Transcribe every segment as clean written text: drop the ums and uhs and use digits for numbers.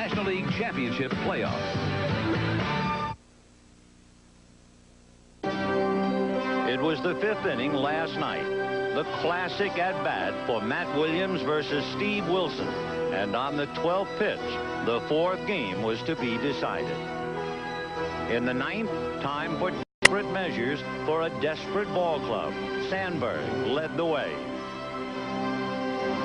National League Championship playoffs. It was the 5th inning last night. The classic at-bat for Matt Williams versus Steve Wilson. And on the 12th pitch, the 4th game was to be decided. In the 9th, time for desperate measures for a desperate ball club. Sandberg led the way.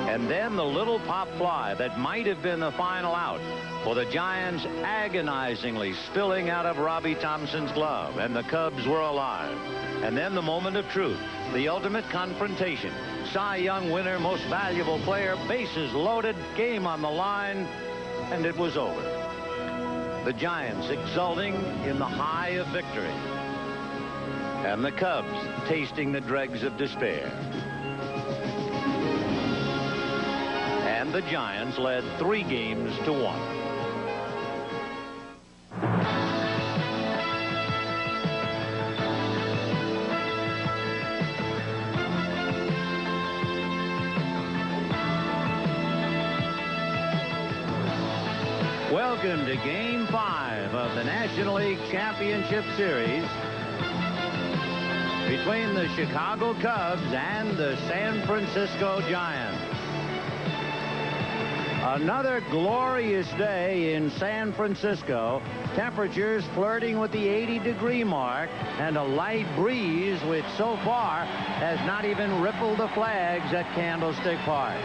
And then the little pop fly that might have been the final out for the Giants, agonizingly spilling out of Robbie Thompson's glove, and the Cubs were alive. And then the moment of truth, the ultimate confrontation. Cy Young winner, most valuable player, bases loaded, game on the line, and it was over. The Giants exulting in the high of victory, and the Cubs tasting the dregs of despair. And the Giants led 3 games to 1. Welcome to Game 5 of the National League Championship Series between the Chicago Cubs and the San Francisco Giants. Another glorious day in San Francisco. Temperatures flirting with the 80-degree mark, and a light breeze which so far has not even rippled the flags at Candlestick Park.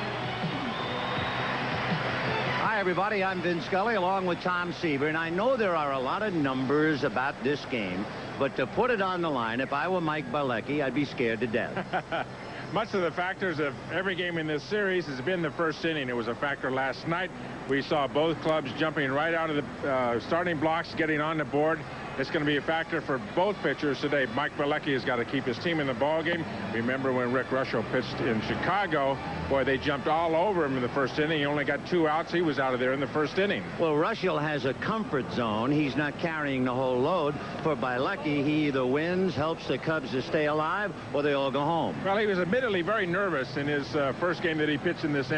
Hi, everybody. I'm Vin Scully along with Tom Seaver, and I know there are a lot of numbers about this game, but to put it on the line, if I were Mike Bilecki, I'd be scared to death. Much of the factors of every game in this series has been the first inning. It was a factor last night. We saw both clubs jumping right out of the starting blocks, getting on the board. It's going to be a factor for both pitchers today. Mike Bilecki has got to keep his team in the ballgame. Remember when Rick Russell pitched in Chicago, boy, they jumped all over him in the first inning. He only got 2 outs. He was out of there in the first inning. Well, Russell has a comfort zone. He's not carrying the whole load. For Bilecki, he either wins, helps the Cubs to stay alive, or they all go home. Well, he was admittedly very nervous in his first game that he pitched in this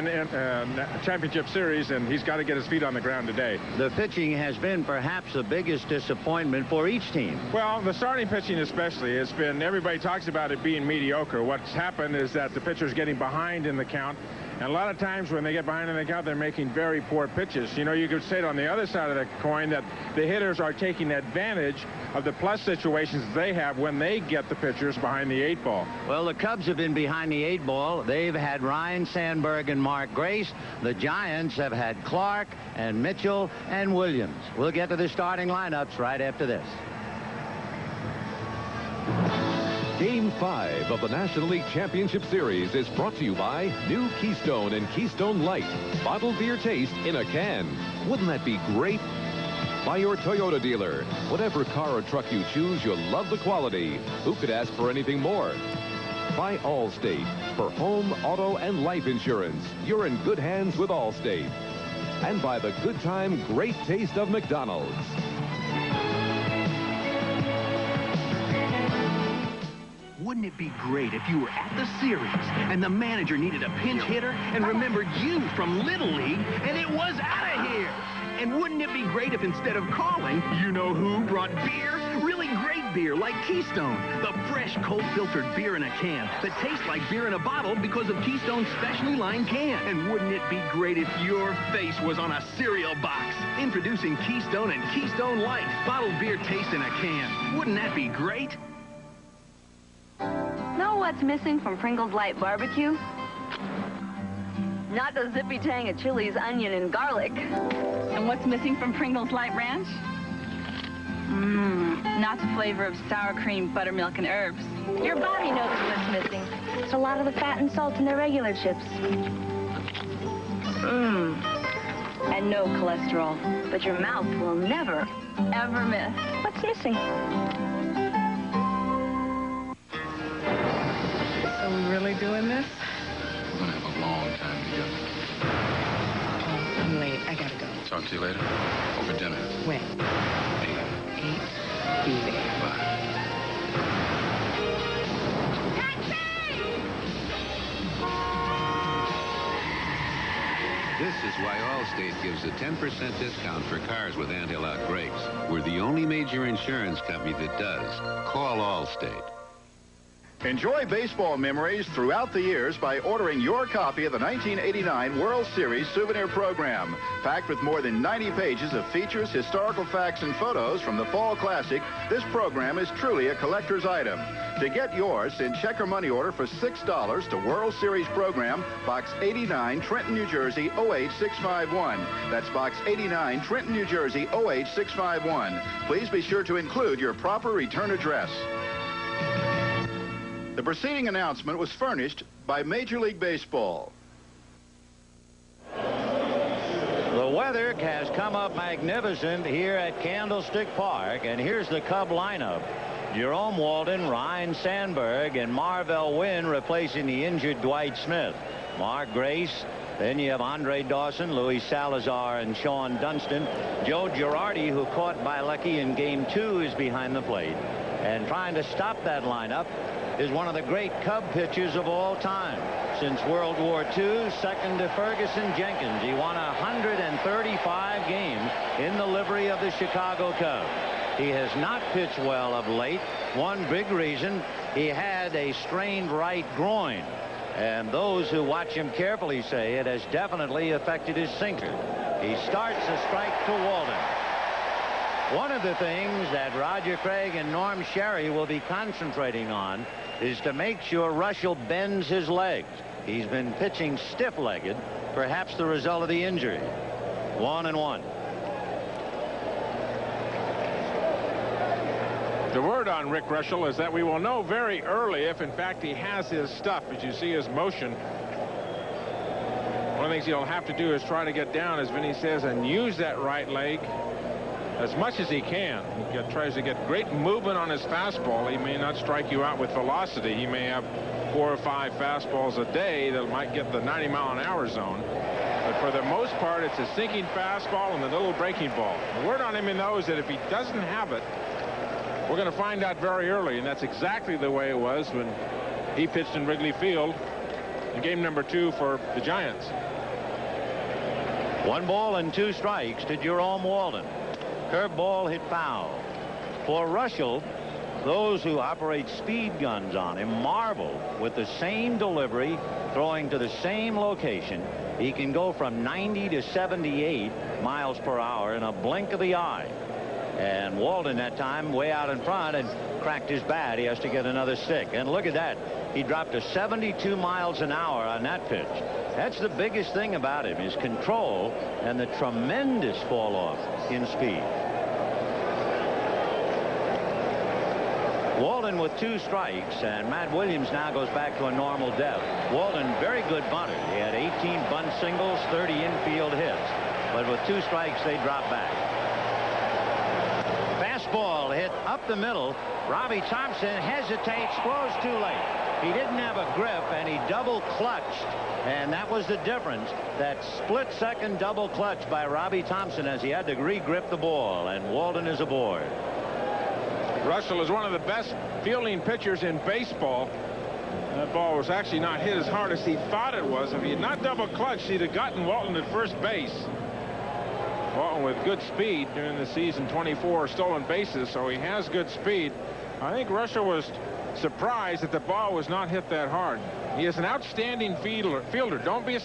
championship series, and he's got to get his feet on the ground today. The pitching has been perhaps the biggest disappointment for each team. Well, the starting pitching especially, it's been, everybody talks about it being mediocre. What's happened is that the pitcher's getting behind in the count, and a lot of times when they get behind in the count, they're making very poor pitches. You know, you could say it on the other side of the coin that the hitters are taking advantage of the plus situations they have when they get the pitchers behind the 8 ball. Well, the Cubs have been behind the 8 ball. They've had Ryan Sandberg and Mark Grace. The Giants have had Clark and Mitchell and Williams. We'll get to the starting lineups right after this. Game 5 of the National League Championship Series is brought to you by New Keystone and Keystone Light. Bottled beer taste in a can. Wouldn't that be great? By your Toyota dealer. Whatever car or truck you choose, you'll love the quality. Who could ask for anything more? By Allstate. For home, auto, and life insurance, you're in good hands with Allstate. And by the good time, great taste of McDonald's. Wouldn't it be great if you were at the series and the manager needed a pinch hitter and remembered you from Little League and it was out of here? And wouldn't it be great if instead of calling, you know who brought beer? Really great beer like Keystone. The fresh, cold-filtered beer in a can that tastes like beer in a bottle because of Keystone's specially lined can. And wouldn't it be great if your face was on a cereal box? Introducing Keystone and Keystone Light. Bottled beer taste in a can. Wouldn't that be great? Know what's missing from Pringles Light Barbecue? Not the zippy tang of chilies, onion, and garlic. And what's missing from Pringles Light Ranch? Not the flavor of sour cream, buttermilk, and herbs. Your body knows what's missing. It's a lot of the fat and salt in their regular chips. And no cholesterol. But your mouth will never, Ever miss. what's missing? Are we really doing this? We're gonna have a long time together. I'm late. I gotta go. Talk to you later. Over dinner. When? 8. Be there. Bye. This is why Allstate gives a 10% discount for cars with anti-lock brakes. We're the only major insurance company that does. Call Allstate. Enjoy baseball memories throughout the years by ordering your copy of the 1989 World Series souvenir program. Packed with more than 90 pages of features, historical facts, and photos from the Fall Classic, this program is truly a collector's item. To get yours, send check or money order for $6 to World Series Program, Box 89, Trenton, New Jersey, 08651. That's Box 89, Trenton, New Jersey, 08651. Please be sure to include your proper return address. The preceding announcement was furnished by Major League Baseball. The weather has come up magnificent here at Candlestick Park, and here's the Cub lineup. Jerome Walden, Ryan Sandberg, and Marvell Wynn replacing the injured Dwight Smith. Mark Grace. Then you have Andre Dawson, Luis Salazar, and Sean Dunston. Joe Girardi, who caught Bielecki in Game 2, is behind the plate. And trying to stop that lineup is one of the great Cub pitchers of all time. Since World War II, second to Ferguson Jenkins. He won 135 games in the livery of the Chicago Cubs. He has not pitched well of late. One big reason, he had a strained right groin. And those who watch him carefully say it has definitely affected his sinker. He starts a strike to Walden. One of the things that Roger Craig and Norm Sherry will be concentrating on is to make sure Russell bends his legs. He's been pitching stiff-legged, perhaps the result of the injury. 1-1. The word on Rick Russell is that we will know very early if, in fact, he has his stuff. As you see his motion, one of the things he'll have to do is try to get down, as Vinny says, and use that right leg as much as he can. He tries to get great movement on his fastball. He may not strike you out with velocity. He may have 4 or 5 fastballs a day that might get the 90-mile-an-hour zone. But for the most part, it's a sinking fastball and a little breaking ball. The word on him, though, is that if he doesn't have it, we're going to find out very early, and that's exactly the way it was when he pitched in Wrigley Field in game number 2 for the Giants. 1 ball and 2 strikes to Jerome Walden. Curveball hit foul. For Russell, those who operate speed guns on him marvel with the same delivery, throwing to the same location. He can go from 90 to 78 miles per hour in a blink of the eye. And Walden that time way out in front and cracked his bat. He has to get another stick. And look at that. He dropped to 72 miles an hour on that pitch. That's the biggest thing about him, his control and the tremendous fall off in speed. Walden with 2 strikes, and Matt Williams now goes back to a normal depth. Walden, very good bunter. He had 18 bunt singles, 30 infield hits. But with 2 strikes, they drop back. Fastball hit up the middle. Robbie Thompson hesitates, throws too late. He didn't have a grip, and he double clutched. And that was the difference. That split-second double clutch by Robbie Thompson as he had to re-grip the ball, and Walden is aboard. Russell is one of the best fielding pitchers in baseball. That ball was actually not hit as hard as he thought it was. If he had not double clutched, he'd have gotten Walton at first base. Walton with good speed during the season, 24 stolen bases, so he has good speed. I think Russell was surprised that the ball was not hit that hard. He is an outstanding fielder. Don't be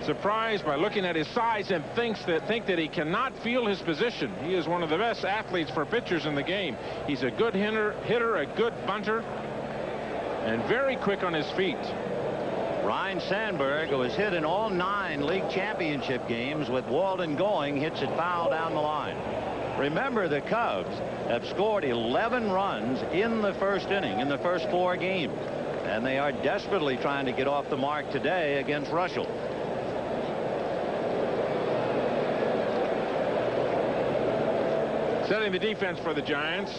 surprised by looking at his size and think that he cannot field his position. He is one of the best athletes for pitchers in the game. He's a good hitter, a good bunter, and very quick on his feet. Ryan Sandberg, who has hit in all 9 league championship games with Walden going, hits it foul down the line. Remember, the Cubs have scored 11 runs in the first inning in the first 4 games, and they are desperately trying to get off the mark today against Russell. Setting the defense for the Giants,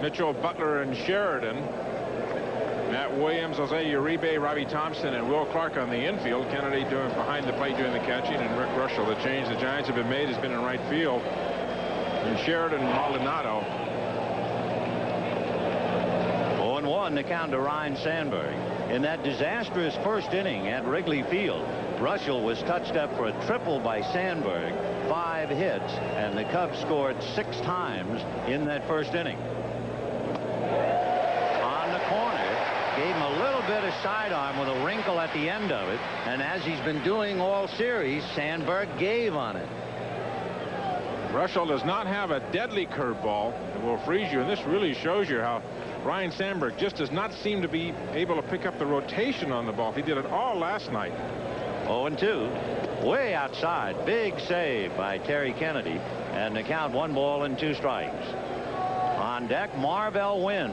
Mitchell, Butler, and Sheridan. Matt Williams, Jose Uribe, Robbie Thompson, and Will Clark on the infield. Kennedy doing behind the plate doing the catching, and Rick Russell. The change the Giants have been made has been in right field. And Sheridan, Maldonado. 0-1 to count to Ryan Sandberg. In that disastrous first inning at Wrigley Field, Russell was touched up for a triple by Sandberg, 5 hits, and the Cubs scored 6 times in that first inning. On the corner, gave him a little bit of sidearm with a wrinkle at the end of it, and as he's been doing all series, Sandberg gave on it. Russell does not have a deadly curveball that will freeze you, and this really shows you how Ryne Sandberg just does not seem to be able to pick up the rotation on the ball. He did it all last night. 0-2, way outside. Big save by Terry Kennedy, and the count 1 ball and 2 strikes. On deck, Marvell Wynn.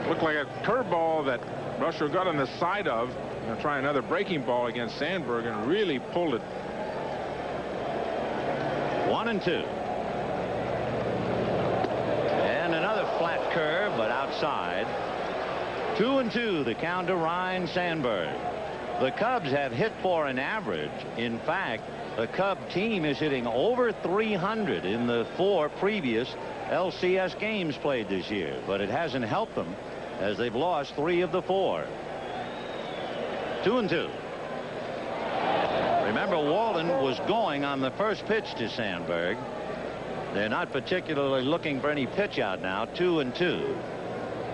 Looked like a curveball that Russell got on the side of. Going to try another breaking ball against Sandberg and really pulled it. 1-2. And another flat curve, but outside. 2-2, the count to Ryne Sandberg. The Cubs have hit for an average. In fact, the Cub team is hitting over 300 in the 4 previous LCS games played this year, but it hasn't helped them as they've lost 3 of the 4. 2-2. Remember, Walden was going on the first pitch to Sandberg. They're not particularly looking for any pitch out now. 2-2.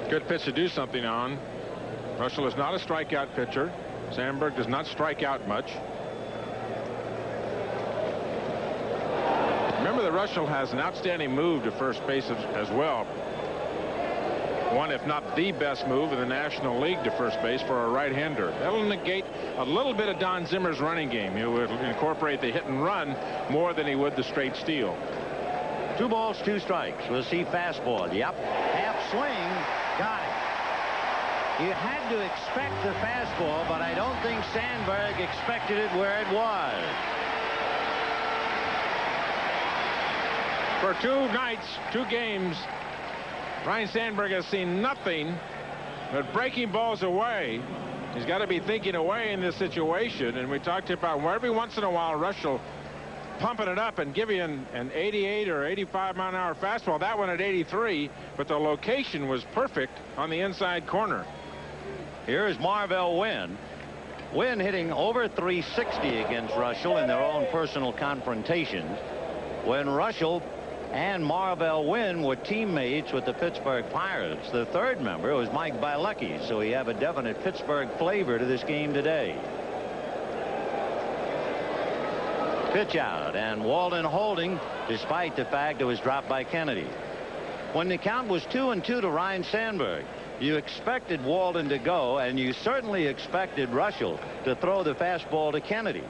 Good pitch to do something on. Russell is not a strikeout pitcher. Sandberg does not strike out much. Remember that Russell has an outstanding move to first base as well. One, if not the best move in the National League to first base for a right-hander. That'll negate a little bit of Don Zimmer's running game. He would incorporate the hit and run more than he would the straight steal. 2 balls, 2 strikes. We'll see fastball. Yep. Half swing. Got it. You had to expect the fastball, but I don't think Sandberg expected it where it was. For 2 nights, 2 games, Ryne Sandberg has seen nothing but breaking balls away. He's got to be thinking away in this situation, and we talked about where every once in a while Russell pumping it up and give you an 88 or 85 mile an hour fastball. That one at 83, but the location was perfect on the inside corner. Here's Marvell Wynn. Wynn hitting over 360 against Russell in their own personal confrontations. When Russell and Marvell Wynn were teammates with the Pittsburgh Pirates. The third member was Mike Bielecki, so we have a definite Pittsburgh flavor to this game today. Pitch out, and Walden holding despite the fact it was dropped by Kennedy. When the count was 2-2 to Ryne Sandberg, you expected Walden to go, and you certainly expected Russell to throw the fastball to Kennedy.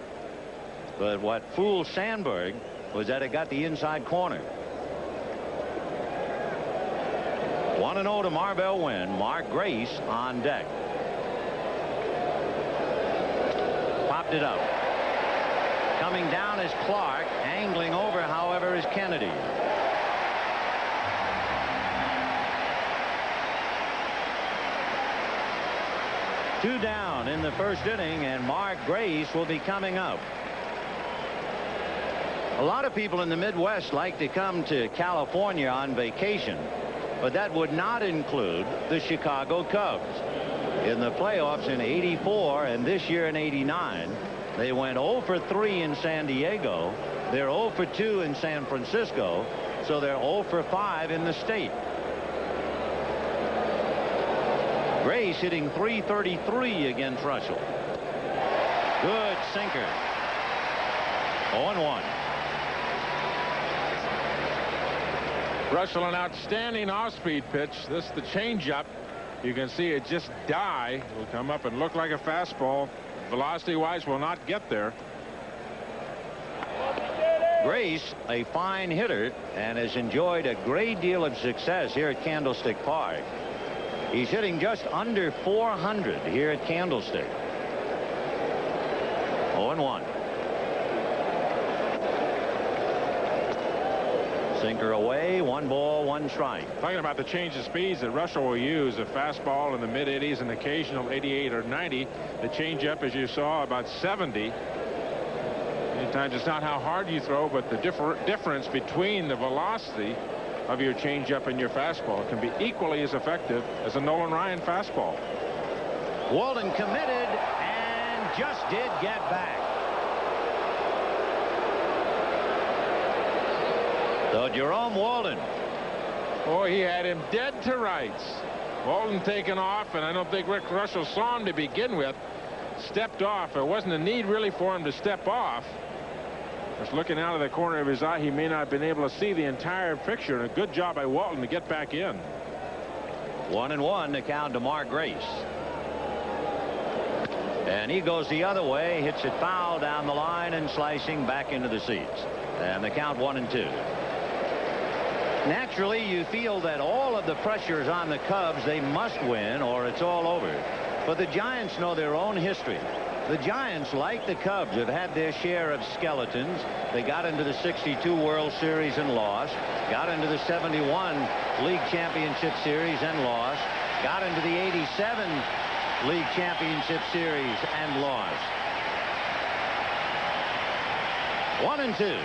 But what fooled Sandberg was that it got the inside corner. 1-0 to Marvell Wynn. Mark Grace on deck. Popped it up. Coming down is Clark. Angling over, however, is Kennedy. Two down in the first inning, and Mark Grace will be coming up. A lot of people in the Midwest like to come to California on vacation, but that would not include the Chicago Cubs. In the playoffs in '84 and this year in '89, they went 0 for 3 in San Diego. They're 0 for 2 in San Francisco, so they're 0 for 5 in the state. Grace hitting .333 against Russell. Good sinker. 0-1. Russell, an outstanding off-speed pitch. This is the changeup. You can see it just die. It will come up and look like a fastball. Velocity-wise, will not get there. Grace, a fine hitter, and has enjoyed a great deal of success here at Candlestick Park. He's hitting just under .400 here at Candlestick. 0-1. Sinker away, 1 ball, 1 strike. Talking about the change of speeds that Russell will use, a fastball in the mid-80s and occasional 88 or 90. The changeup, as you saw, about 70. Many times it's not how hard you throw, but the difference between the velocity of your changeup and your fastball can be equally as effective as a Nolan Ryan fastball. Walden committed and just did get back. So Jerome Walden. Oh, he had him dead to rights. Walden taken off, and I don't think Rick Russell saw him to begin with. Stepped off. There wasn't a need really for him to step off. Just looking out of the corner of his eye, he may not have been able to see the entire picture. And a good job by Walton to get back in. 1-1 to count to Mark Grace. And he goes the other way, hits it foul down the line and slicing back into the seats. And the count 1-2. Naturally, you feel that all of the pressure is on the Cubs. They must win or it's all over. But the Giants know their own history. The Giants, like the Cubs, have had their share of skeletons. They got into the '62 World Series and lost. Got into the '71 League Championship Series and lost. Got into the '87 League Championship Series and lost. 1-2.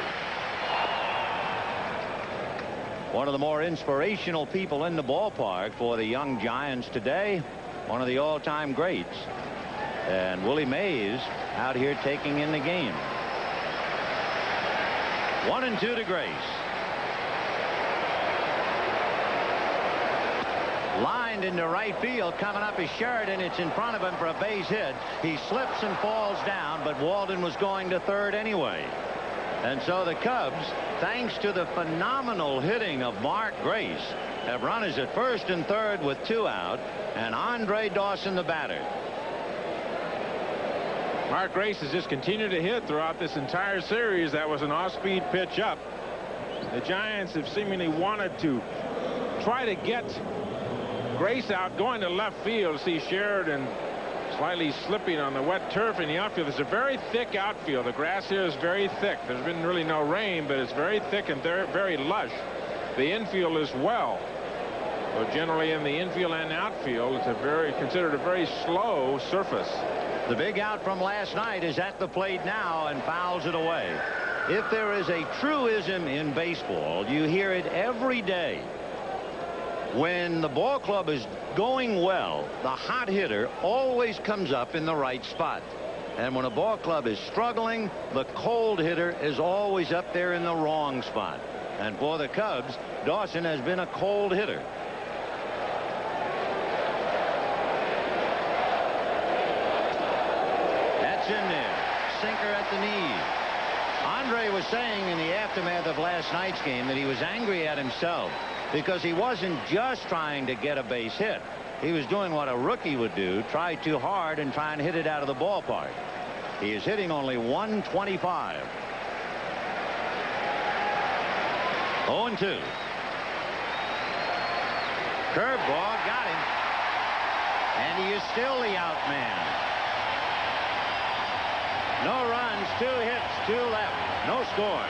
One of the more inspirational people in the ballpark for the young Giants today. One of the all-time greats. And Willie Mays out here taking in the game. 1-2 to Grace. Lined into right field. Coming up is Sheridan. It's in front of him for a base hit. He slips and falls down, but Walden was going to third anyway. And so the Cubs, thanks to the phenomenal hitting of Mark Grace, have runners at first and third with 2 out, and Andre Dawson the batter. Mark Grace has just continued to hit throughout this entire series. That was an off-speed pitch up. The Giants have seemingly wanted to try to get Grace out going to left field. See Sheridan slightly slipping on the wet turf in the outfield. It's a very thick outfield. The grass here is very thick. There's been really no rain, but it's very thick and very lush. The infield as well. So generally in the infield and outfield, it's considered a very slow surface. The big out from last night is at the plate now and fouls it away. If there is a truism in baseball, you hear it every day. When the ball club is going well, the hot hitter always comes up in the right spot. And when a ball club is struggling, the cold hitter is always up there in the wrong spot. And for the Cubs, Dawson has been a cold hitter. In there. Sinker at the knee. Andre was saying in the aftermath of last night's game that he was angry at himself because he wasn't just trying to get a base hit. He was doing what a rookie would do, try too hard and try and hit it out of the ballpark. He is hitting only 125. 0-2. Curveball got him. And he is still the out man. No runs, 2 hits, 2 left, no score.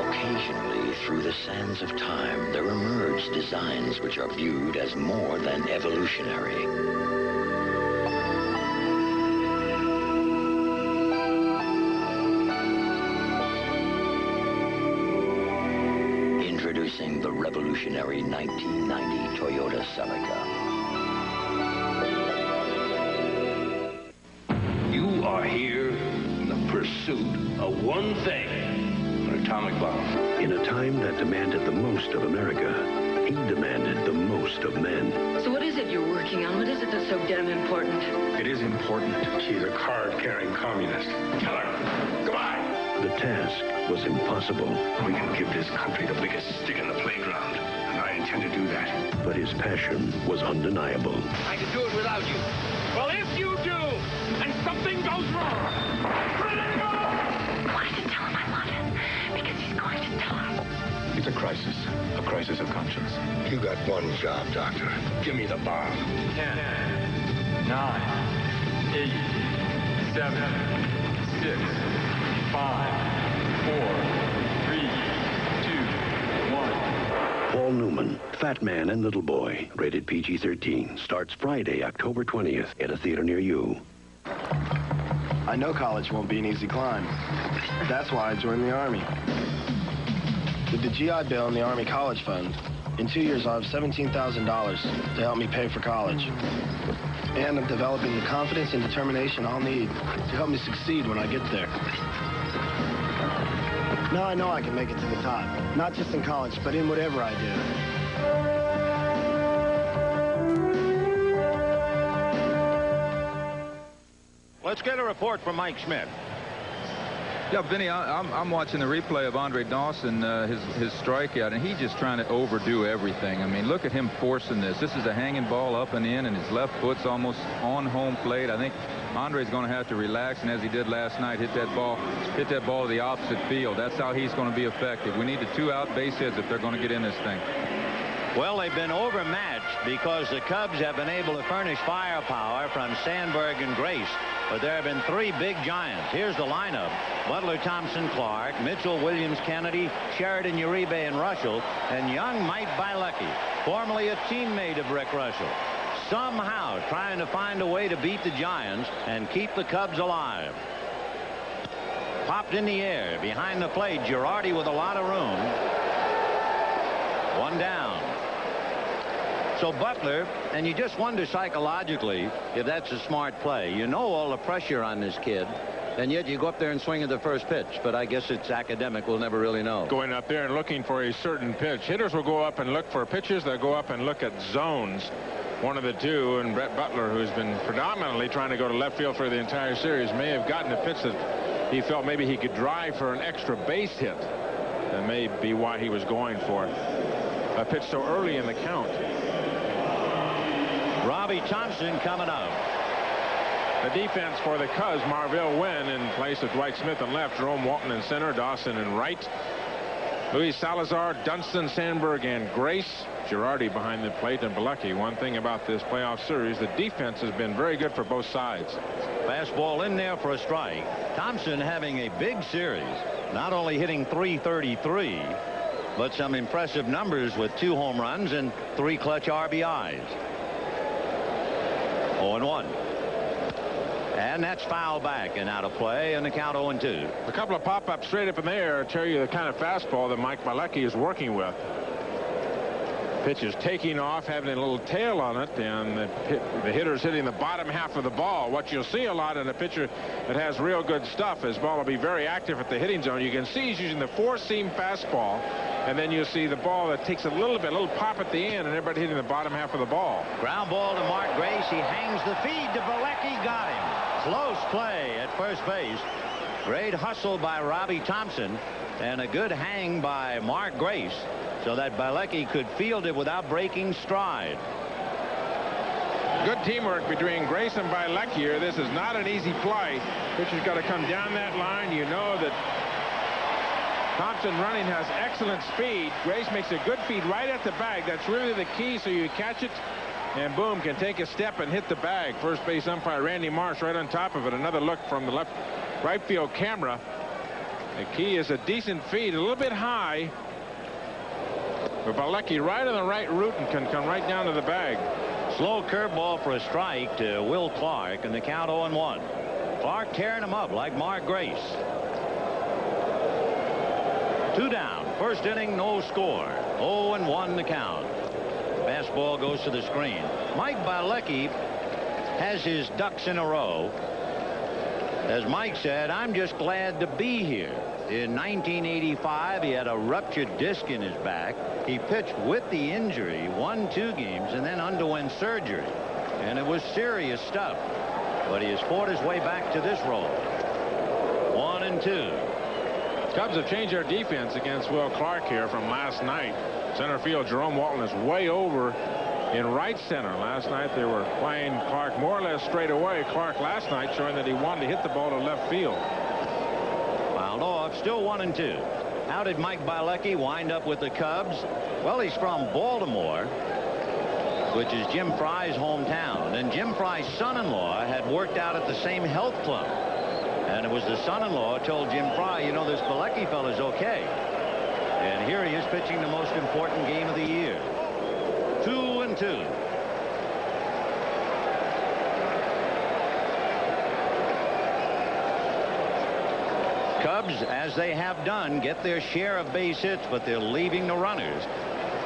Occasionally, through the sands of time, there emerge designs which are viewed as more than evolutionary. Introducing the revolutionary 1990 Toyota Celica. You are here in the pursuit of one thing, an atomic bomb. In a time that demanded the most of America, he demanded the most of men. So what is it you're working on? What is it that's so damn important? It is important. She's a card-carrying communist. Tell her. Goodbye. The task was impossible. We can give this country the biggest stick in the playground, and I intend to do that. But his passion was undeniable. I can do it without you. Well, if you do, and something goes wrong, let it go! Why did tell him I love him? Because he's going to die. It's a crisis of conscience. You got one job, Doctor. Give me the bomb. 10, 9, 8, 7, 6, 5, 4, 3, 2, 1. Paul Newman, Fat Man and Little Boy, rated PG-13, starts Friday, October 20th at a theater near you. I know college won't be an easy climb. That's why I joined the Army. With the GI Bill and the Army College Fund, in 2 years I'll have $17,000 to help me pay for college. And I'm developing the confidence and determination I'll need to help me succeed when I get there. Now I know I can make it to the top, not just in college, but in whatever I do. Let's get a report from Mike Schmidt. Yeah, Vinny, I'm watching the replay of Andre Dawson, his strikeout, and he's just trying to overdo everything. I mean, look at him forcing this. This is a hanging ball up and in, and his left foot's almost on home plate. I think Andre's going to have to relax, and as he did last night, hit that ball to the opposite field. That's how he's going to be effective. We need the 2-out base hits if they're going to get in this thing. Well, they've been overmatched because the Cubs have been able to furnish firepower from Sandberg and Grace. But there have been 3 big giants. Here's the lineup. Butler, Thompson, Clark, Mitchell, Williams, Kennedy, Sheridan, Uribe, and Russell, and young Mike Bilecki, formerly a teammate of Rick Russell, somehow trying to find a way to beat the Giants and keep the Cubs alive. Popped in the air behind the plate. Girardi with a lot of room. 1 down. So Butler, and you just wonder psychologically if that's a smart play. You know all the pressure on this kid, and yet you go up there and swing at the first pitch. But I guess it's academic. We'll never really know. Going up there and looking for a certain pitch. Hitters will go up and look for pitches. They'll go up and look at zones. One of the two, and Brett Butler, who's been predominantly trying to go to left field for the entire series, may have gotten a pitch that he felt maybe he could drive for an extra base hit. That may be why he was going for a pitch so early in the count. Robbie Thompson coming up. The defense for the Cubs, Marvell Wynn in place of Dwight Smith in left, Jerome Walton in center, Dawson in right, Luis Salazar, Dunston, Sandberg, and Grace. Girardi behind the plate, and Bilecki. One thing about this playoff series, the defense has been very good for both sides. Fastball in there for a strike. Thompson having a big series, not only hitting .333, but some impressive numbers with 2 home runs and 3 clutch RBIs. 0-1. And that's foul back and out of play, and the count 0-2. A couple of pop-ups straight up in the air tell you the kind of fastball that Mike Bilecki is working with. Pitch is taking off, having a little tail on it, and the hitter's hitting the bottom half of the ball. What you'll see a lot in a pitcher that has real good stuff, his ball will be very active at the hitting zone. You can see he's using the 4-seam fastball, and then you see the ball that takes a little pop at the end, and everybody hitting the bottom half of the ball. Ground ball to Mark Grace. He hangs the feed to Bilecki. Got him. Close play at first base. Great hustle by Robbie Thompson, and a good hang by Mark Grace, so that Bilecki could field it without breaking stride. Good teamwork between Grace and Bilecki here. This is not an easy play. Pitcher's got to come down that line. You know that Thompson running has excellent speed. Grace makes a good feed right at the bag. That's really the key, so you catch it, and boom, can take a step and hit the bag. First base umpire Randy Marsh right on top of it. Another look from the right field camera. The key is a decent feed, a little bit high. But Bilecki right on the right route and can come right down to the bag. Slow curveball for a strike to Will Clark, and the count 0-1. Clark tearing him up like Mark Grace. 2 down. First inning, no score. 0-1 the count. Fastball goes to the screen. Mike Bilecki has his ducks in a row. As Mike said, I'm just glad to be here. In 1985, he had a ruptured disc in his back. He pitched with the injury, won 2 games, and then underwent surgery. And it was serious stuff. But he has fought his way back to this role. 1-2. Cubs have changed their defense against Will Clark here from last night. Center field, Jerome Walton is way over in right center. Last night they were playing Clark more or less straight away. Clark last night showing that he wanted to hit the ball to left field. Fouled off, still 1-2. How did Mike Bilecki wind up with the Cubs? Well, he's from Baltimore, which is Jim Fry's hometown. And Jim Fry's son-in-law had worked out at the same health club. And it was the son-in-law told Jim Fry, you know, this Bilecki fella's okay. And here he is pitching the most important game of the year. 2-2. Cubs, as they have done, get their share of base hits, but they're leaving the runners.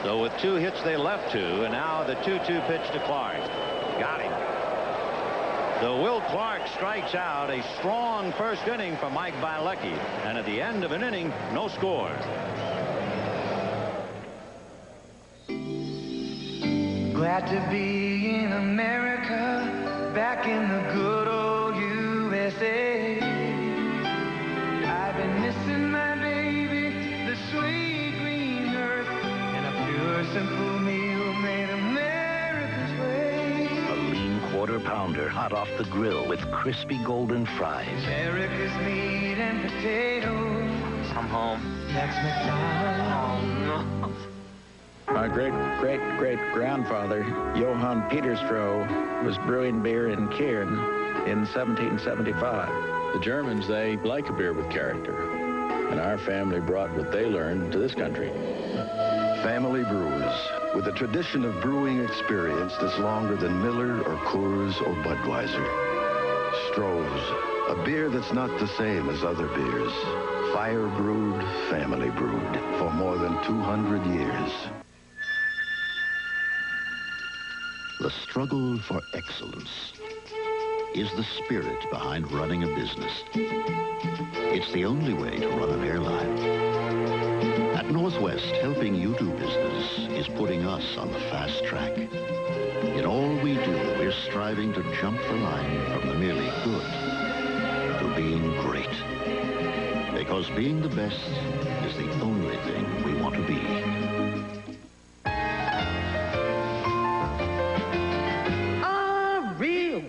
So with 2 hits, they left 2, and now the 2-2 pitch to Clark. Got him. So Will Clark strikes out. A strong first inning for Mike Bilecki, and at the end of an inning, no score. Glad to be in America, back in the good old USA. I've been missing my baby, the sweet green earth, and a pure simple meal made America's way. A lean quarter-pounder hot off the grill with crispy golden fries. America's meat and potatoes. I'm home. That's McDonald's. My great-great-great-grandfather, Johann Peterstroh, was brewing beer in Kiern in 1775. The Germans, they like a beer with character. And our family brought what they learned to this country. Family Brews, with a tradition of brewing experience that's longer than Miller or Coors or Budweiser. Stroh's, a beer that's not the same as other beers. Fire brewed, family brewed, for more than 200 years. The struggle for excellence is the spirit behind running a business. It's the only way to run an airline. At Northwest, helping you do business is putting us on the fast track. In all we do, we're striving to jump the line from the merely good to being great. Because being the best is the only thing we want to be.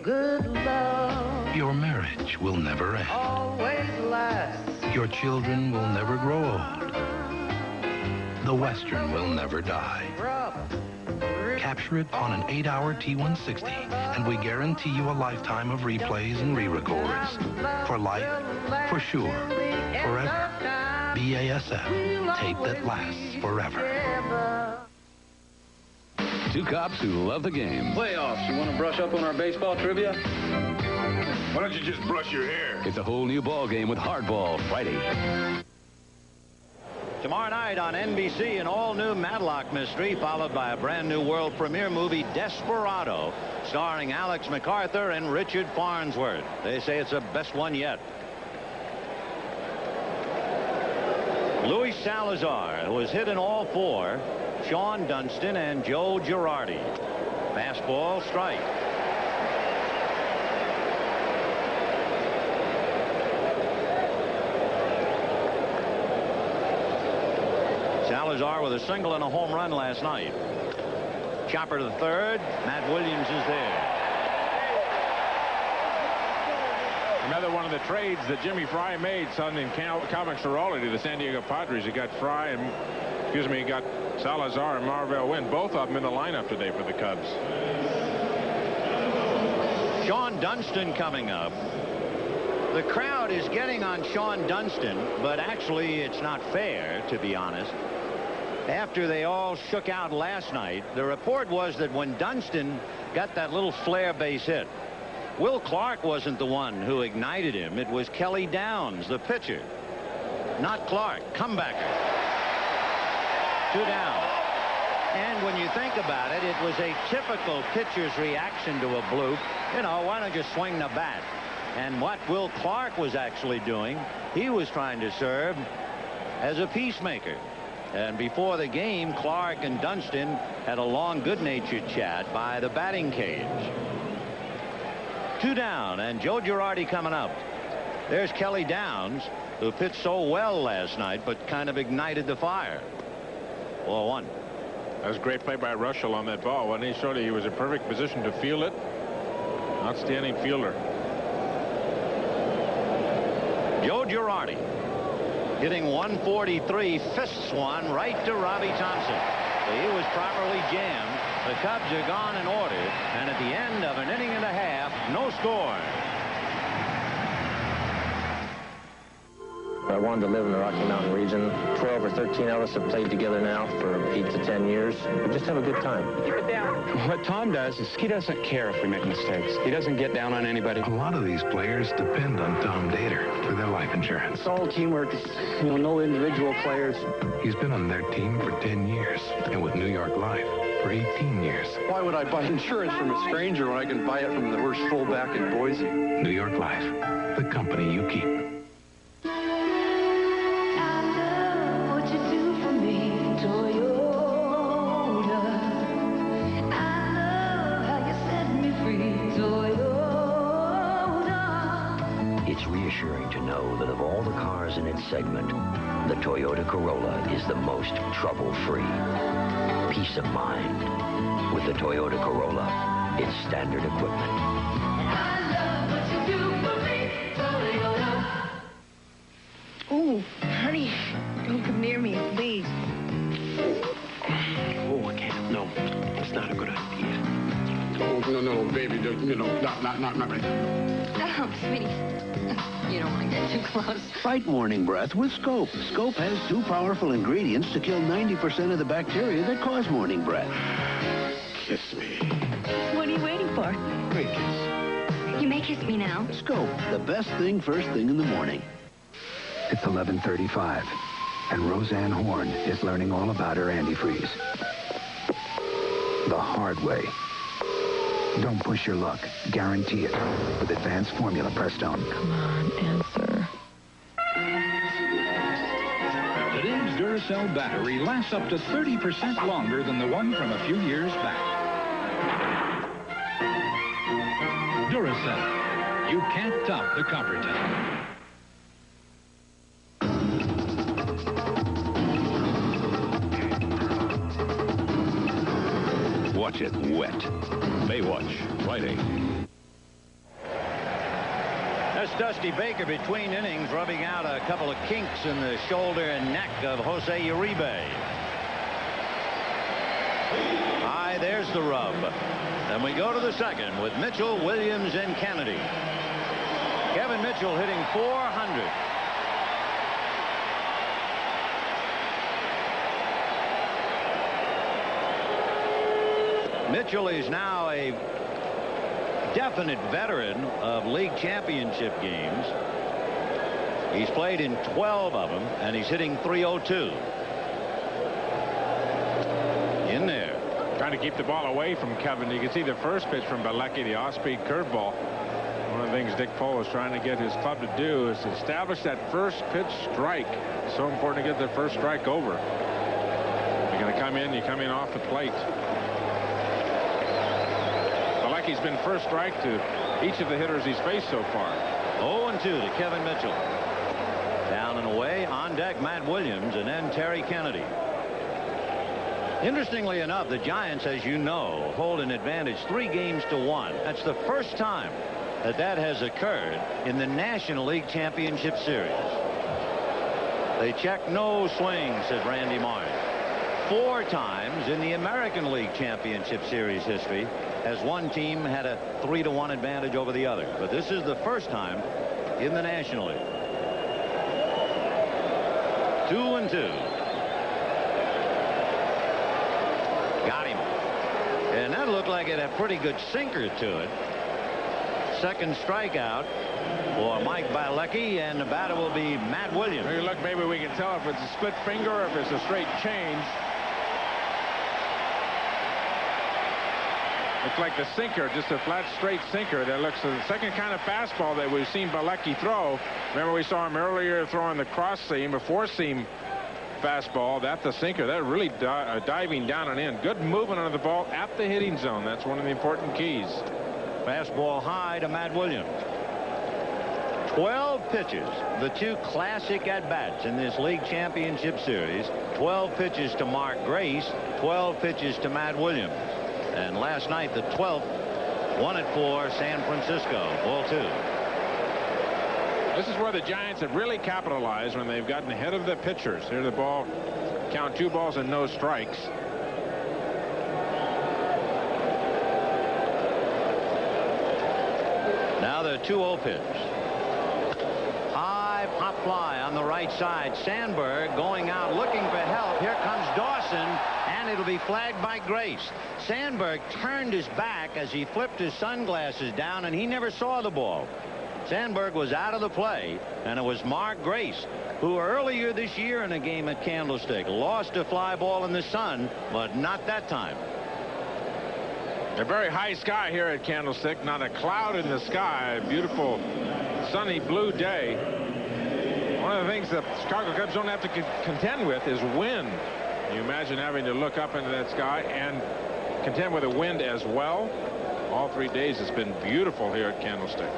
Good love. Your marriage will never end. Always lasts. Your children will never grow old. The Western will never die. Capture it on an 8-hour T160, and we guarantee you a lifetime of replays and re-records. For life, for sure, forever. BASF, tape that lasts forever. 2 cops who love the game. Playoffs. You want to brush up on our baseball trivia? Why don't you just brush your hair? It's a whole new ball game with Hardball Friday. Tomorrow night on NBC, an all-new Matlock mystery, followed by a brand-new world premiere movie, Desperado, starring Alex MacArthur and Richard Farnsworth. They say it's the best one yet. Luis Salazar was hit in all 4. Sean Dunston and Joe Girardi. Fastball strike. Salazar with a single and a home run last night. Chopper to the third. Matt Williams is there. Another one of the trades that Jimmy Fry made, son in Calvin Ciroli to the San Diego Padres. He got Fry and, he got Salazar and Marvell Wynn, both of them in the lineup today for the Cubs. Sean Dunston coming up. The crowd is getting on Sean Dunston, but actually it's not fair, to be honest. After they all shook out last night, the report was that when Dunston got that little flare base hit, Will Clark wasn't the one who ignited him. It was Kelly Downs, the pitcher. Not Clark. Comebacker. 2 down. And when you think about it, it was a typical pitcher's reaction to a bloop. You know, why don't you swing the bat? And what Will Clark was actually doing, he was trying to serve as a peacemaker. And before the game, Clark and Dunston had a long, good-natured chat by the batting cage. 2 down, and Joe Girardi coming up. There's Kelly Downs, who pitched so well last night, but kind of ignited the fire. 4-1. That was a great play by Russell on that ball. When he showed he was in perfect position to field it. Outstanding fielder. Joe Girardi hitting 143, fists one right to Robbie Thompson. So he was properly jammed. The Cubs are gone in order, and at the end of an inning and a half, no score. I wanted to live in the Rocky Mountain region. 12 or 13 of us have played together now for 8 to 10 years. We just have a good time. Keep it down. What Tom does is he doesn't care if we make mistakes. He doesn't get down on anybody. A lot of these players depend on Tom Dater for their life insurance. It's all teamwork. It's, no individual players. He's been on their team for 10 years and with New York Life for 18 years. Why would I buy insurance from a stranger when I can buy it from the worst fullback in Boise? New York Life, the company you keep. It's reassuring to know that of all the cars in its segment, the Toyota Corolla is the most trouble-free. Peace of mind. With the Toyota Corolla, it's standard equipment. Oh, honey, don't come near me, please. Oh, I can't. No, it's not a good idea. Oh, no, baby, not right now. Stop, sweetie. You don't want to get too close. Fight morning breath with Scope. Scope has 2 powerful ingredients to kill 90% of the bacteria that cause morning breath. Kiss me. What are you waiting for? Great kiss. You may kiss me now. Scope, the best thing first thing in the morning. It's 11:35, and Roseanne Horn is learning all about her antifreeze. The hard way. Don't push your luck. Guarantee it with Advanced Formula Prestone. Come on, answer. Today's Duracell battery lasts up to 30% longer than the one from a few years back. Duracell. You can't top the copper time. Watch it wet. Baywatch, Friday. That's Dusty Baker between innings, rubbing out a couple of kinks in the shoulder and neck of Jose Uribe. High, there's the rub. Then we go to the second with Mitchell, Williams, and Kennedy. Kevin Mitchell hitting .400. Mitchell is now a definite veteran of league championship games. He's played in 12 of them, and he's hitting .302. In there. Trying to keep the ball away from Kevin. You can see the first pitch from Bilecki, the off-speed curveball. One of the things Dick Pohl is trying to get his club to do is establish that first pitch strike. It's so important to get the first strike over. You're going to come in, you come in off the plate. He's been first strike to each of the hitters he's faced so far. 0-2 to Kevin Mitchell. Down and away, on deck Matt Williams, and then Terry Kennedy. Interestingly enough, the Giants, as you know, hold an advantage 3-1. That's the first time that has occurred in the National League Championship Series. They check no swing, says Randy Marsh. 4 times in the American League Championship Series history has one team had a 3-1 advantage over the other. But this is the first time in the National League. 2-2. Got him. And that looked like it had a pretty good sinker to it. Second strikeout for Mike Bilecki, and the batter will be Matt Williams. Hey, look, maybe we can tell if it's a split finger or if it's a straight change. Looks like the sinker, just a flat, straight sinker. That looks the second kind of fastball that we've seen Bilecki throw. Remember, we saw him earlier throwing the cross seam, a four-seam fastball. That's the sinker. That really diving down and in. Good movement on the ball at the hitting zone. That's one of the important keys. Fastball high to Matt Williams. 12 pitches, the 2 classic at-bats in this league championship series. 12 pitches to Mark Grace, 12 pitches to Matt Williams. And last night, the 12th, won it for San Francisco. Ball 2. This is where the Giants have really capitalized when they've gotten ahead of the pitchers. Here's the ball. Count 2 balls and no strikes. Now the 2-0 pitch. High pop fly on the right side. Sandberg going out looking for help. Here comes Dawson, and it'll be flagged by Grace. Sandberg turned his back as he flipped his sunglasses down, and he never saw the ball. Sandberg was out of the play, and it was Mark Grace, who earlier this year in a game at Candlestick lost a fly ball in the sun, but not that time. A very high sky here at Candlestick. Not a cloud in the sky. Beautiful sunny blue day. One of the things that Chicago Cubs don't have to contend with is wind. You imagine having to look up into that sky and contend with the wind as well. All 3 days it's been beautiful here at Candlestick.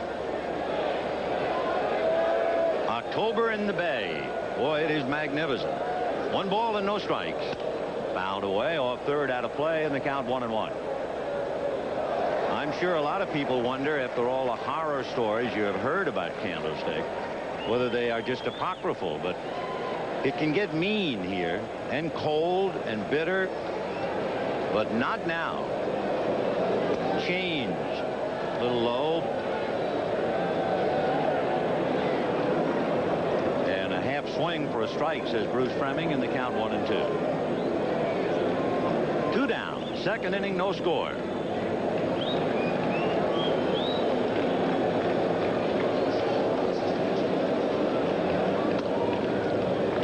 October in the Bay. Boy, it is magnificent. 1 ball and no strikes. Fouled away off third out of play, and the count 1-1. I'm sure a lot of people wonder, after all the horror stories you have heard about Candlestick, whether they are just apocryphal, but it can get mean here and cold and bitter, but not now. Change. A little low. And a half swing for a strike, says Bruce Fremming, and the count 1-2. 2 down. Second inning, no score.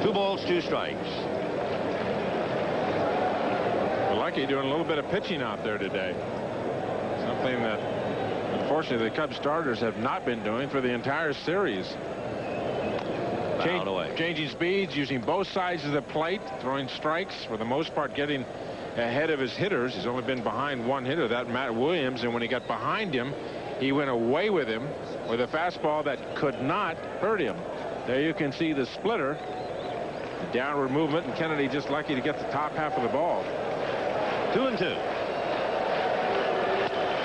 Two balls, 2 strikes. Lucky doing a little bit of pitching out there today. Something that, unfortunately, the Cubs starters have not been doing for the entire series. Changing speeds, using both sides of the plate, throwing strikes, for the most part getting ahead of his hitters. He's only been behind one hitter, that Matt Williams, and when he got behind him, he went away with him with a fastball that could not hurt him. There you can see the splitter. The downward movement, and Kennedy just lucky to get the top half of the ball. 2-2.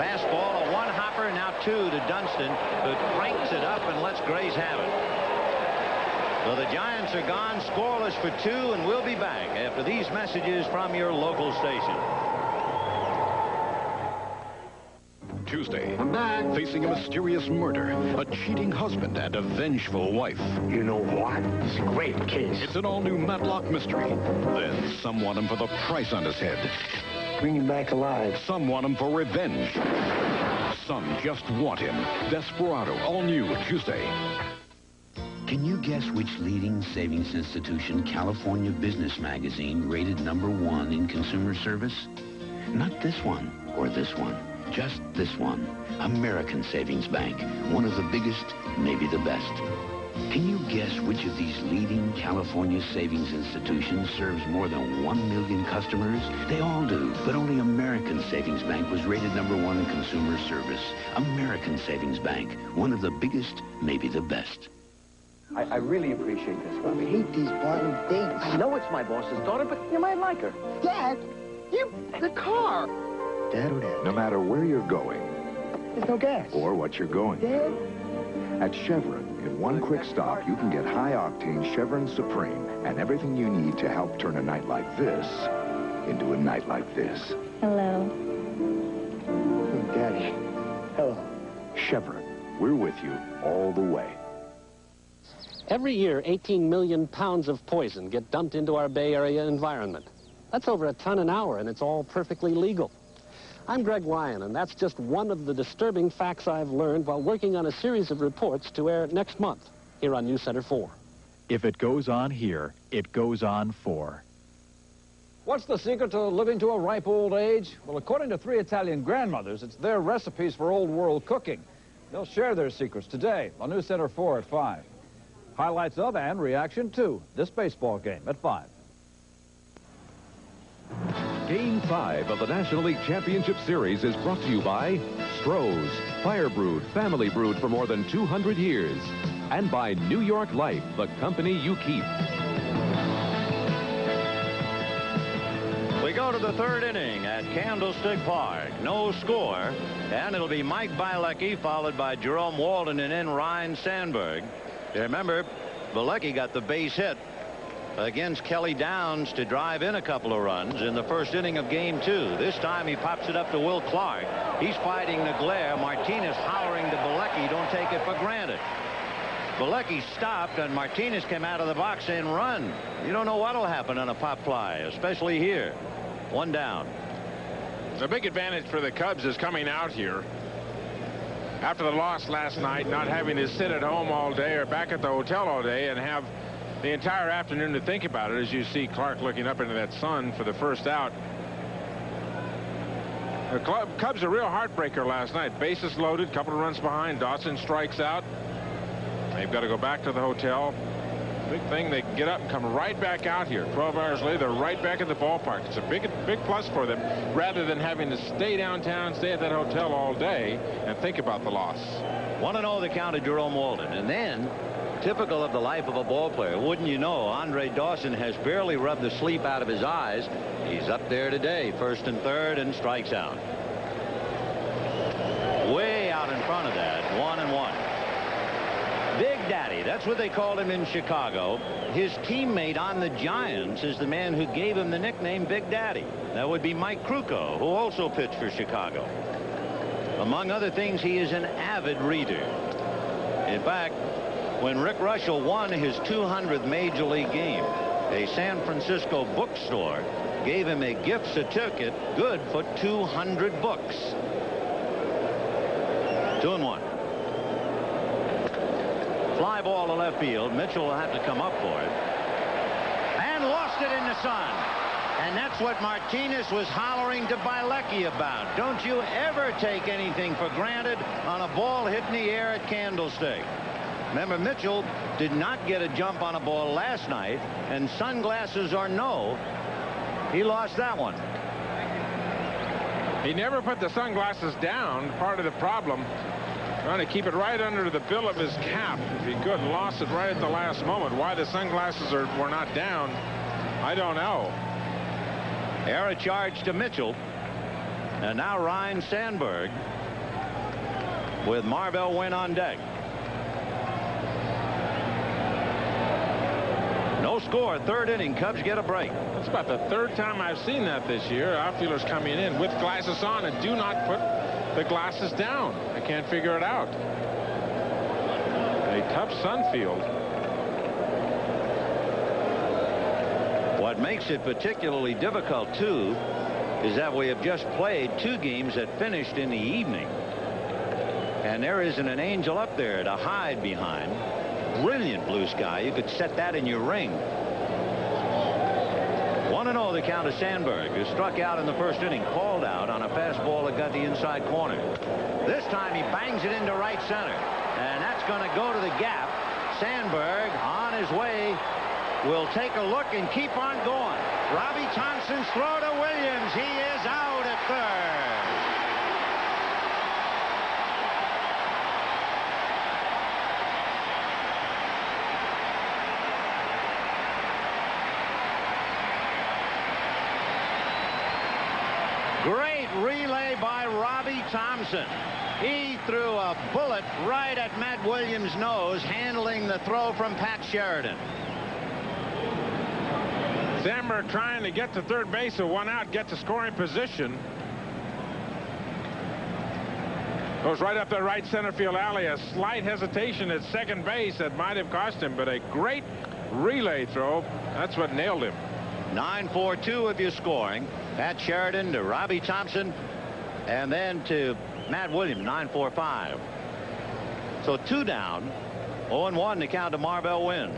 Fastball, a 1-hopper, now 2 to Dunston, who cranks it up and lets Grace have it. So the Giants are gone, scoreless for 2, and we'll be back after these messages from your local station. Tuesday, I'm back. Facing a mysterious murder, a cheating husband, and a vengeful wife. You know what? It's a great case. It's an all-new Matlock mystery. Then some want him for the price on his head. Bring him back alive. Some want him for revenge. Some just want him. Desperado, all new Tuesday. Can you guess which leading savings institution California Business Magazine rated #1 in consumer service? Not this one or this one. Just this one. American Savings Bank. One of the biggest, maybe the best. Can you guess which of these leading California savings institutions serves more than 1 million customers? They all do, but only American Savings Bank was rated #1 in consumer service. American Savings Bank. One of the biggest, maybe the best. I really appreciate this, Bobby. I hate these blind dates. I know it's my boss's daughter, but you might like her. Dad, the car. Dad or Dad? No matter where you're going. There's no gas. Or what you're going Dad? At Chevron, in one quick stop, you can get high-octane Chevron Supreme and everything you need to help turn a night like this into a night like this. Hello. Oh, Daddy. Hello. Chevron, we're with you all the way. Every year, 18 million pounds of poison get dumped into our Bay Area environment. That's over a ton an hour, and it's all perfectly legal. I'm Greg Ryan, and that's just one of the disturbing facts I've learned while working on a series of reports to air next month here on News Center 4. If it goes on here, it goes on 4. What's the secret to living to a ripe old age? Well, according to 3 Italian grandmothers, it's their recipes for old world cooking. They'll share their secrets today on News Center 4 at 5. Highlights of and reaction to this baseball game at 5. Game 5 of the National League Championship Series is brought to you by Stroh's, fire brewed, family brewed for more than 200 years. And by New York Life, the company you keep. We go to the 3rd inning at Candlestick Park. No score, and it'll be Mike Bilecki followed by Jerome Walden and then Ryan Sandberg. You remember, Bilecki got the base hit against Kelly Downs to drive in a couple of runs in the 1st inning of Game 2. This time he pops it up to Will Clark. He's fighting the glare. Martinez hollering to Bilecki, don't take it for granted. Bilecki stopped, and Martinez came out of the box saying, run. You don't know what will happen on a pop fly, especially here. 1 down. The big advantage for the Cubs is coming out here after the loss last night, not having to sit at home all day or back at the hotel all day and have the entire afternoon to think about it, as you see Clark looking up into that sun for the first out. The Cubs a real heartbreaker last night. Bases loaded, couple of runs behind. Dawson strikes out. They've got to go back to the hotel. Big thing, they can get up and come right back out here. 12 hours later, they're right back at the ballpark. It's a big plus for them, rather than having to stay downtown, stay at that hotel all day, and think about the loss. 1-0 the count of Jerome Walden. And then, typical of the life of a ball player, wouldn't you know, Andre Dawson has barely rubbed the sleep out of his eyes. He's up there today, 1st and 3rd, and strikes out. Way out in front of that, 1-1. Big Daddy, that's what they called him in Chicago. His teammate on the Giants is the man who gave him the nickname Big Daddy. That would be Mike Krukow, who also pitched for Chicago. Among other things, he is an avid reader. In fact, when Rick Russell won his 200th Major League game, a San Francisco bookstore gave him a gift certificate good for 200 books. 2-1. Fly ball to left field. Mitchell will have to come up for it. And lost it in the sun. And that's what Martinez was hollering to Bilecki about. Don't you ever take anything for granted on a ball hit in the air at Candlestick. Remember, Mitchell did not get a jump on a ball last night, and sunglasses or no, he lost that one. He never put the sunglasses down. Part of the problem, trying to keep it right under the bill of his cap if he could, and lost it right at the last moment. Why the sunglasses were not down, I don't know. Error charge to Mitchell. And now Ryan Sandberg with Marvell Wynn on deck. No score, 3rd inning. Cubs get a break. That's about the 3rd time I've seen that this year. Outfielders coming in with glasses on and do not put the glasses down. I can't figure it out. A tough sun field. What makes it particularly difficult, too, is that we have just played 2 games that finished in the evening. And there isn't an angel up there to hide behind. Brilliant blue sky. You could set that in your ring. 1-0 the count of Sandberg, who struck out in the 1st inning, called out on a fastball that got the inside corner. This time he bangs it into right center, and that's going to go to the gap. Sandberg on his way will take a look and keep on going. Robbie Thompson's throw to Williams. He is out at 3rd. Great relay by Robbie Thompson. He threw a bullet right at Matt Williams' nose, handling the throw from Pat Sheridan. Sandberg trying to get to 3rd base, so 1 out, get to scoring position. Goes right up the right center field alley. A slight hesitation at 2nd base that might have cost him, but a great relay throw. That's what nailed him. 9-4-2 if you're scoring. Pat Sheridan to Robbie Thompson, and then to Matt Williams. 9-4-5. So 2 down. 0-1 to count to Marvell Wynn.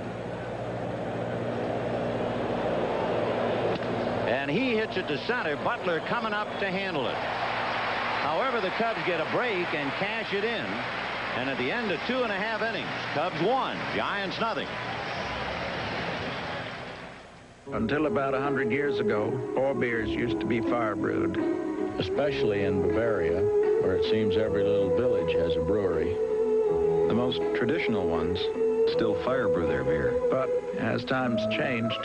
And he hits it to center. Butler coming up to handle it. However, the Cubs get a break and cash it in. And at the end of 2.5 innings, Cubs 1, Giants nothing. Until about 100 years ago, all beers used to be fire brewed. Especially in Bavaria, where it seems every little village has a brewery. The most traditional ones still fire brew their beer. But as times changed,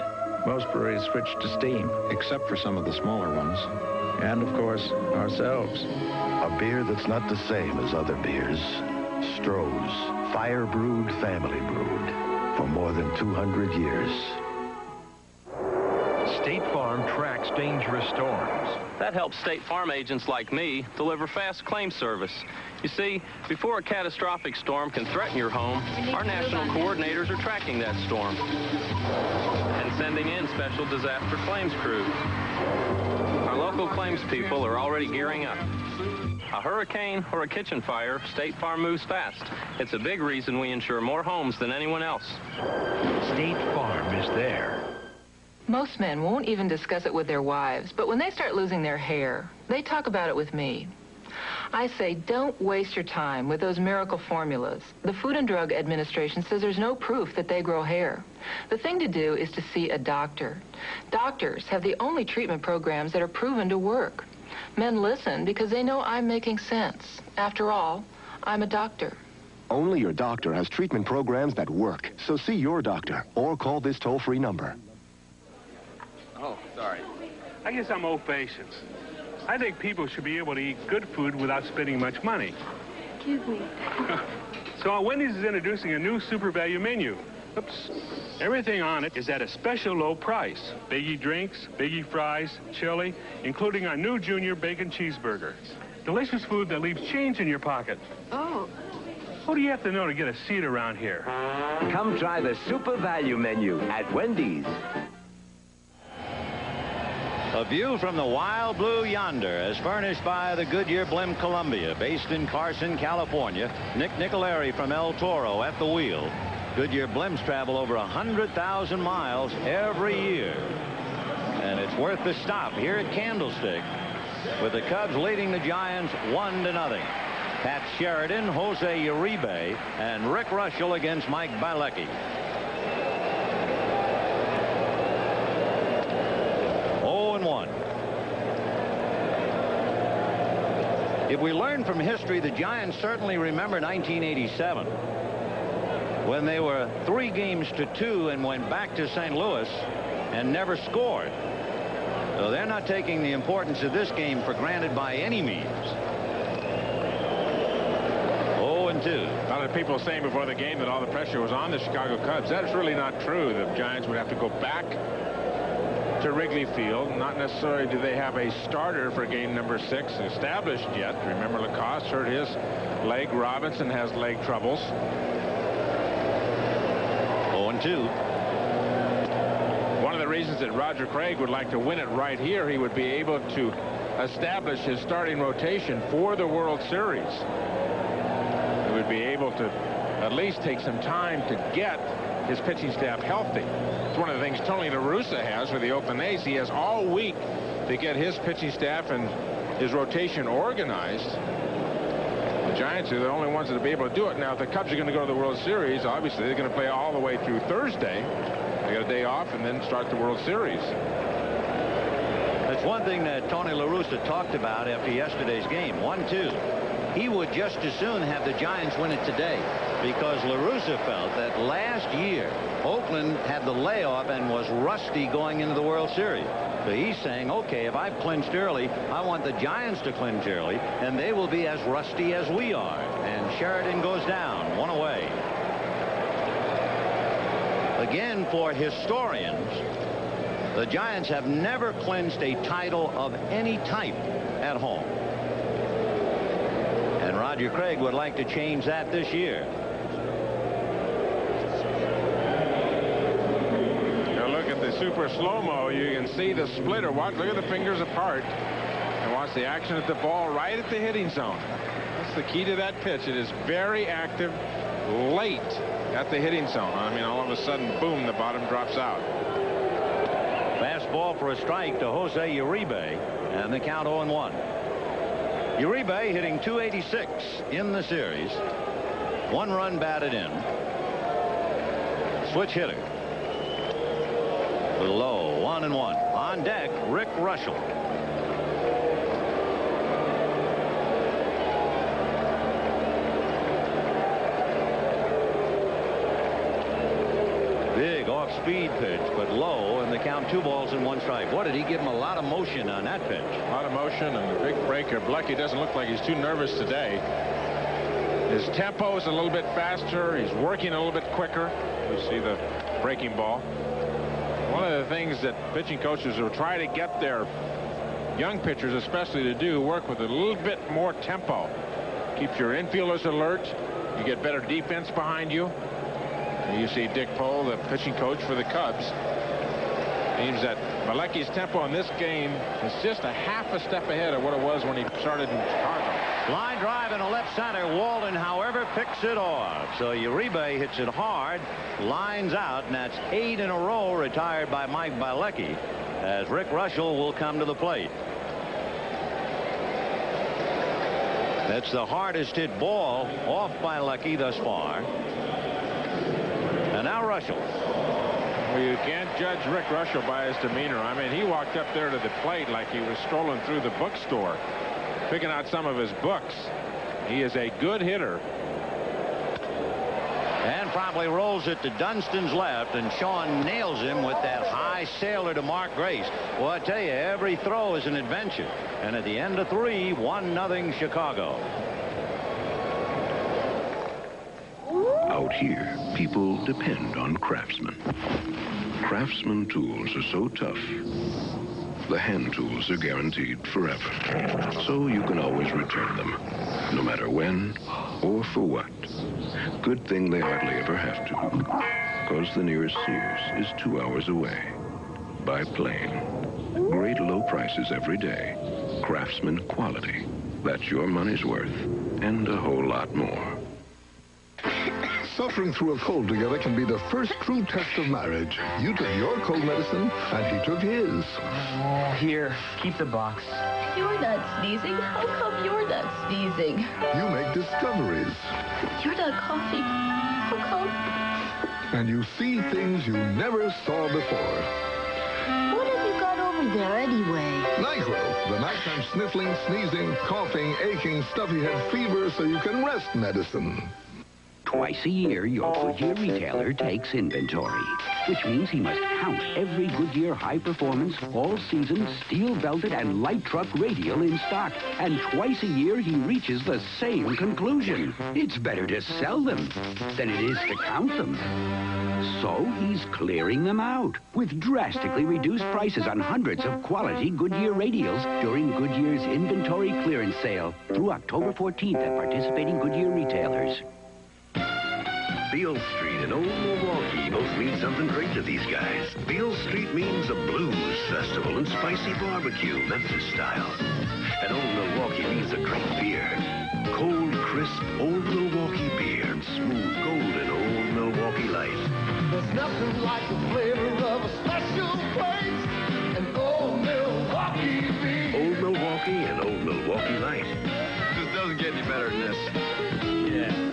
most breweries switched to steam. Except for some of the smaller ones. And, of course, ourselves. A beer that's not the same as other beers. Stroh's, fire brewed, family brewed, for more than 200 years. State Farm tracks dangerous storms. That helps State Farm agents like me deliver fast claim service. You see, before a catastrophic storm can threaten your home, our national coordinators are tracking that storm and sending in special disaster claims crews. Our local claims people are already gearing up. A hurricane or a kitchen fire, State Farm moves fast. It's a big reason we insure more homes than anyone else. State Farm is there. Most men won't even discuss it with their wives, but when they start losing their hair, they talk about it with me. I say, don't waste your time with those miracle formulas. The Food and Drug Administration says there's no proof that they grow hair. The thing to do is to see a doctor. Doctors have the only treatment programs that are proven to work. Men listen because they know I'm making sense. After all, I'm a doctor. Only your doctor has treatment programs that work. So see your doctor or call this toll-free number. Oh, sorry. I guess I'm old-fashioned. I think people should be able to eat good food without spending much money. Excuse me. So Wendy's is introducing a new super value menu. Oops. Everything on it is at a special low price. Biggie drinks, biggie fries, chili, including our new Junior Bacon Cheeseburger. Delicious food that leaves change in your pocket. Oh. What do you have to know to get a seat around here? Come try the super value menu at Wendy's. A view from the wild blue yonder as furnished by the Goodyear Blimp Columbia, based in Carson, California. Nick Nicolari from El Toro at the wheel. Goodyear blimps travel over 100,000 miles every year. And it's worth the stop here at Candlestick, with the Cubs leading the Giants 1-0. Pat Sheridan, Jose Uribe, and Rick Russell against Mike Bilecki. 0-1. If we learn from history, the Giants certainly remember 1987. When they were 3-2 and went back to St. Louis and never scored. So they're not taking the importance of this game for granted by any means. 0-2. A lot of people saying before the game that all the pressure was on the Chicago Cubs. That's really not true. The Giants would have to go back to Wrigley Field. Not necessarily do they have a starter for game number 6 established yet. Remember, Lacoste hurt his leg. Robinson has leg troubles. 0-2. One of the reasons that Roger Craig would like to win it right here, he would be able to establish his starting rotation for the World Series. He would be able to at least take some time to get his pitching staff healthy. It's one of the things Tony La Russa has for the Oakland A's. He has all week to get his pitching staff and his rotation organized. The Giants are the only ones that will be able to do it. Now, if the Cubs are going to go to the World Series, obviously they're going to play all the way through Thursday. They got a day off and then start the World Series. That's one thing that Tony La Russa talked about after yesterday's game. 1-2. He would just as soon have the Giants win it today, because La Russa felt that last year Oakland had the layoff and was rusty going into the World Series. So he's saying, okay, if I've clinched early, I want the Giants to clinch early, and they will be as rusty as we are. And Sheridan goes down, 1 away. Again, for historians, the Giants have never clinched a title of any type at home. And Roger Craig would like to change that this year. Super slow-mo, you can see the splitter. Watch, look at the fingers apart, and watch the action at the ball right at the hitting zone. That's the key to that pitch. It is very active late at the hitting zone. I mean, all of a sudden, boom, the bottom drops out. Fastball for a strike to Jose Uribe, and the count 0-1. Uribe hitting .286 in the series. 1 run batted in. Switch hitter. Low, 1-1. On deck, Rick Russell. Big off-speed pitch, but low, and the count 2 balls and 1 strike. What did he give him? A lot of motion on that pitch. A lot of motion and the big breaker. Blecky doesn't look like he's too nervous today. His tempo is a little bit faster. He's working a little bit quicker. You see the breaking ball. One of the things that pitching coaches will try to get their young pitchers especially to do, work with a little bit more tempo. Keeps your infielders alert. You get better defense behind you. And you see Dick Pohl, the pitching coach for the Cubs. Seems that Malecki's tempo in this game is just a half a step ahead of what it was when he started in Chicago. Line drive in a left center. Walden, however, picks it off. So Uribe hits it hard, lines out, and that's 8 in a row retired by Mike Malecki, as Rick Russell will come to the plate. That's the hardest hit ball off by Malecki thus far. And now Russell. Well, you can't judge Rick Russell by his demeanor. I mean, he walked up there to the plate like he was strolling through the bookstore, picking out some of his books. He is a good hitter. And probably rolls it to Dunstan's left, and Sean nails him with that high sailor to Mark Grace. Well, I tell you, every throw is an adventure. And at the end of 3, 1-0 Chicago. Out here, people depend on Craftsman. Craftsman tools are so tough, the hand tools are guaranteed forever. So you can always return them, no matter when or for what. Good thing they hardly ever have to, because the nearest Sears is 2 hours away. By plane. Great low prices every day. Craftsman quality. That's your money's worth, and a whole lot more. Suffering through a cold together can be the first true test of marriage. You took your cold medicine, and he took his. Oh, here, keep the box. You're not sneezing. How come you're not sneezing? You make discoveries. You're not coughing. How come? And you see things you never saw before. What have you got over there anyway? NyQuil, the nighttime sniffling, sneezing, coughing, aching, stuffy head fever so you can rest medicine. Twice a year, your Goodyear retailer takes inventory, which means he must count every Goodyear high-performance, all-season, steel-belted, and light truck radial in stock. And twice a year, he reaches the same conclusion. It's better to sell them than it is to count them. So he's clearing them out with drastically reduced prices on hundreds of quality Goodyear radials during Goodyear's inventory clearance sale through October 14th at participating Goodyear retailers. Beale Street and Old Milwaukee both mean something great to these guys. Beale Street means a blues festival and spicy barbecue, Memphis style. And Old Milwaukee means a great beer. Cold, crisp, Old Milwaukee beer and smooth, golden Old Milwaukee Light. There's nothing like the flavor of a special place. An Old Milwaukee beer. Old Milwaukee and Old Milwaukee Light. This doesn't get any better than this. Yeah.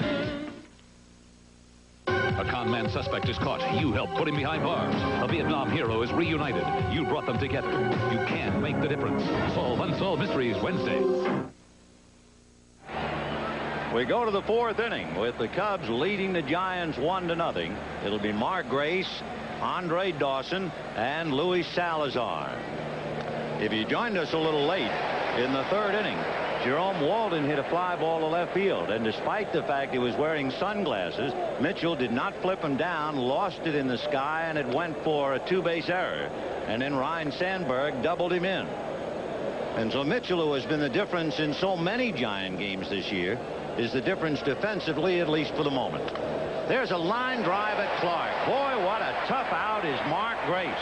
A con man suspect is caught. You helped put him behind bars. A Vietnam hero is reunited. You brought them together. You can make the difference. Solve Unsolved Mysteries Wednesdays. We go to the 4th inning with the Cubs leading the Giants 1-0. It'll be Mark Grace, Andre Dawson, and Luis Salazar. If you joined us a little late in the 3rd inning, Jerome Walden hit a fly ball to left field, and despite the fact he was wearing sunglasses, Mitchell did not flip him down, lost it in the sky, and it went for a 2-base error. And then Ryan Sandberg doubled him in. And so Mitchell, who has been the difference in so many Giant games this year, is the difference defensively, at least for the moment. There's a line drive at Clark. Boy, what a tough out is Mark Grace.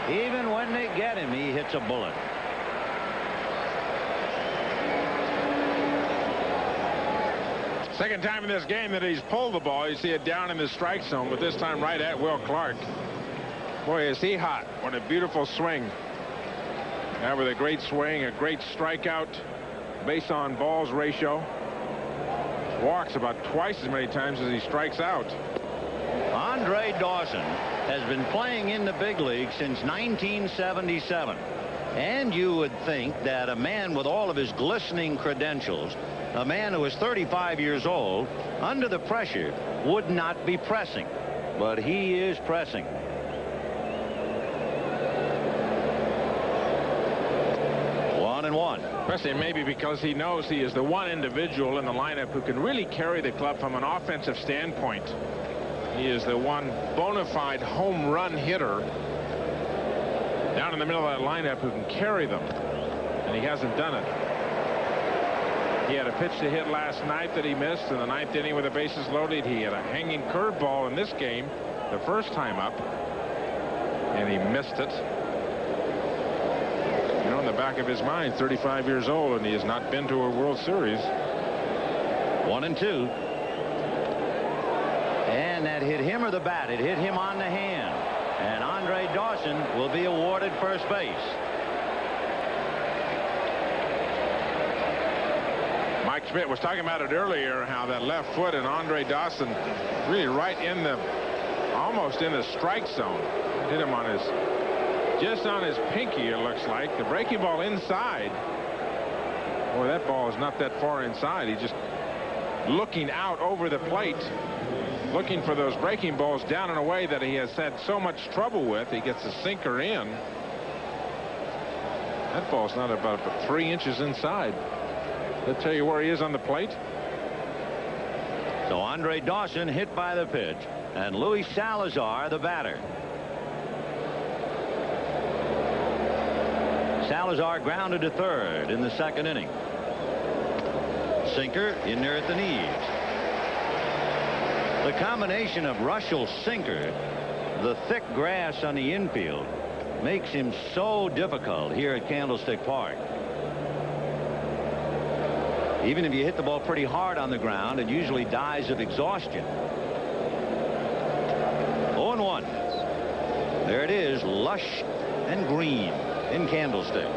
Even when they get him, he hits a bullet. Second time in this game that he's pulled the ball. You see it down in the strike zone, but this time right at Will Clark. Boy, is he hot. What a beautiful swing. Now with a great swing, a great strikeout, base on balls ratio. Walks about twice as many times as he strikes out. Andre Dawson has been playing in the big league since 1977. And you would think that a man with all of his glistening credentials, a man who is 35 years old, under the pressure, would not be pressing. But he is pressing. 1-1. Especially maybe because he knows he is the one individual in the lineup who can really carry the club from an offensive standpoint. He is the one bona fide home run hitter down in the middle of that lineup who can carry them, and he hasn't done it. He had a pitch to hit last night that he missed in the 9th inning with the bases loaded. He had a hanging curveball in this game the first time up, and he missed it. You know, in the back of his mind, 35 years old, and he has not been to a World Series. 1-2. And that hit him or the bat. It hit him on the hand. And Andre Dawson will be awarded first base. Mike Schmidt was talking about it earlier, how that left foot and Andre Dawson really right in the, almost in the strike zone. Hit him on his, just on his pinky, it looks like. The breaking ball inside. Boy, that ball is not that far inside. He's just looking out over the plate, looking for those breaking balls down in a way that he has had so much trouble with. He gets the sinker in. That ball's not about 3 inches inside. I'll tell you where he is on the plate. So Andre Dawson hit by the pitch, and Luis Salazar the batter. Salazar grounded to third in the 2nd inning. Sinker in there at the knees. The combination of Russell's sinker, the thick grass on the infield, makes him so difficult here at Candlestick Park. Even if you hit the ball pretty hard on the ground, it usually dies of exhaustion. 0-1. There it is, lush and green in Candlestick.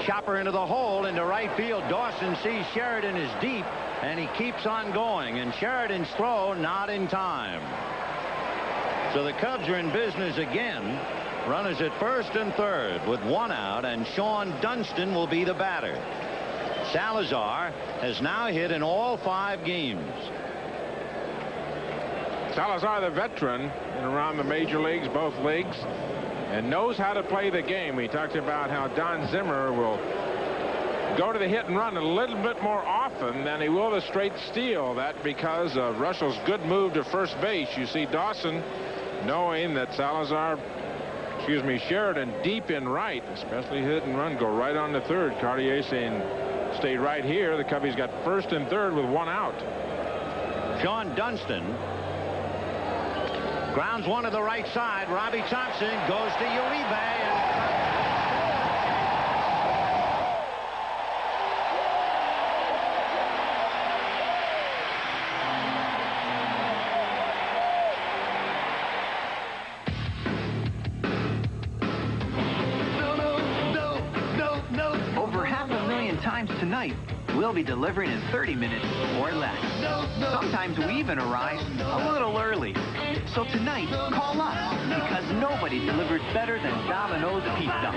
Chopper into the hole into right field. Dawson sees Sheridan is deep, and he keeps on going, and Sheridan's throw not in time. So the Cubs are in business again. Runners at first and third with 1 out, and Sean Dunston will be the batter. Salazar has now hit in all 5 games. Salazar, the veteran, and around the major leagues, both leagues, and knows how to play the game. We talked about how Don Zimmer will go to the hit and run a little bit more often than he will the straight steal. That because of Russell's good move to first base. You see Dawson knowing that Sheridan deep in right, especially hit and run, go right on to third. Cartier saying stay right here. The Cubbies got first and third with 1 out. Sean Dunston grounds one to the right side. Robbie Thompson goes to Uribe, and tonight, we'll be delivering in 30 minutes or less. Sometimes we even arrive a little early. So tonight, call us, because nobody delivers better than Domino's Pizza.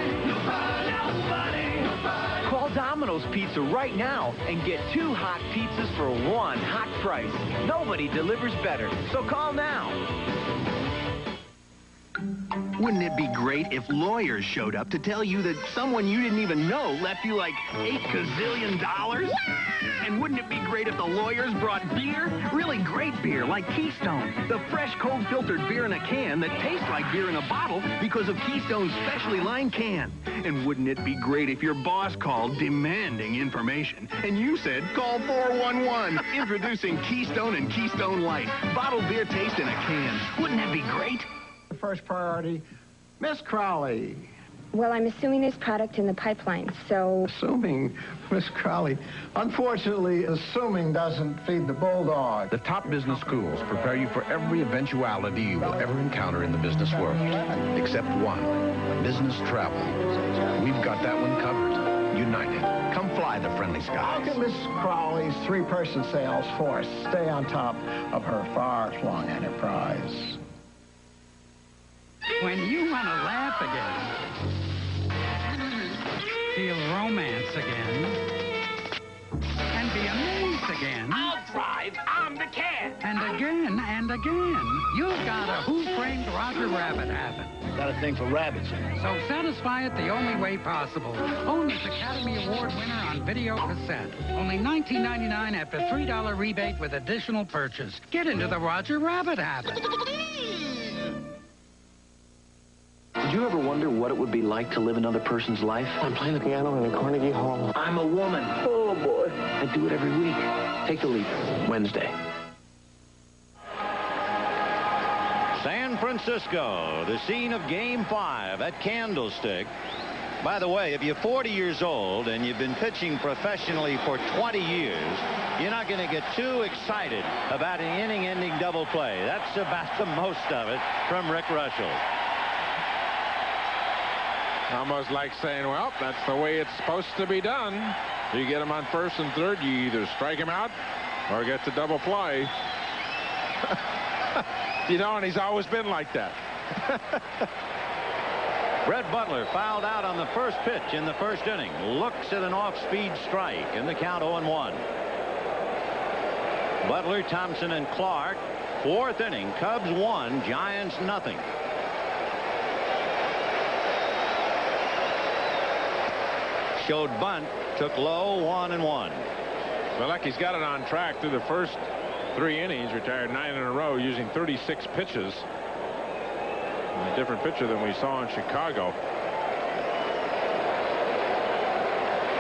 Call Domino's Pizza right now and get 2 hot pizzas for 1 hot price. Nobody delivers better, so call now. Wouldn't it be great if lawyers showed up to tell you that someone you didn't even know left you like $8 gazillion? And wouldn't it be great if the lawyers brought beer? Really great beer like Keystone. The fresh, cold-filtered beer in a can that tastes like beer in a bottle because of Keystone's specially lined can. And wouldn't it be great if your boss called demanding information and you said, call 411. Introducing Keystone and Keystone Light. Bottled beer taste in a can. Wouldn't that be great? The first priority, Miss Crowley. Well, I'm assuming there's product in the pipeline, so... Assuming, Miss Crowley. Unfortunately, assuming doesn't feed the bulldog. The top business schools prepare you for every eventuality you will ever encounter in the business world. Except one, business travel. We've got that one covered. United. Come fly the friendly skies. How can Miss Crowley's 3-person sales force stay on top of her far-flung enterprise? When you want to laugh again, feel romance again, and be amazed again. I'll drive, I'm the cat. And again, you've got a Who Framed Roger Rabbit habit. Got a thing for rabbits. So satisfy it the only way possible. Own this Academy Award winner on video cassette. Only $19.99 after $3 rebate with additional purchase. Get into the Roger Rabbit habit. Did you ever wonder what it would be like to live another person's life? I'm playing the piano in the Carnegie Hall. I'm a woman. Oh, boy. I do it every week. Take the leap. Wednesday. San Francisco, the scene of Game 5 at Candlestick. By the way, if you're 40 years old and you've been pitching professionally for 20 years, you're not going to get too excited about an inning-ending double play. That's about the most of it from Rick Russell. Almost like saying, well, that's the way it's supposed to be done. You get him on first and third, you either strike him out or get the double play. You know, and he's always been like that. Brett Butler fouled out on the first pitch in the first inning. Looks at an off-speed strike, and the count 0-1. Butler, Thompson, and Clark. Fourth inning. Cubs 1, Giants nothing. Showed bunt. Took low. 1-1. Well, like he's got it on track through the first 3 innings. Retired 9 in a row using 36 pitches. A different pitcher than we saw in Chicago.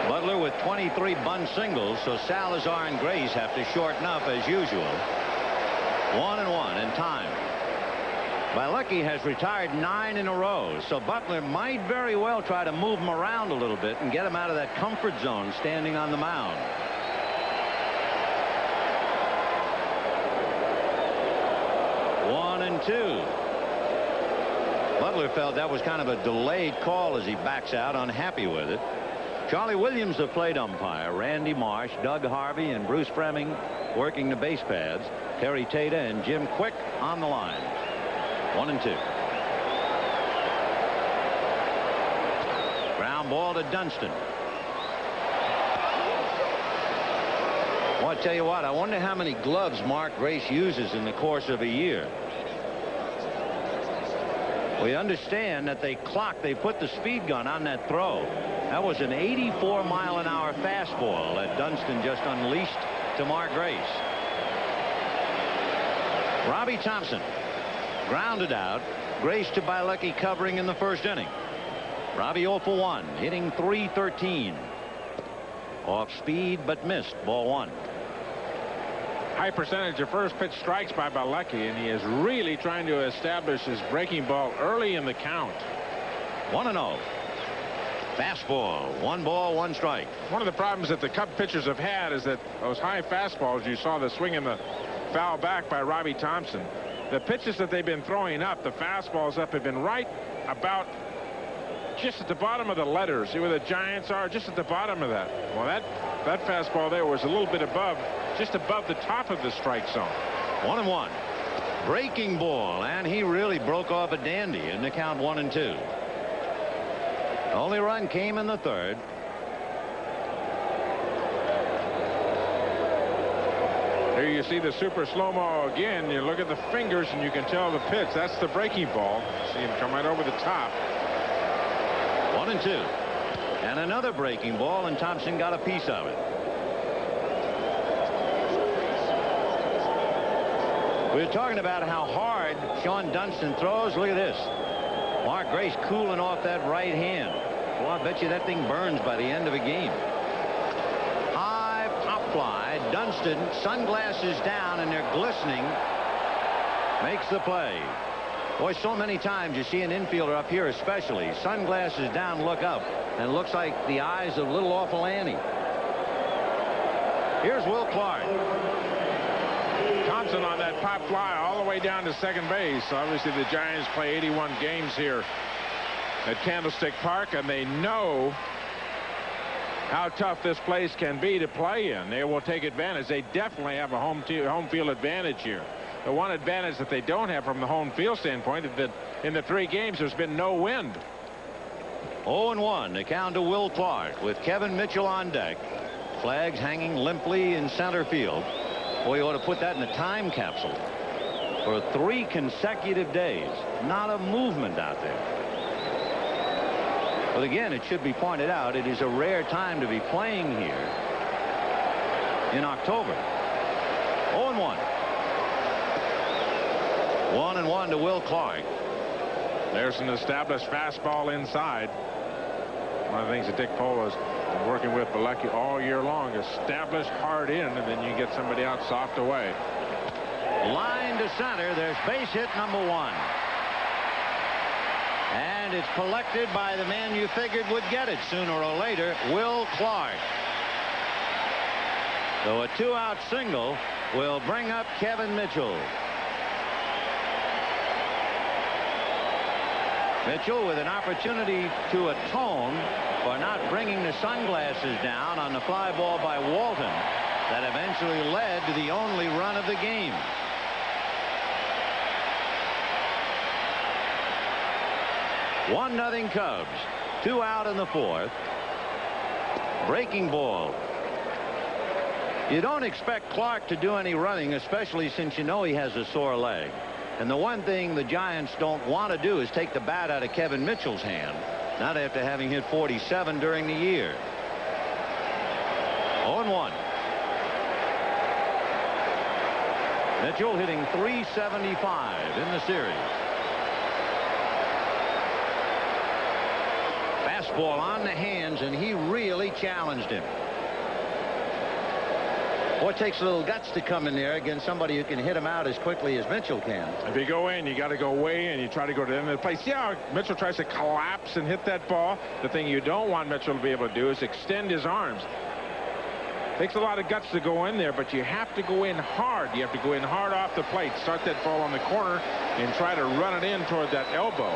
Butler with 23 bunt singles, so Salazar and Grace have to shorten up as usual. 1-1 in time. Bilecki has retired 9 in a row, so Butler might very well try to move him around a little bit and get him out of that comfort zone standing on the mound. One and two. Butler felt that was kind of a delayed call as he backs out, unhappy with it. Charlie Williams, the plate umpire. Randy Marsh, Doug Harvey, and Bruce Fremming working the base pads. Terry Tata and Jim Quick on the line. 1 and 2. Ground ball to Dunston. Well, I tell you what, I wonder how many gloves Mark Grace uses in the course of a year. We understand that they put the speed gun on that throw. That was an 84-mile-an-hour fastball that Dunston just unleashed to Mark Grace. Robbie Thompson grounded out. Grace to Bilecki covering in the first inning. Robbie 0 for 1, hitting .313. Off speed but missed. Ball 1. High percentage of first pitch strikes by Bilecki, and he is really trying to establish his breaking ball early in the count. 1-0. Fastball. 1 ball, 1 strike. One of the problems that the Cub pitchers have had is that those high fastballs, you saw the swing and the foul back by Robbie Thompson. The pitches that they've been throwing up, the fastballs up, have been right about just at the bottom of the letters. See where the Giants are? Just at the bottom of that. Well, that fastball there was a little bit above, just above the top of the strike zone. 1-1. Breaking ball, and he really broke off a dandy in the count 1 and 2. The only run came in the third. Here you see the super slow-mo again. You look at the fingers and you can tell the pitch. That's the breaking ball. See him come right over the top. 1 and 2. And another breaking ball, and Thompson got a piece of it. We were talking about how hard Sean Dunston throws. Look at this. Mark Grace cooling off that right hand. Well, I bet you that thing burns by the end of a game. High pop fly. Dunston, sunglasses down, and they're glistening. Makes the play. Boy, so many times you see an infielder up here especially. Sunglasses down, look up, and looks like the eyes of little awful Annie. Here's Will Clark. Thompson on that pop fly all the way down to second base. Obviously, the Giants play 81 games here at Candlestick Park, and they know how tough this place can be to play in. They will take advantage. They definitely have a home field advantage here. The one advantage that they don't have from the home field standpoint is that in the 3 games there's been no wind. 0-1. The count to Will Clark with Kevin Mitchell on deck. Flags hanging limply in center field. Boy, you ought to put that in a time capsule. For 3 consecutive days, not a movement out there. But again, it should be pointed out, it is a rare time to be playing here in October. 0-1. 1-1 to Will Clark. There's an established fastball inside. One of the things that Dick Pohl has been working with Bilecki all year long, established hard in, and then you get somebody out soft away. Line to center. There's base hit number 1. And it's collected by the man you figured would get it sooner or later, Will Clark. So a 2-out single will bring up Kevin Mitchell. Mitchell with an opportunity to atone for not bringing the sunglasses down on the fly ball by Walton that eventually led to the only run of the game. One nothing Cubs. 2 out in the 4th. Breaking ball. You don't expect Clark to do any running, especially since you know he has a sore leg. And the one thing the Giants don't want to do is take the bat out of Kevin Mitchell's hand, not after having hit 47 during the year. 0-1. Mitchell hitting .375 in the series. Fastball on the hands, and he really challenged him. Boy, it takes a little guts to come in there against somebody who can hit him out as quickly as Mitchell can. If you go in, you got to go way in. You try to go to the end of the plate. See how Mitchell tries to collapse and hit that ball? The thing you don't want Mitchell to be able to do is extend his arms. Takes a lot of guts to go in there, but you have to go in hard. You have to go in hard off the plate, start that ball on the corner, and try to run it in toward that elbow.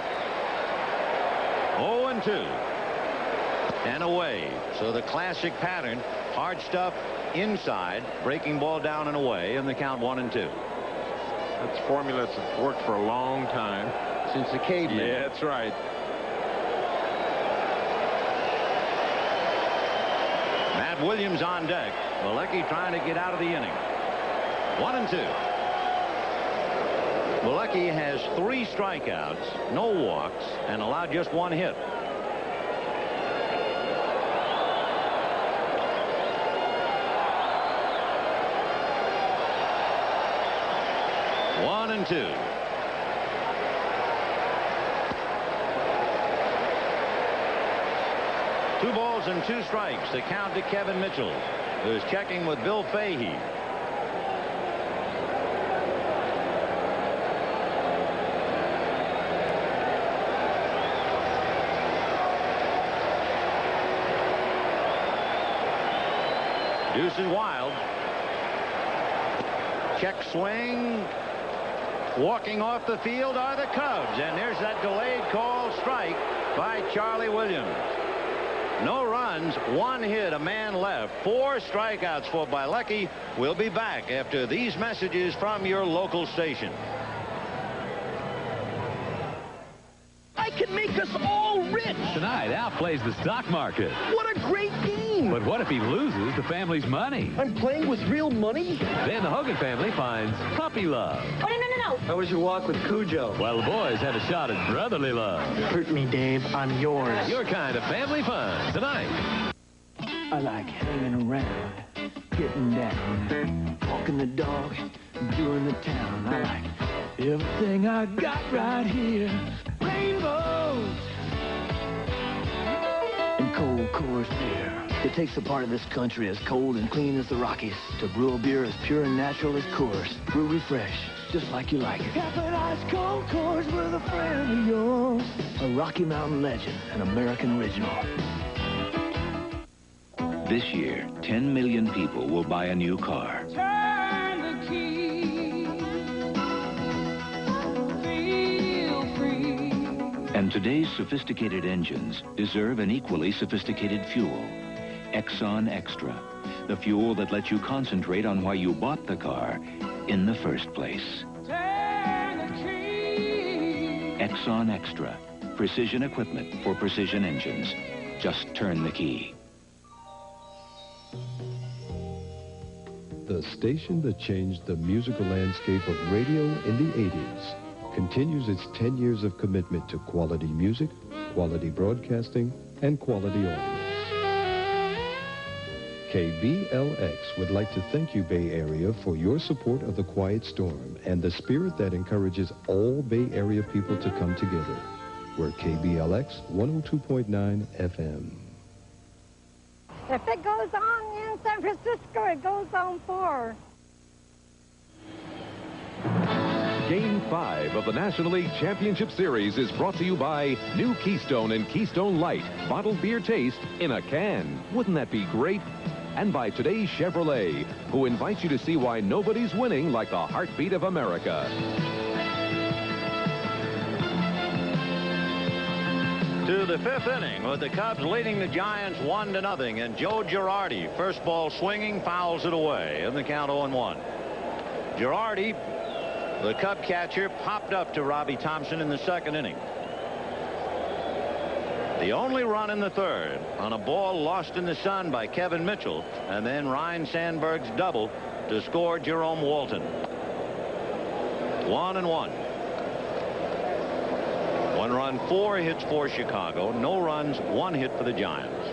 0-2. And away. So the classic pattern, hard stuff inside, breaking ball down and away, and the count 1-2. That's formula that's worked for a long time. Since the caveman. Yeah, that's right. Matt Williams on deck. Bilecki trying to get out of the inning. 1-2. Bilecki has 3 strikeouts, no walks, and allowed just 1 hit. One and 2. 2 balls and 2 strikes. The count to Kevin Mitchell, who's checking with Bill Fahey. Deuce is wild. Check swing. Walking off the field are the Cubs, and there's that delayed call strike by Charlie Williams. No runs, 1 hit, a man left, 4 strikeouts for Bilecki. We'll be back after these messages from your local station. I can make us all rich. Tonight, Al plays the stock market. What a great game. But what if he loses the family's money? I'm playing with real money? Then the Hogan family finds puppy love. Oh, no. How was your walk with Cujo? While the boys have a shot at brotherly love. Hurt me, Dave. I'm yours. Your kind of family fun tonight. I like hanging around, getting down, walking the dog, doing the town. I like everything I got right here. Rainbows and cold Coors beer. It takes a part of this country as cold and clean as the Rockies to brew a beer as pure and natural as Coors. Brew refresh, just like you like it. Half an ice cold Coors with a friend of yours. A Rocky Mountain legend, an American original. This year, 10 million people will buy a new car. Turn the key. Feel free. And today's sophisticated engines deserve an equally sophisticated fuel. Exxon Extra, the fuel that lets you concentrate on why you bought the car in the first place. Turn the key. Exxon Extra, precision equipment for precision engines. Just turn the key. The station that changed the musical landscape of radio in the 80s continues its 10 years of commitment to quality music, quality broadcasting, and quality audience. KBLX would like to thank you, Bay Area, for your support of The Quiet Storm and the spirit that encourages all Bay Area people to come together. We're KBLX 102.9 FM. If it goes on in San Francisco, it goes on for. Game 5 of the National League Championship Series is brought to you by New Keystone and Keystone Light. Bottled beer taste in a can. Wouldn't that be great? And by today's Chevrolet, who invites you to see why nobody's winning like the heartbeat of America. To the 5th inning with the Cubs leading the Giants 1-0, and Joe Girardi, first ball swinging, fouls it away in the count 0-1. Girardi, the Cub catcher, popped up to Robbie Thompson in the 2nd inning. The only run in the 3rd on a ball lost in the sun by Kevin Mitchell, and then Ryne Sandberg's double to score Jerome Walton. 1-1. 1 run, 4 hits for Chicago. No runs, 1 hit for the Giants.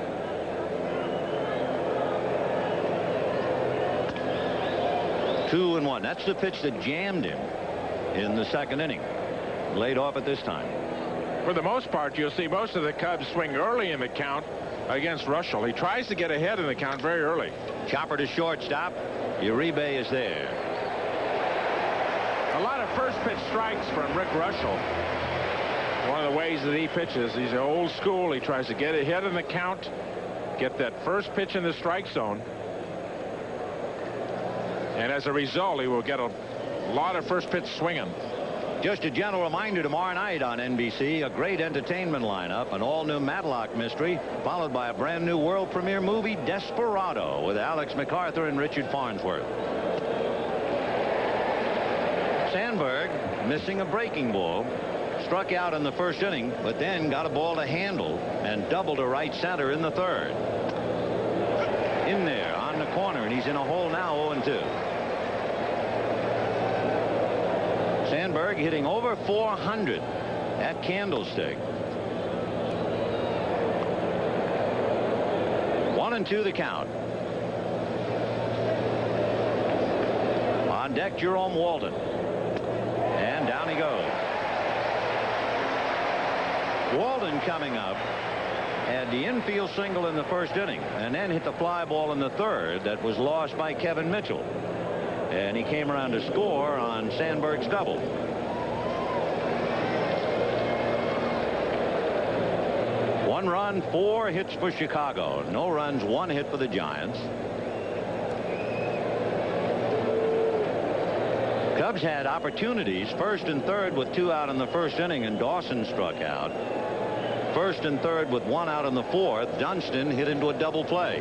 Two and 1. That's the pitch that jammed him in the 2nd inning. Laid off at this time. For the most part, you'll see most of the Cubs swing early in the count against Russell. He tries to get ahead in the count very early. Chopper to shortstop. Uribe is there. A lot of first pitch strikes from Rick Russell. One of the ways that he pitches, he's old school. He tries to get ahead in the count, get that first pitch in the strike zone. And as a result, he will get a lot of first pitch swinging. Just a gentle reminder, tomorrow night on NBC, a great entertainment lineup, an all-new Matlock mystery, followed by a brand-new world premiere movie, Desperado, with Alex MacArthur and Richard Farnsworth. Sandberg, missing a breaking ball, struck out in the 1st inning, but then got a ball to Handel and doubled to right center in the 3rd. In there on the corner, and he's in a hole now, 0-2. Sandberg hitting over 400 at Candlestick. 1-2 the count. On deck, Jerome Walton. And down he goes. Walton coming up had the infield single in the 1st inning and then hit the fly ball in the 3rd that was lost by Kevin Mitchell. And he came around to score on Sandberg's double. One run, 4 hits for Chicago. No runs, 1 hit for the Giants. Cubs had opportunities 1st and 3rd with 2 out in the 1st inning, and Dawson struck out. 1st and 3rd with 1 out in the 4th. Dunston hit into a double play.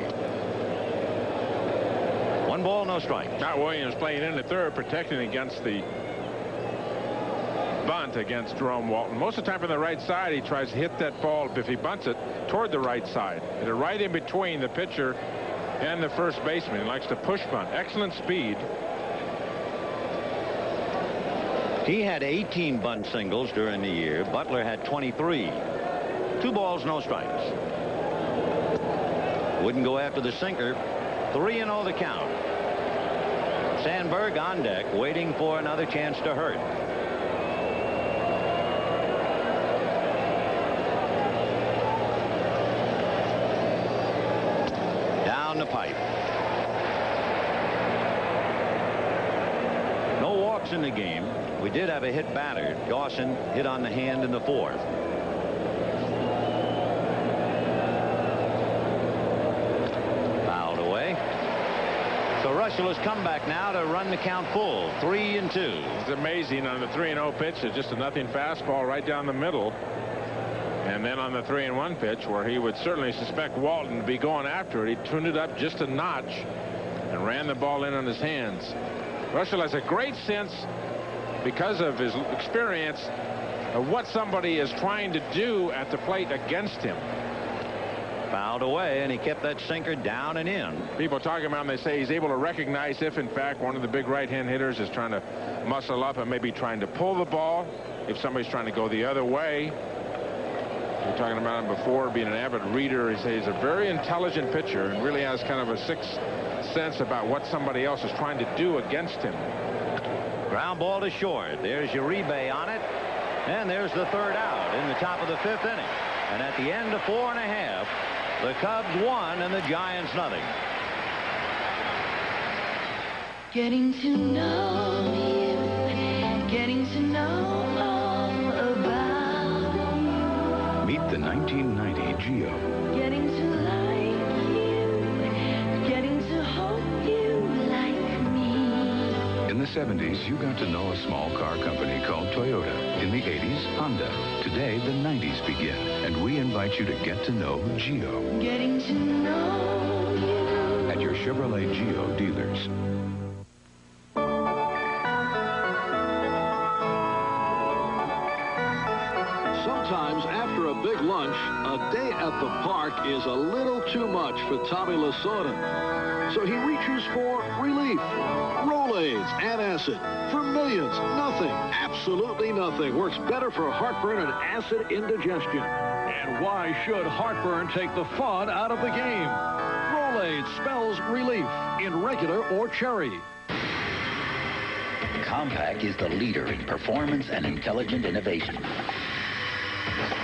1 ball, no strikes. Matt Williams playing in the 3rd, protecting against the bunt against Jerome Walton. Most of the time from the right side, he tries to hit that ball, if he bunts it, toward the right side. And right in between the pitcher and the first baseman. He likes to push bunt. Excellent speed. He had 18 bunt singles during the year. Butler had 23. 2 balls, no strikes. Wouldn't go after the sinker. 3-0 the count. Sandberg on deck, waiting for another chance to hurt. Down the pipe. No walks in the game. We did have a hit batter. Dawson hit on the hand in the 4th. Fouled away. So Russell has come back now to run the count full. 3-2. It's amazing on the 3-0 pitch. It's just a nothing fastball right down the middle. And then on the 3-1 pitch, where he would certainly suspect Walton to be going after it, he tuned it up just a notch and ran the ball in on his hands. Russell has a great sense, because of his experience, of what somebody is trying to do at the plate against him. Fouled away, and he kept that sinker down and in. People talking about him, they say he's able to recognize if, in fact, one of the big right-hand hitters is trying to muscle up and maybe trying to pull the ball. If somebody's trying to go the other way. We were talking about him before, being an avid reader. He says he's a very intelligent pitcher and really has kind of a sixth sense about what somebody else is trying to do against him. Ground ball to short. There's Uribe on it. And there's the third out in the top of the 5th inning. And at the end of 4 1/2, the Cubs won and the Giants nothing. Getting to know you, getting to know all about you. Meet the 1990 Geo. Getting to like you, getting to hope you like me. In the 70s, you got to know a small car company called Toyota. In the 80s, Honda. Today, the 90s begin, and we invite you to get to know Geo. Getting to know you. At your Chevrolet Geo dealers. Sometimes after a big lunch, a day at the park is a little too much for Tommy Lasorda. So he reaches for relief. Rolaids, antacid. For millions, nothing, absolutely nothing, works better for heartburn and acid indigestion. And why should heartburn take the fun out of the game? Rolaids spells relief in regular or cherry. Compaq is the leader in performance and intelligent innovation.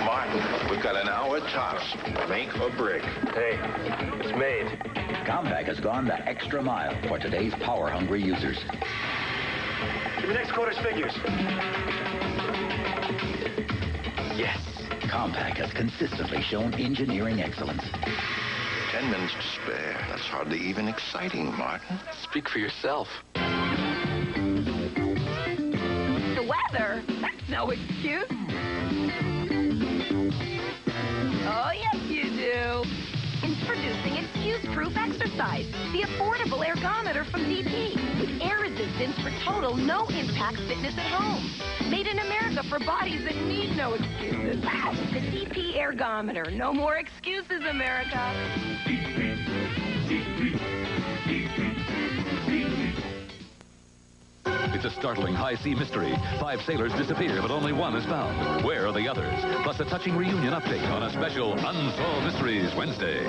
Martin, we've got an hour tops. Make or break. Hey, it's made. Compaq has gone the extra mile for today's power-hungry users. Give me next quarter's figures. Yes, Compaq has consistently shown engineering excellence. 10 minutes to spare. That's hardly even exciting, Martin. Speak for yourself. The weather? That's no excuse. Oh, yes, you do. Introducing excuse-proof exercise, the affordable ergometer from DP, with air resistance for total no-impact fitness at home. Made in America for bodies that need no excuses. The DP ergometer. No more excuses, America. It's a startling high-sea mystery. 5 sailors disappear, but only one is found. Where are the others? Plus a touching reunion update on a special Unsolved Mysteries Wednesday.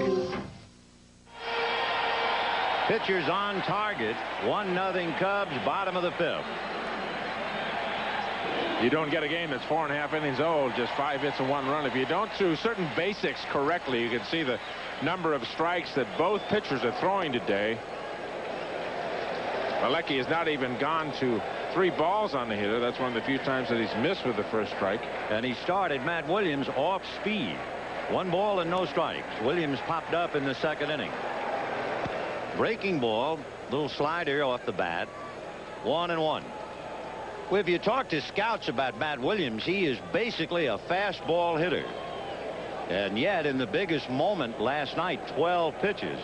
Pitchers on target. 1-0 Cubs, bottom of the 5th. You don't get a game that's 4 1/2 innings old, just 5 hits and 1 run. If you don't do certain basics correctly, you can see the number of strikes that both pitchers are throwing today. Malecki has not even gone to 3 balls on the hitter. That's one of the few times that he's missed with the first strike. And he started Matt Williams off speed. 1 ball and no strikes. Williams popped up in the 2nd inning. Breaking ball, little slider off the bat. 1-1. Well, if you talk to scouts about Matt Williams, he is basically a fastball hitter. And yet, in the biggest moment last night, 12 pitches.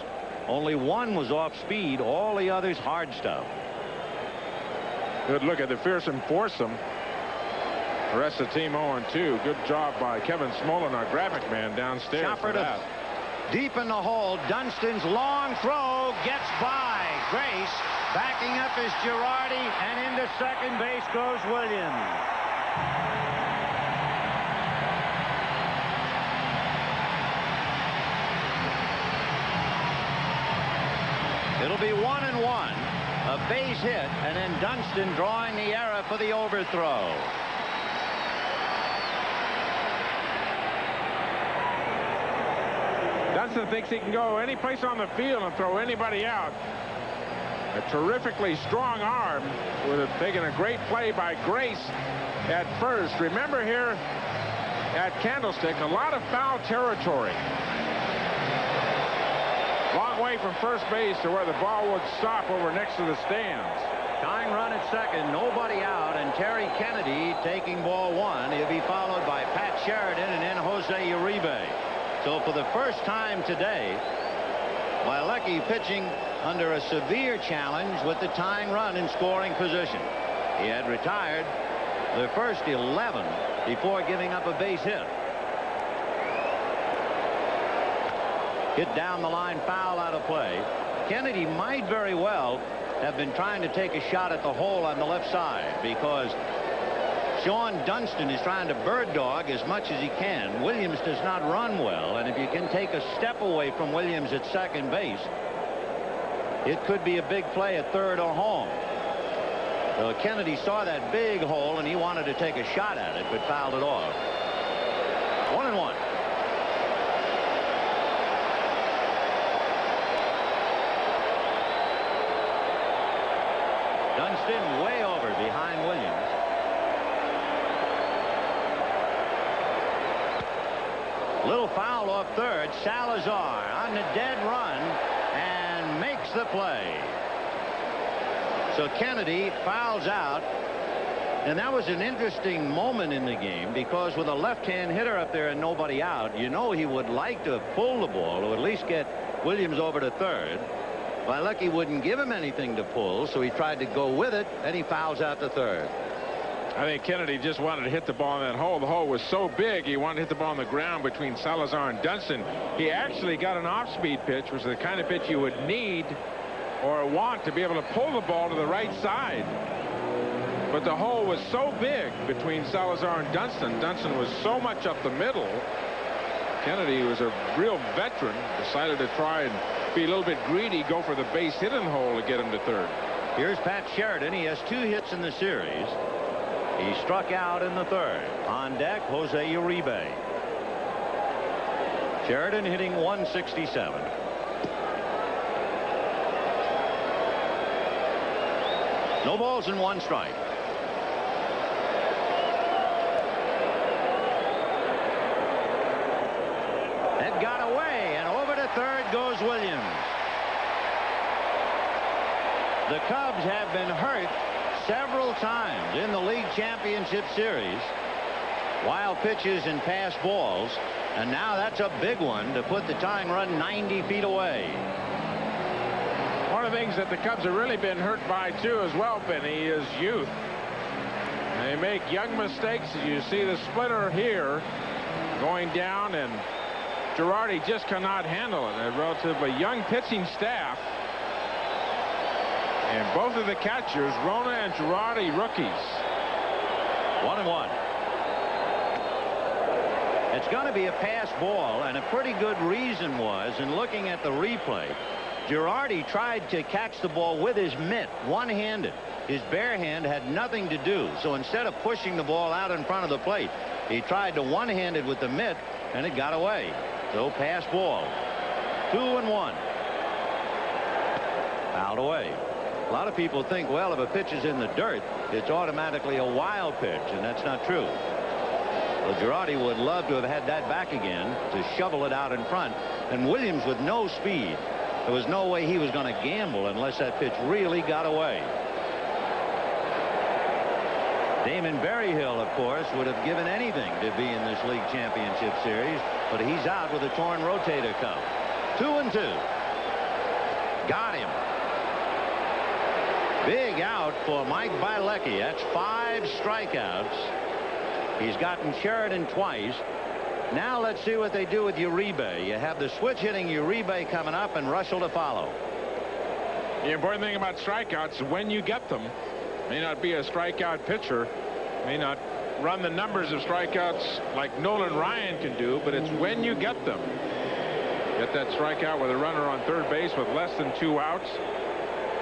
Only 1 was off speed, all the others hard stuff. Good look at the fearsome foursome. The rest of the team 0-2. Good job by Kevin Smolin, our graphic man downstairs. Chopper to deep in the hole. Dunston's long throw gets by. Grace backing up is Girardi, and into second base goes Williams. It'll be 1-1. A base hit, and then Dunston drawing the error for the overthrow. Dunston thinks he can go any place on the field and throw anybody out. A terrifically strong arm would have taken a great play by Grace at first. Remember here at Candlestick, a lot of foul territory. Long way from first base to where the ball would stop over next to the stands. Tying run at second, nobody out, and Terry Kennedy taking ball 1. He'll be followed by Pat Sheridan and then Jose Uribe. So for the first time today, Malecki pitching under a severe challenge with the tying run in scoring position. He had retired the first 11 before giving up a base hit. Hit down the line, foul out of play. Kennedy might very well have been trying to take a shot at the hole on the left side because Sean Dunston is trying to bird dog as much as he can. Williams does not run well, and if you can take a step away from Williams at second base, it could be a big play at third or home. So Kennedy saw that big hole, and he wanted to take a shot at it, but fouled it off. 1-1. Dunston way over behind Williams. Little foul off third. Salazar on the dead run and makes the play. So Kennedy fouls out. And that was an interesting moment in the game, because with a left-hand hitter up there and nobody out, you know he would like to pull the ball or at least get Williams over to third. Bilecki wouldn't give him anything to pull, so he tried to go with it, and he fouls out to third. I think Kennedy just wanted to hit the ball in that hole. The hole was so big, he wanted to hit the ball on the ground between Salazar and Dunston. He actually got an off-speed pitch, which is the kind of pitch you would need or want to be able to pull the ball to the right side. But the hole was so big between Salazar and Dunston. Dunston was so much up the middle. Kennedy, who was a real veteran, decided to try and be a little bit greedy, go for the base hit in the hole to get him to third. Here's Pat Sheridan. He has 2 hits in the series. He struck out in the third. On deck, Jose Uribe. Sheridan hitting .167. No balls and 1 strike. That got away, and over to third goes Williams. The Cubs have been hurt several times in the league championship series. Wild pitches and pass balls, and now that's a big one to put the tying run 90 feet away. One of the things that the Cubs have really been hurt by too as well, Benny, is youth. They make young mistakes. As you see the splitter here going down, and Girardi just cannot handle it. A relatively young pitching staff. And both of the catchers, Rona and Girardi, rookies. 1-1. It's going to be a pass ball, and a pretty good reason was, in looking at the replay, Girardi tried to catch the ball with his mitt, one-handed. His bare hand had nothing to do. So instead of pushing the ball out in front of the plate, he tried to one-handed with the mitt, and it got away. So pass ball. 2-1. Fouled away. A lot of people think, well, if a pitch is in the dirt, it's automatically a wild pitch, and that's not true. Well, Girardi would love to have had that back again to shovel it out in front. And Williams, with no speed, there was no way he was going to gamble unless that pitch really got away. Damon Berryhill, of course, would have given anything to be in this league championship series, but he's out with a torn rotator cuff. 2-2. Got him. Big out for Mike Bilecki. That's 5 strikeouts. He's gotten Sheridan twice. Now let's see what they do with Uribe. You have the switch hitting Uribe coming up and Russell to follow. The important thing about strikeouts is when you get them. May not be a strikeout pitcher, may not run the numbers of strikeouts like Nolan Ryan can do, but it's when you get them. Get that strikeout with a runner on third base with less than 2 outs.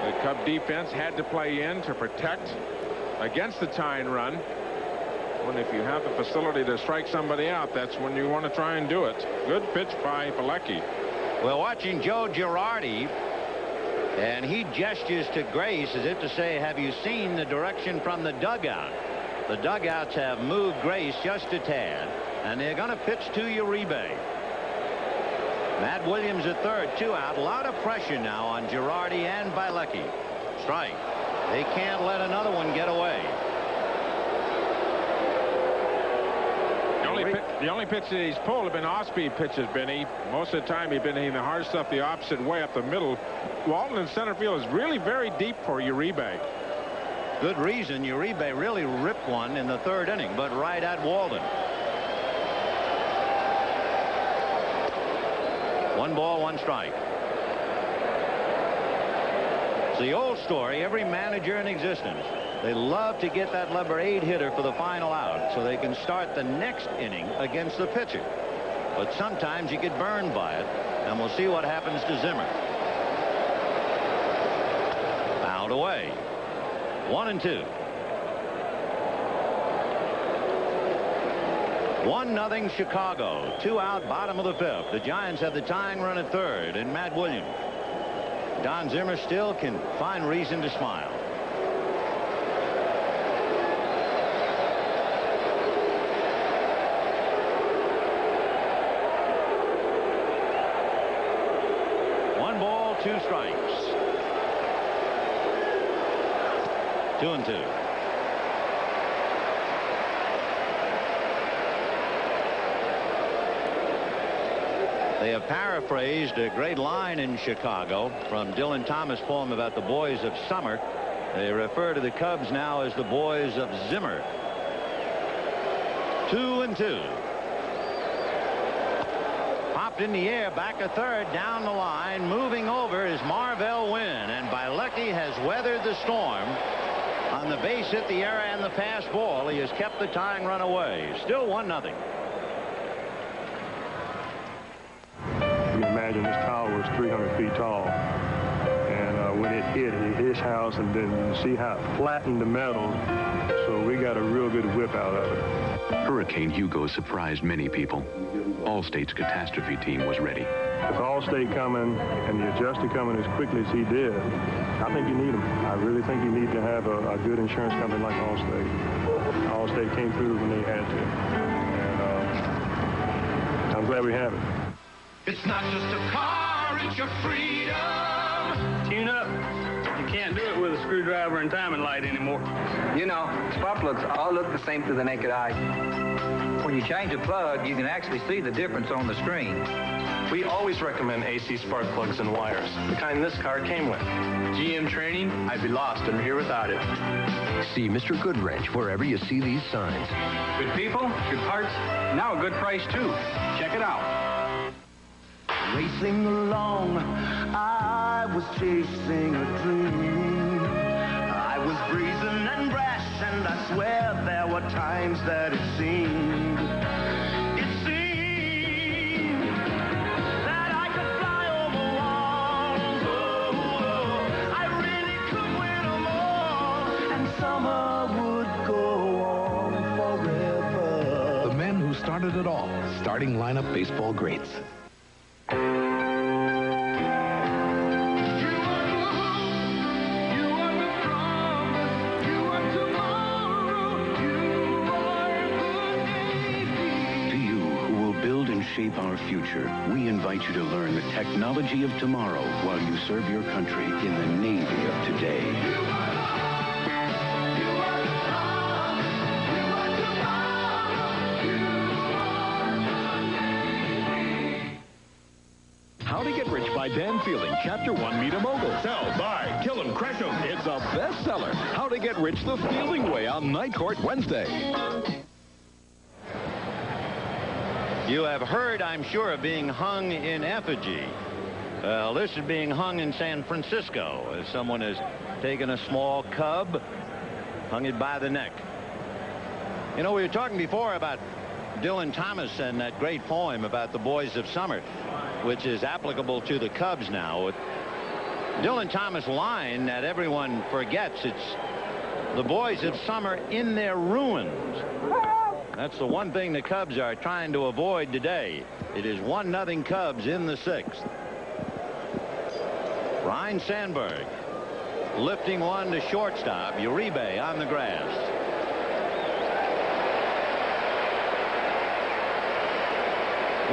The Cub defense had to play in to protect against the tying run. When if you have the facility to strike somebody out, that's when you want to try and do it. Good pitch by Bilecki. We're watching Joe Girardi, and he gestures to Grace as if to say, have you seen the direction from the dugout? The dugouts have moved Grace just a tad, and they're going to pitch to Uribe. Matt Williams at third, 2 out. A lot of pressure now on Girardi and Bilecki. Strike. They can't let another one get away. The only pitch that he's pulled have been off-speed pitches, Benny. Most of the time he's been hitting the hard stuff the opposite way up the middle. Walton in center field is really very deep for Uribe. Good reason. Uribe really ripped one in the third inning, but right at Walden. 1 ball, 1 strike. It's the old story. Every manager in existence, they love to get that number 8 hitter for the final out so they can start the next inning against the pitcher. But sometimes you get burned by it, and we'll see what happens to Zimmer. Fouled away. 1-2. 1-0 Chicago. 2 out, bottom of the 5th. The Giants have the tying run at 3rd, and Matt Williams. Don Zimmer still can find reason to smile. One ball, 2 strikes. 2-2. They have paraphrased a great line in Chicago from Dylan Thomas' poem about the boys of summer. They refer to the Cubs now as the boys of Zimmer. 2-2. Popped in the air, back a 3rd, down the line. Moving over is Marvell Wynn, and Bielecki has weathered the storm. On the base hit, the error, and the fast ball, he has kept the tying run away. Still 1-0. Imagine this tower was 300 feet tall, and when it hit his house, and then you see how it flattened the metal, so we got a real good whip out of it. Hurricane Hugo surprised many people. Allstate's catastrophe team was ready. With Allstate coming and the adjuster coming as quickly as he did, I think you need them. I really think you need to have a good insurance company like Allstate. Allstate came through when they had to, and I'm glad we have it. It's not just a car, it's your freedom. Tune up. You can't do it with a screwdriver and timing light anymore. You know, spark plugs all look the same to the naked eye. When you change a plug, you can actually see the difference on the screen. We always recommend AC spark plugs and wires, the kind this car came with. GM training, I'd be lost and here without it. See Mr. Goodwrench wherever you see these signs. Good people, good parts, now a good price too. Check it out. Racing along, I was chasing a dream. I was brazen and brash, and I swear there were times that it seemed that I could fly over walls. Oh, I really could win them all, and summer would go on forever. The men who started it all, starting lineup baseball greats. Shape our future, we invite you to learn the technology of tomorrow while you serve your country in the Navy of today. How to Get Rich by Dan Fielding, Chapter 1, Meet a Mogul. Sell, buy, kill 'em, crush 'em. It's a bestseller. How to Get Rich the Fielding Way on Night Court Wednesday. You have heard, I'm sure, of being hung in effigy. Well, this is being hung in San Francisco as someone has taken a small cub, hung it by the neck. You know, we were talking before about Dylan Thomas and that great poem about the boys of summer, which is applicable to the Cubs now. With Dylan Thomas' line that everyone forgets, it's the boys of summer in their ruins. That's the one thing the Cubs are trying to avoid today. It is 1-0 Cubs in the 6th. Ryne Sandberg lifting one to shortstop. Uribe on the grass.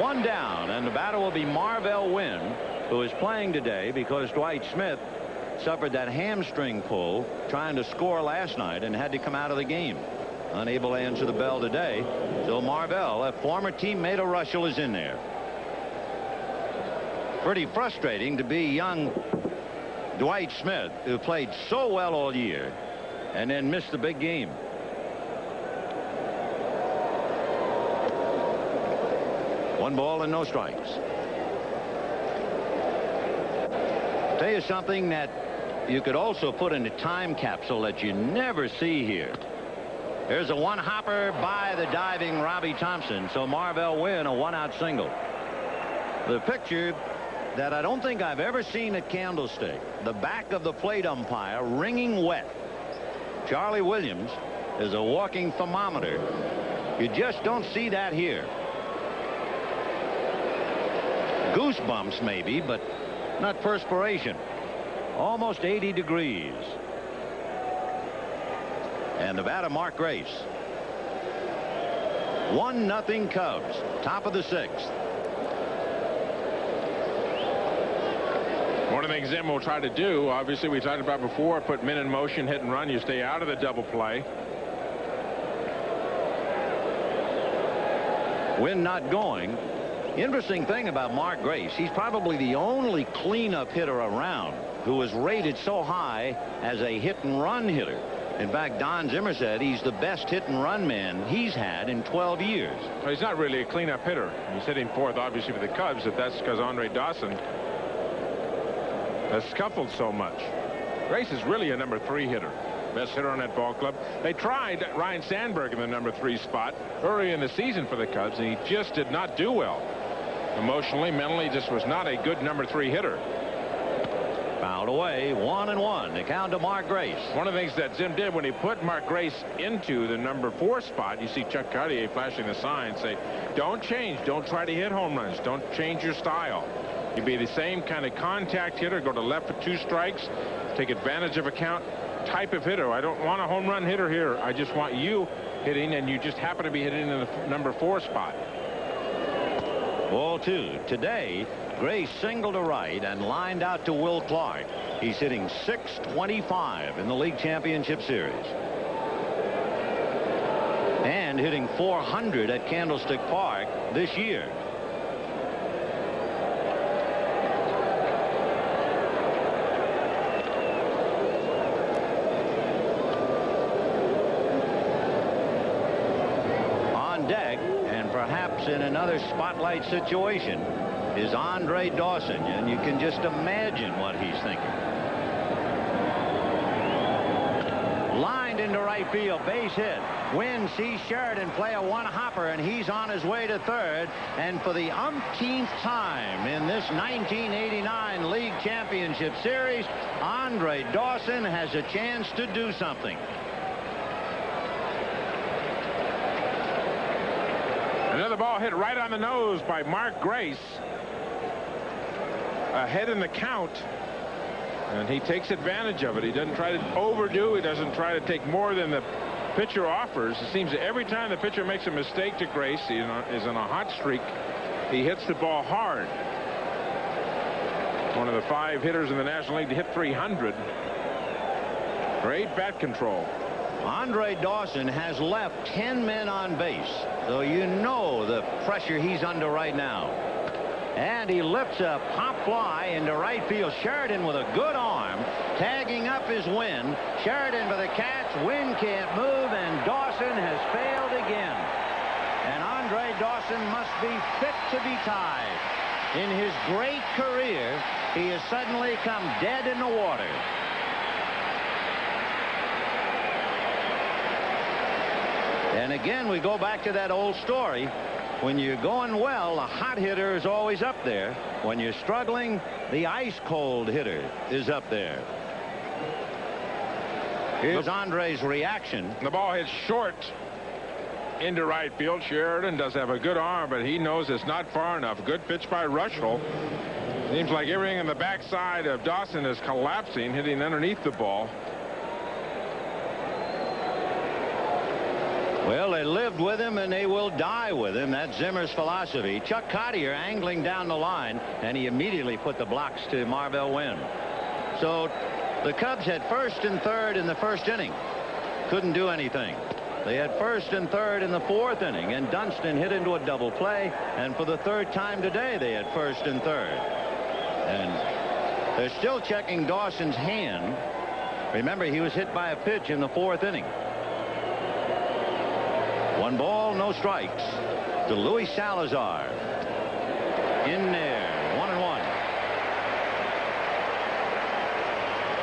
One down, and the batter will be Marvell Wynn, who is playing today because Dwight Smith suffered that hamstring pull trying to score last night and had to come out of the game. Unable to answer the bell today. So Marvell, a former teammate of Russell, is in there. Pretty frustrating to be young Dwight Smith, who played so well all year and then missed the big game. One ball and no strikes. Tell you something that you could also put in a time capsule that you never see here. There's a one-hopper by the diving Robbie Thompson. So Marvell Wynn, a one-out single. The picture that I don't think I've ever seen at Candlestick, the back of the plate umpire wringing wet Charlie Williams is a walking thermometer. You just don't see that here. Goosebumps maybe, but not perspiration. Almost 80 degrees. And the batter, Mark Grace. 1-0 Cubs. Top of the 6th. One of the things Zim will try to do, obviously we talked about before, put men in motion, hit and run. You stay out of the double play. Wind not going. Interesting thing about Mark Grace, he's probably the only cleanup hitter around who is rated so high as a hit and run hitter. In fact, Don Zimmer said he's the best hit and run man he's had in 12 years. Well, he's not really a cleanup hitter. He's hitting fourth, obviously, for the Cubs, but that's because Andre Dawson has scuffled so much. Grace is really a number 3 hitter. Best hitter on that ball club. They tried Ryan Sandberg in the number 3 spot early in the season for the Cubs, and he just did not do well. Emotionally, mentally, just was not a good number 3 hitter. Fouled away, 1-1. The count to Mark Grace. One of the things that Zim did when he put Mark Grace into the number 4 spot, you see Chuck Cartier flashing the sign, say, don't change. Don't try to hit home runs. Don't change your style. You be the same kind of contact hitter, go to left for 2 strikes, take advantage of a count type of hitter. I don't want a home run hitter here. I just want you hitting, and you just happen to be hitting in the number 4 spot. Ball 2. Today, Grace singled to right and lined out to Will Clark. He's hitting .625 in the League Championship Series. And hitting .400 at Candlestick Park this year. On deck, and perhaps in another spotlight situation, is Andre Dawson, and you can just imagine what he's thinking. Lined into right field, base hit. Wynn sees Sheridan play a one-hopper, and he's on his way to third. And for the umpteenth time in this 1989 League Championship Series, Andre Dawson has a chance to do something. Another ball hit right on the nose by Mark Grace. Ahead in the count, and he takes advantage of it. He doesn't try to overdo. He doesn't try to take more than the pitcher offers. It seems that every time the pitcher makes a mistake to Grace, he is on a hot streak, he hits the ball hard. One of the 5 hitters in the National League to hit .300. Great bat control. Andre Dawson has left 10 men on base, so you know the pressure he's under right now. And he lifts a pop fly into right field. Sheridan with a good arm, tagging up his Wynn. Sheridan for the catch. Wynn can't move, and Dawson has failed again. And Andre Dawson must be fit to be tied. In his great career, he has suddenly come dead in the water. And again, we go back to that old story. When you're going well, a hot hitter is always up there. When you're struggling, the ice-cold hitter is up there. Here's Andre's reaction. The ball hits short into right field. Sheridan does have a good arm, but he knows it's not far enough. Good pitch by Rushville. Seems like everything in the backside of Dawson is collapsing, hitting underneath the ball. Well, they lived with him, and they will die with him. That's Zimmer's philosophy. Chuck Cartier angling down the line, and he immediately put the blocks to Marvell Wynn. So the Cubs had first and third in the first inning. Couldn't do anything. They had first and third in the 4th inning, and Dunston hit into a double play. And for the 3rd time today, they had first and third. And they're still checking Dawson's hand. Remember, he was hit by a pitch in the 4th inning. 1 ball, no strikes to Luis Salazar. In there, 1-1.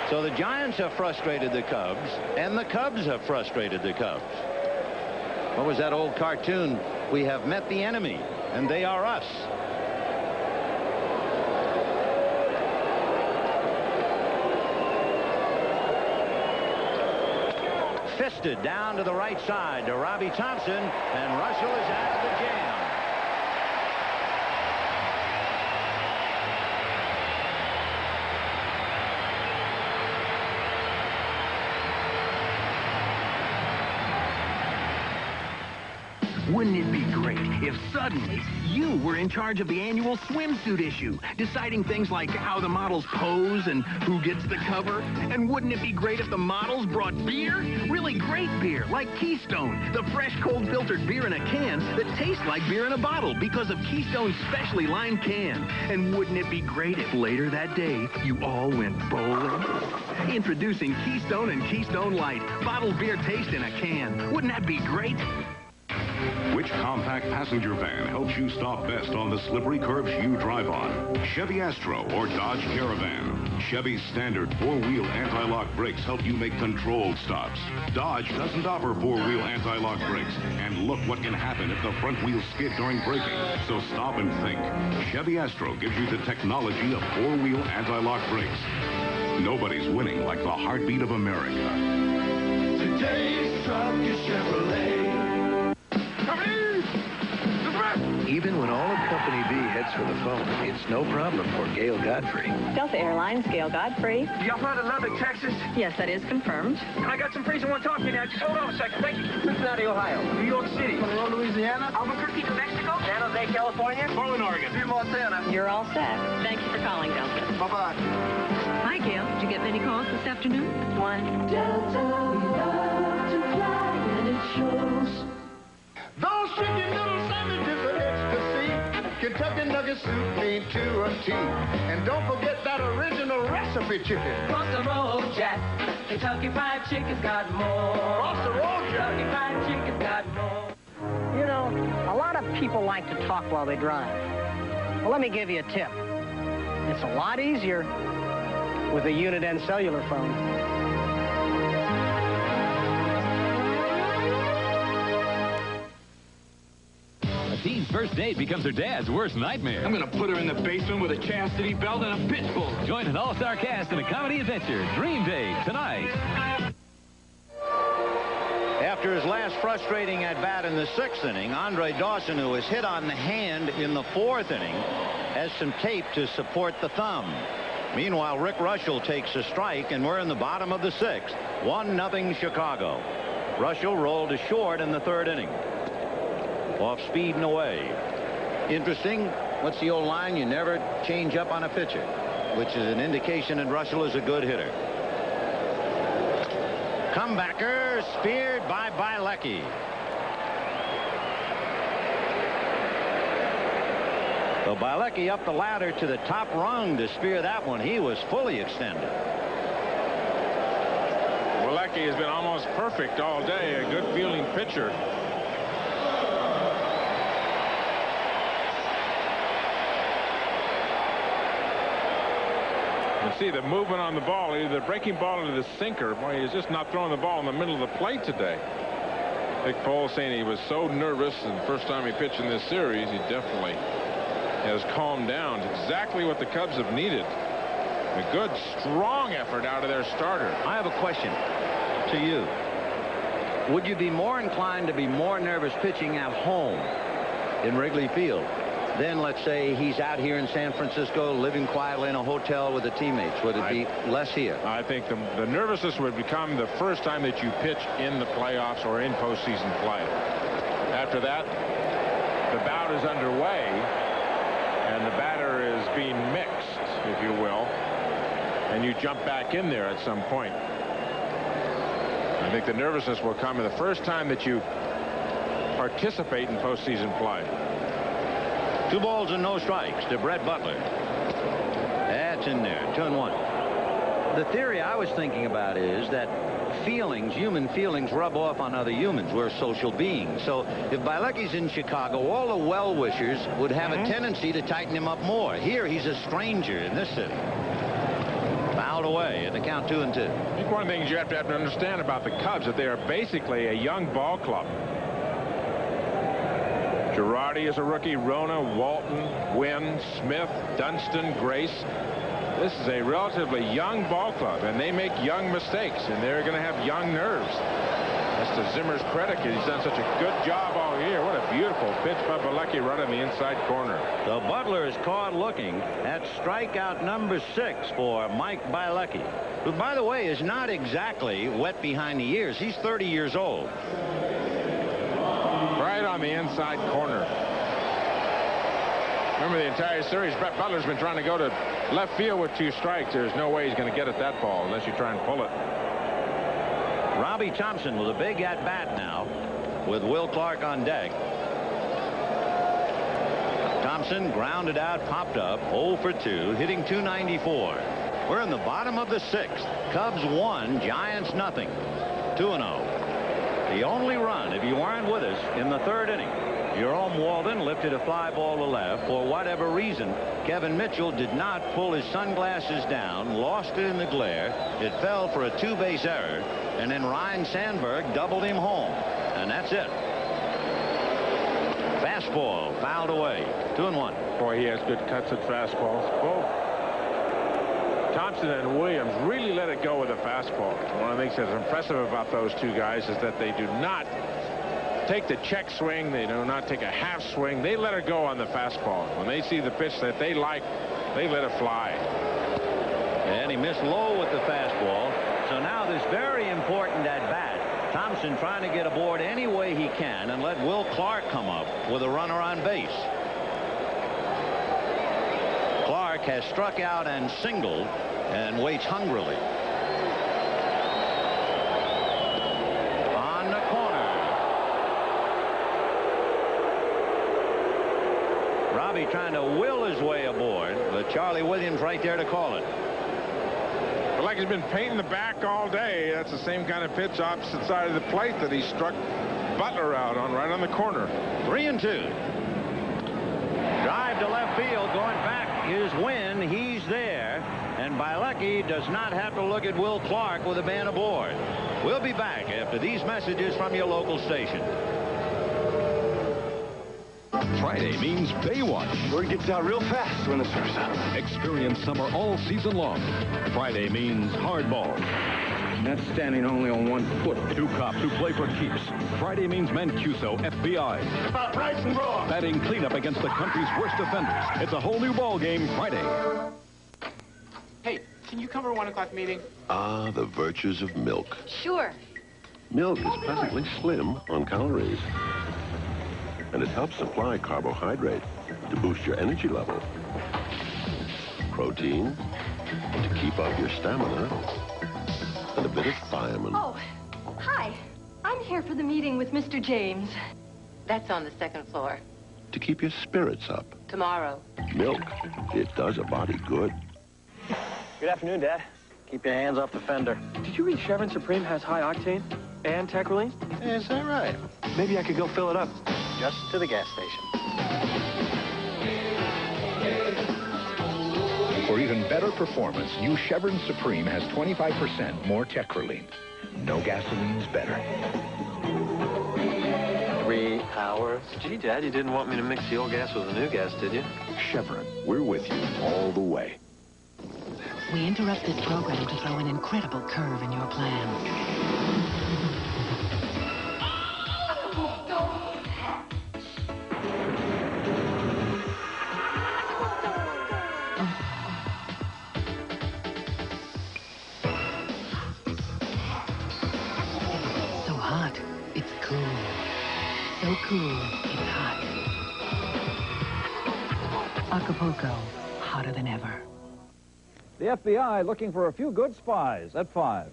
So the Giants have frustrated the Cubs, and the Cubs have frustrated the Cubs. What was that old cartoon? We have met the enemy, and they are us. fisted down to the right side to Robbie Thompson, and Russell is out of the jam. Wouldn't it be great if suddenly you were in charge of the annual swimsuit issue, deciding things like how the models pose and who gets the cover? And wouldn't it be great if the models brought beer? Really great beer, like Keystone, the fresh, cold filtered beer in a can that tastes like beer in a bottle because of Keystone's specially lined can. And wouldn't it be great if later that day you all went bowling? Introducing Keystone and Keystone Light, bottled beer taste in a can. Wouldn't that be great? Which compact passenger van helps you stop best on the slippery curves you drive on? Chevy Astro or Dodge Caravan? Chevy's standard four-wheel anti-lock brakes help you make controlled stops. Dodge doesn't offer four-wheel anti-lock brakes. And look what can happen if the front wheels skid during braking. So stop and think. Chevy Astro gives you the technology of four-wheel anti-lock brakes. Nobody's winning like the heartbeat of America. Today's truck is Chevrolet. Even when all of Company B heads for the phone, it's no problem for Gail Godfrey. Delta Airlines, Gail Godfrey. Y'all fly to Lubbock, Texas? Yes, that is confirmed. I got some friends who want to talk to you now. Just hold on a second. Thank you. Cincinnati, Ohio. New York City. Monroe, Louisiana. Albuquerque, New Mexico. San Jose, California. Portland, Oregon. Montana. You're all set. Thank you for calling, Delta. Bye-bye. Hi, Gail. Did you get many calls this afternoon? One. Delta, we love to fly, and it shows. Those chicken little sandwiches are ecstasy. Kentucky Nugget Soup made to a T. And don't forget that original recipe chicken. Cross the road, Jack. Kentucky Fried Chicken's got more. Cross the road, Jack. Kentucky Fried Chicken's got more. You know, a lot of people like to talk while they drive. Well, let me give you a tip. It's a lot easier with a Unit N cellular phone. Teen's first date becomes her dad's worst nightmare. I'm gonna put her in the basement with a chastity belt and a pitch bull. Join an all-star cast in a comedy adventure, Dream Date, tonight. After his last frustrating at-bat in the 6th inning, Andre Dawson, who was hit on the hand in the 4th inning, has some tape to support the thumb. Meanwhile, Rick Russell takes a strike, and we're in the bottom of the 6th. 1-0 Chicago. Russell rolled to short in the 3rd inning. Off speed and away. Interesting. What's the old line? You never change up on a pitcher, which is an indication that Russell is a good hitter. Comebacker speared by Bielecki. So Bielecki up the ladder to the top rung to spear that one. He was fully extended. Bielecki has been almost perfect all day. A good fielding pitcher. You see the movement on the ball, either the breaking ball into the sinker. Boy, he's just not throwing the ball in the middle of the plate today. Dick Pohl saying he was so nervous, and the first time he pitched in this series, he definitely has calmed down. It's exactly what the Cubs have needed. A good, strong effort out of their starter. I have a question to you. Would you be more inclined to be more nervous pitching at home in Wrigley Field than, let's say, he's out here in San Francisco living quietly in a hotel with the teammates? Would it be less here? I think the nervousness would become the first time that you pitch in the playoffs or in postseason play. After that, the bout is underway, and the batter is being mixed, if you will, and you jump back in there at some point. I think the nervousness will come the first time that you participate in postseason play. 2 balls and no strikes to Brett Butler. That's in there. 2-1. The theory I was thinking about is that feelings, human feelings, rub off on other humans. We're social beings. So if Bielecki's in Chicago, all the well-wishers would have a tendency to tighten him up more. Here, he's a stranger in this city. Fouled away at the count 2-2. I think one of the things you have to understand about the Cubs is that they are basically a young ball club. Girardi is a rookie. Rona, Walton, Wynn, Smith, Dunston, Grace. This is a relatively young ball club, and they make young mistakes, and they're going to have young nerves. That's to Zimmer's credit. He's done such a good job all year. What a beautiful pitch by Bielecki right in the inside corner. The Butler is caught looking at strikeout number 6 for Mike Bielecki, who, by the way, is not exactly wet behind the ears. He's 30 years old. Right on the inside corner. Remember the entire series, Brett Butler's been trying to go to left field with 2 strikes. There's no way he's going to get at that ball unless you try and pull it. Robbie Thompson with a big at-bat now with Will Clark on deck. Thompson grounded out, popped up, 0 for 2, hitting .294. We're in the bottom of the 6th. Cubs 1, Giants nothing. 2-0. The only run, if you weren't with us, in the 3rd inning. Jerome Walden lifted a fly ball to left. For whatever reason, Kevin Mitchell did not pull his sunglasses down, lost it in the glare. It fell for a 2-base error, and then Ryan Sandberg doubled him home. And that's it. Fastball fouled away. 2-1. Boy, he has good cuts at fastballs. Both Thompson and Williams really let it go with a fastball. One of the things that's impressive about those 2 guys is that they do not take the check swing. They do not take a half swing. They let it go on the fastball. When they see the pitch that they like, they let it fly. And he missed low with the fastball. So now this very important at-bat. Thompson trying to get aboard any way he can and let Will Clark come up with a runner on base. Clark has struck out and singled and waits hungrily. On the corner. Robbie trying to will his way aboard, but Charlie Williams right there to call it. But like he's been painting the back all day. That's the same kind of pitch opposite side of the plate that he struck Butler out on, right on the corner. 3-2. Drive to left field, going back is Wynn. He's there, and Bielecki does not have to look at Will Clark with a man aboard. We'll be back after these messages from your local station. Friday means Baywatch. Word gets out real fast when the surf's up. Experience summer all season long. Friday means hardball. That's standing only on 1 foot. 2 cops who play for keeps. Friday means Mancuso, FBI. About rights and wrongs. Batting cleanup against the country's worst offenders. It's a whole new ball game Friday. Hey, can you cover a 1 o'clock meeting? Ah, the virtues of milk. Sure. Milk is pleasantly slim on calories. And it helps supply carbohydrate to boost your energy level. Protein to keep up your stamina. And a bit of thiamine. Oh, hi. I'm here for the meeting with Mr. James. That's on the 2nd floor. To keep your spirits up. Tomorrow. Milk, it does a body good. Good afternoon, Dad. Keep your hands off the fender. Did you read Chevron Supreme has high octane and Tacroline? Is that right? Maybe I could go fill it up. Just to the gas station. For even better performance, new Chevron Supreme has 25% more Tacroline. No gasoline's better. 3 hours. Gee, Dad, you didn't want me to mix the old gas with the new gas, did you? Chevron, we're with you all the way. We interrupt this program to throw an incredible curve in your plan. So hot, it's cool. So cool, it's hot. Acapulco, hotter than ever. The FBI looking for a few good spies at 5.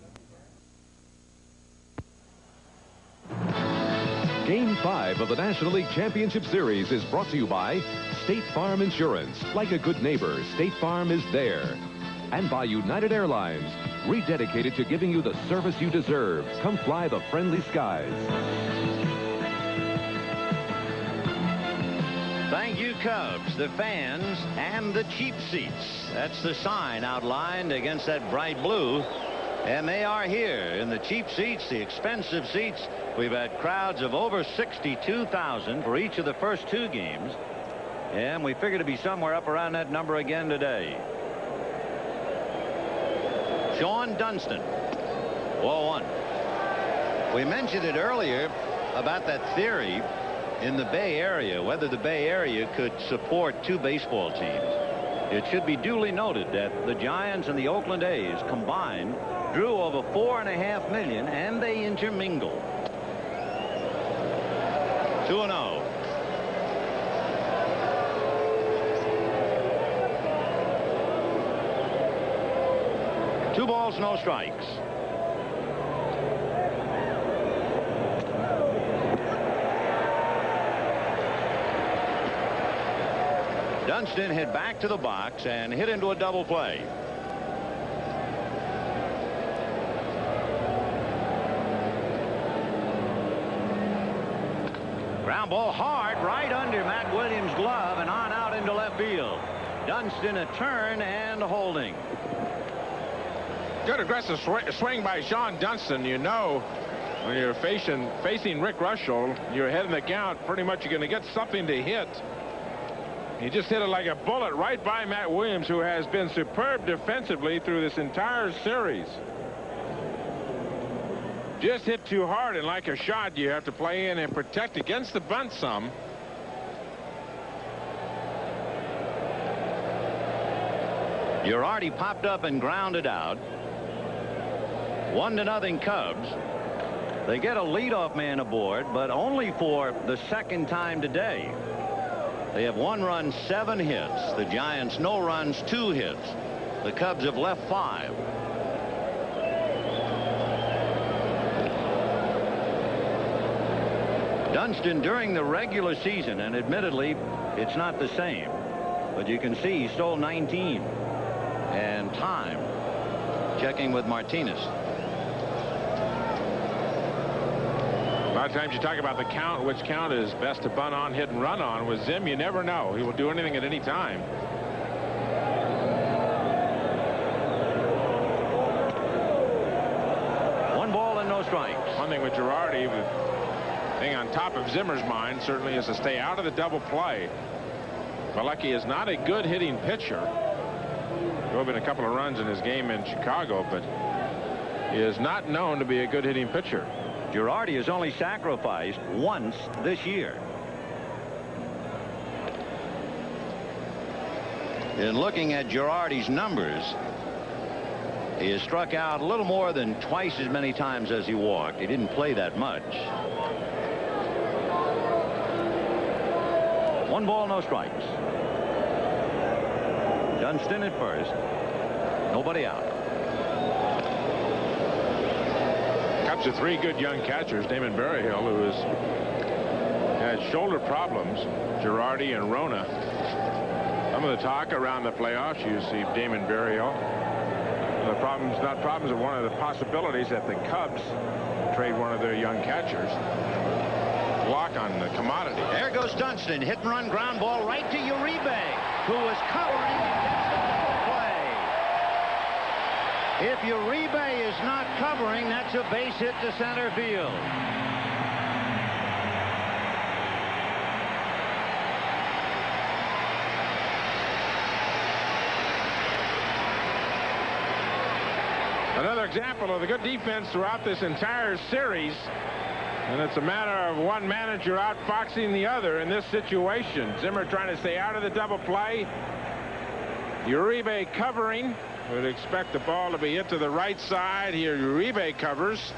Game 5 of the National League Championship Series is brought to you by State Farm Insurance. Like a good neighbor, State Farm is there. And by United Airlines, rededicated to giving you the service you deserve. Come fly the friendly skies. Thank you, Cubs, the fans, and the cheap seats. That's the sign outlined against that bright blue. And they are here in the cheap seats, the expensive seats. We've had crowds of over 62,000 for each of the first 2 games. And we figure to be somewhere up around that number again today. Sean Dunston, 0-1. We mentioned it earlier about that theory in the Bay Area, whether the Bay Area could support two baseball teams. It should be duly noted that the Giants and the Oakland A's combined drew over 4.5 million, and they intermingle. 2-0. Two balls, no strikes. Dunston hit back to the box and hit into a double play. Ground ball hard right under Matt Williams' glove and on out into left field. Dunston a turn and holding. Good aggressive swing by Sean Dunston. You know, when you're facing Rick Russell, you're ahead in the count. Pretty much you're going to get something to hit. He just hit it like a bullet right by Matt Williams, who has been superb defensively through this entire series. Just hit too hard, and like a shot, you have to play in and protect against the bunt some. Girardi popped up and grounded out. 1-0 Cubs. They get a leadoff man aboard, but only for the second time today. They have 1 run, 7 hits. The Giants no runs, 2 hits. The Cubs have left 5. Dunston during the regular season, and admittedly it's not the same, but you can see he stole 19. And time checking with Martinez. A lot of times you talk about the count, which count is best to bunt on, hit and run on. With Zim, you never know. He will do anything at any time. One ball and no strikes. One thing with Girardi, the thing on top of Zimmer's mind certainly is to stay out of the double play. Malecki is not a good hitting pitcher. Drove in a couple of runs in his game in Chicago, but he is not known to be a good hitting pitcher. Girardi has only sacrificed once this year. In looking at Girardi's numbers, he has struck out a little more than twice as many times as he walked. He didn't play that much. 1 ball, no strikes. Dunston at first. Nobody out. Cubs are 3 good young catchers. Damon Berryhill, who has had shoulder problems. Girardi and Rona. Some of the talk around the playoffs, you see Damon Berryhill. The problems, not problems, but one of the possibilities that the Cubs trade one of their young catchers. Block on the commodity. There goes Dunston. Hit and run ground ball right to Uribe, who was covering against the double play. If Uribe is not covering, that's a base hit to center field. Another example of the good defense throughout this entire series. And it's a matter of one manager outfoxing the other in this situation. Zimmer trying to stay out of the double play. Uribe covering. Would expect the ball to be hit to the right side. Here Uribe covers.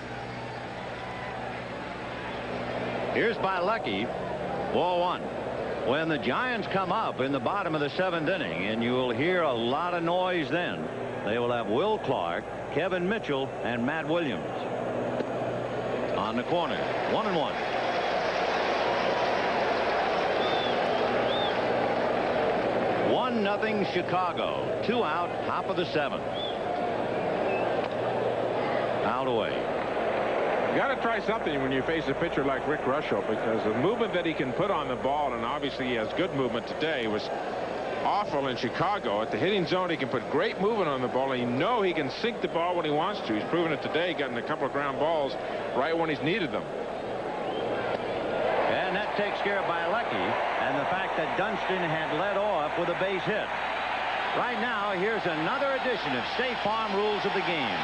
Here's Bilecki. Ball 1. When the Giants come up in the bottom of the 7th inning, and you'll hear a lot of noise then, they will have Will Clark, Kevin Mitchell, and Matt Williams. On the corner, 1-1. Nothing Chicago. 2 out, top of the 7th. Out away. You got to try something when you face a pitcher like Rick Russell, because the movement that he can put on the ball, and obviously he has good movement today, was awful in Chicago. At the hitting zone, he can put great movement on the ball, and you know he can sink the ball when he wants to. He's proven it today, getting a couple of ground balls right when he's needed them. And that takes care of Bilecki, and the fact that Dunston had led off with a base hit. Right now, here's another edition of State Farm Rules of the Game.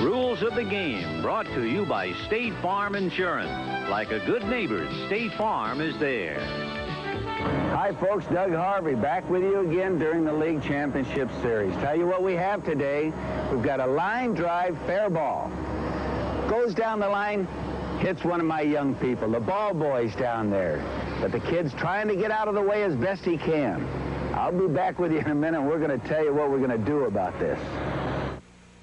Rules of the game brought to you by State Farm Insurance. Like a good neighbor, State Farm is there. Hi, folks. Doug Harvey back with you again during the League Championship Series. Tell you what we have today. We've got a line drive fair ball. Goes down the line, hits one of my young people, the ball boy's down there. But the kid's trying to get out of the way as best he can. I'll be back with you in a minute. We're going to tell you what we're going to do about this.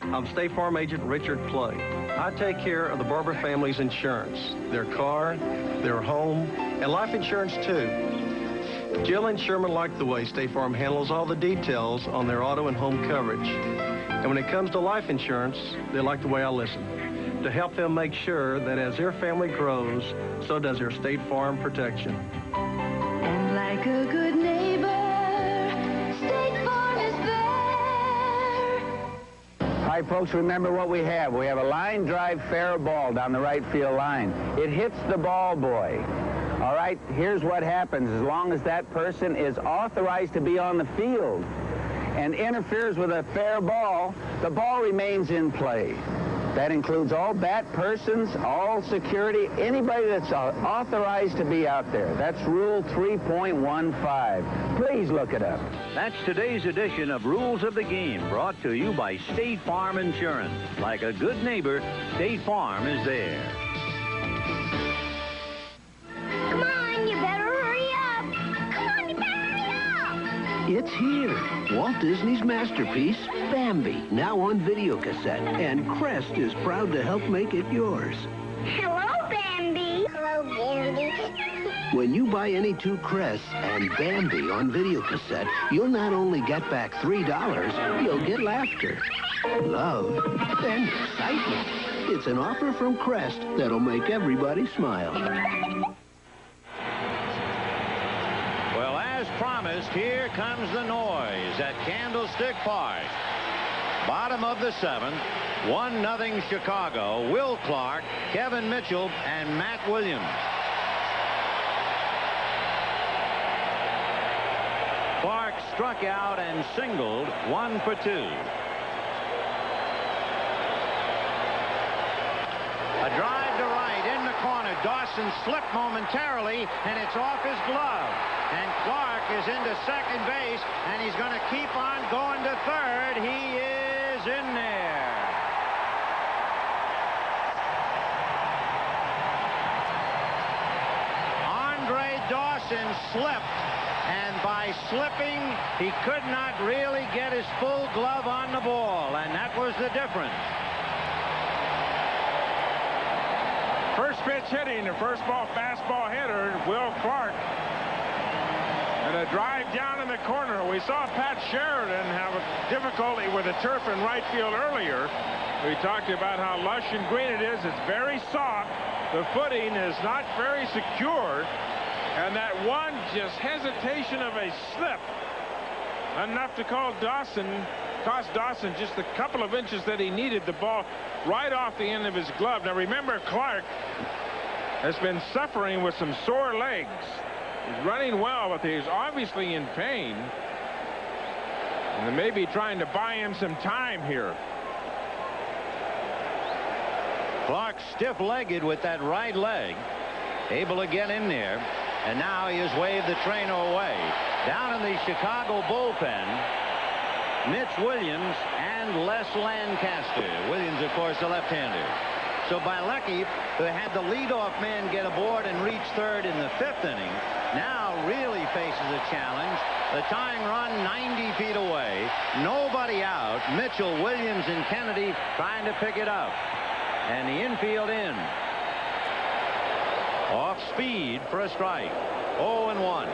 I'm State Farm Agent Richard Clay. I take care of the Barber family's insurance, their car, their home, and life insurance too. Jill and Sherman like the way State Farm handles all the details on their auto and home coverage. And when it comes to life insurance, they like the way I listen, to help them make sure that as their family grows, so does their State Farm protection. And like a good neighbor, State Farm is there. All right, folks, remember what we have. We have a line drive fair ball down the right field line. It hits the ball boy. All right, here's what happens. As long as that person is authorized to be on the field and interferes with a fair ball, the ball remains in play. That includes all bat persons, all security, anybody that's authorized to be out there. That's Rule 3.15. Please look it up. That's today's edition of Rules of the Game, brought to you by State Farm Insurance. Like a good neighbor, State Farm is there. Come on, you better hurry up. Come on, you better hurry up. It's here. Walt Disney's masterpiece, Bambi, now on video cassette. And Crest is proud to help make it yours. Hello, Bambi. Hello, Bambi. When you buy any two Crests and Bambi on video cassette, you'll not only get back $3, you'll get laughter, love, and excitement. It's an offer from Crest that'll make everybody smile. Well, as promised, here comes the noise at Candlestick Park. Bottom of the seventh, 1-0 Chicago. Will Clark, Kevin Mitchell, and Matt Williams. Clark struck out and singled 1 for 2. A drive to right in the corner. Dawson slipped momentarily, and it's off his glove. And Clark is into second base, and he's going to keep on going to third. He is in there. Andre Dawson slipped, and by slipping, he could not really get his full glove on the ball, and that was the difference. First pitch hitting, the first ball fastball hitter, Will Clark. And a drive down in the corner. We saw Pat Sheridan have a difficulty with the turf in right field earlier. We talked about how lush and green it is. It's very soft. The footing is not very secure. And that one just hesitation of a slip, enough to cost Dawson just a couple of inches that he needed, the ball right off the end of his glove. Now remember, Clark has been suffering with some sore legs. He's running well, but he's obviously in pain. And they may be trying to buy him some time here. Clark stiff-legged with that right leg, able to get in there. And now he has waved the trainer away. Down in the Chicago bullpen, Mitch Williams and Les Lancaster. Williams, of course, a left-hander. So Bilecki, who had the leadoff man get aboard and reach third in the 5th inning, now really faces a challenge. The tying run 90 feet away. Nobody out. Mitchell, Williams, and Kennedy trying to pick it up. And the infield in. Off speed for a strike. 0-1.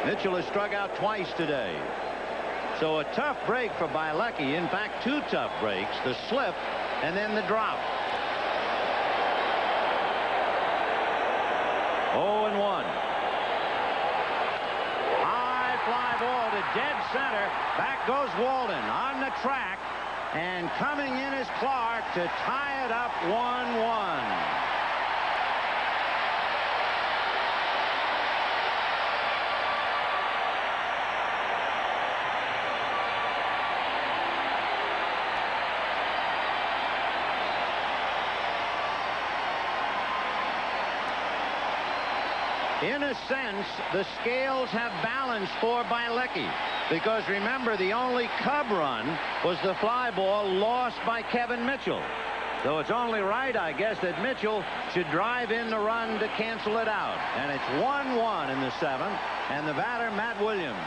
Mitchell has struck out twice today. So a tough break for Bilecki. In fact, 2 tough breaks. The slip and then the drop. 0-1. High fly ball to dead center. Back goes Walden on the track. And coming in is Clark to tie it up 1-1. In a sense, the scales have balanced for Bielecki, because remember, the only Cub run was the fly ball lost by Kevin Mitchell. So it's only right, I guess, that Mitchell should drive in the run to cancel it out. And it's 1-1 in the 7th, and the batter, Matt Williams.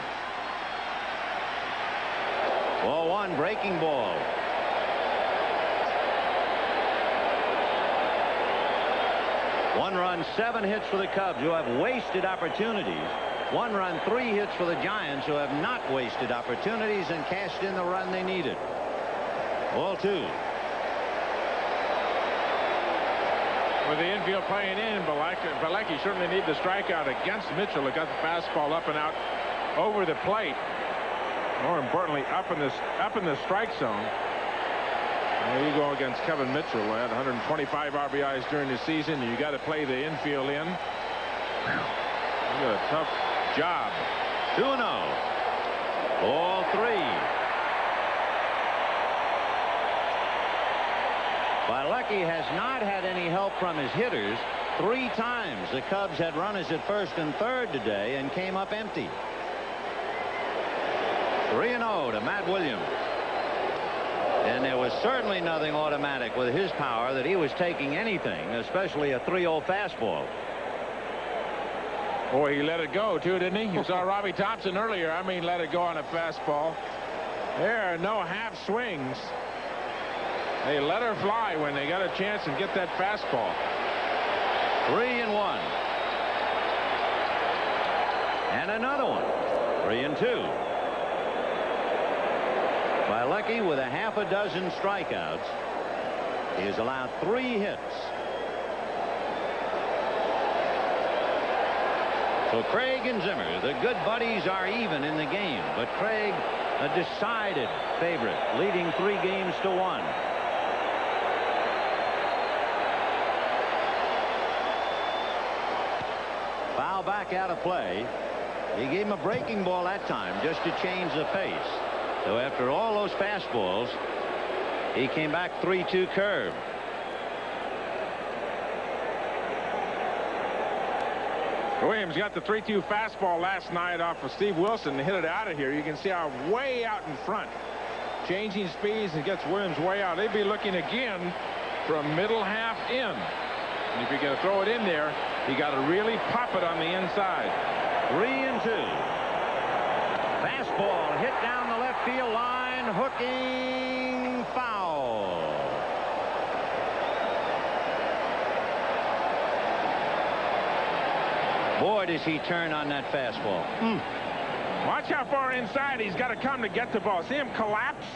Ball 1, breaking ball. One run, 7 hits for the Cubs, who have wasted opportunities. 1 run, 3 hits for the Giants, who have not wasted opportunities and cashed in the run they needed. Ball 2. With the infield playing in, Bielecki certainly need the strikeout against Mitchell, who got the fastball up and out over the plate. More importantly, up in the strike zone. There you go against Kevin Mitchell, who had 125 RBIs during the season. You got to play the infield in. You got a tough job. 2-0. Ball 3. Bielecki has not had any help from his hitters. 3 times the Cubs had runners at first and third today and came up empty. 3-0 to Matt Williams. And there was certainly nothing automatic with his power that he was taking anything, especially a 3-0 fastball. Boy, he let it go, too, didn't he? You saw Robbie Thompson earlier. I mean, let it go on a fastball. There are no half swings. They let her fly when they got a chance and get that fastball. 3-1. And another one. 3-2. Bielecki with a half a dozen strikeouts. He has allowed 3 hits. So Craig and Zimmer, the good buddies, are even in the game, but Craig a decided favorite, leading 3 games to 1. Foul back out of play. He gave him a breaking ball that time just to change the pace. So after all those fastballs, he came back 3-2 curve. Williams got the 3-2 fastball last night off of Steve Wilson to hit it out of here. You can see how way out in front. Changing speeds and gets Williams way out. They'd be looking again from middle half in. And if you're going to throw it in there, you got to really pop it on the inside. 3-2. Fastball hit down the left field line, hooking, foul. Boy, does he turn on that fastball. Watch how far inside he's got to come to get the ball. See him collapse?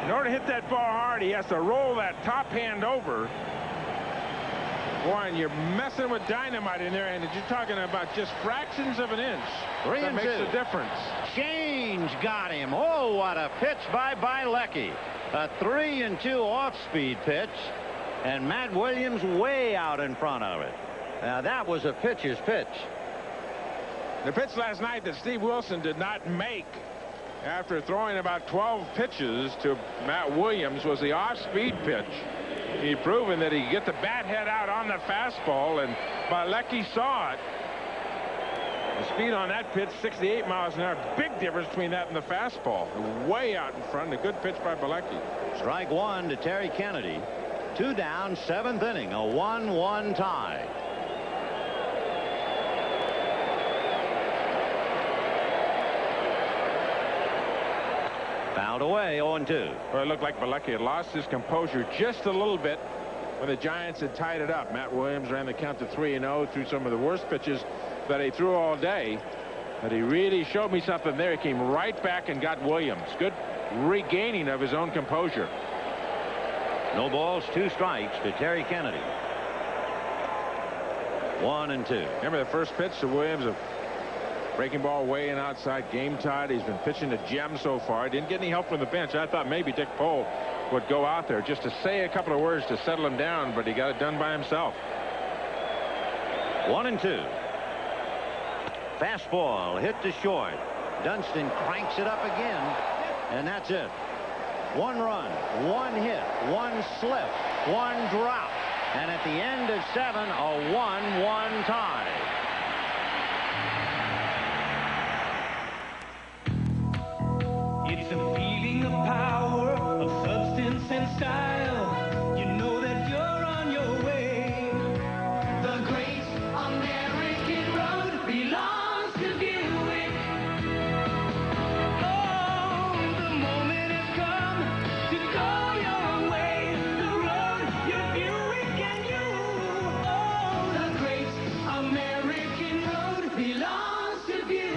In order to hit that ball hard, he has to roll that top hand over. Boy, and you're messing with dynamite in there, and you're talking about just fractions of an inch. 3-2. That makes a difference. Change got him. Oh, what a pitch by Bielecki. A 3-2 off-speed pitch, and Matt Williams way out in front of it. Now, that was a pitcher's pitch. The pitch last night that Steve Wilson did not make after throwing about 12 pitches to Matt Williams was the off-speed pitch. He'd proven that he could get the bat head out on the fastball, and Bielecki saw it. The speed on that pitch, 68 miles an hour. Big difference between that and the fastball. Way out in front. A good pitch by Bielecki. Strike 1 to Terry Kennedy. 2 down, 7th inning. A 1-1 tie. Fouled away, 0-2. Well, it looked like Bielecki had lost his composure just a little bit when the Giants had tied it up. Matt Williams ran the count to 3-0 through some of the worst pitches that he threw all day. But he really showed me something there. He came right back and got Williams. Good regaining of his own composure. No balls, 2 strikes to Terry Kennedy. 1-2. Remember the first pitch to Williams, a breaking ball way and outside, game tied. He's been pitching to Gem so far. Didn't get any help from the bench. I thought maybe Dick Pohl would go out there just to say a couple of words to settle him down, but he got it done by himself. 1-2. Fastball hit to short. Dunston cranks it up again, and that's it. 1 run, 1 hit, 1 slip, 1 drop, and at the end of 7, a 1-1 tie. power of substance and style, you know that you're on your way. The great American road belongs to Buick. Oh, the moment has come to go your way. The road, your Buick and you. Oh, the great American road belongs to Buick.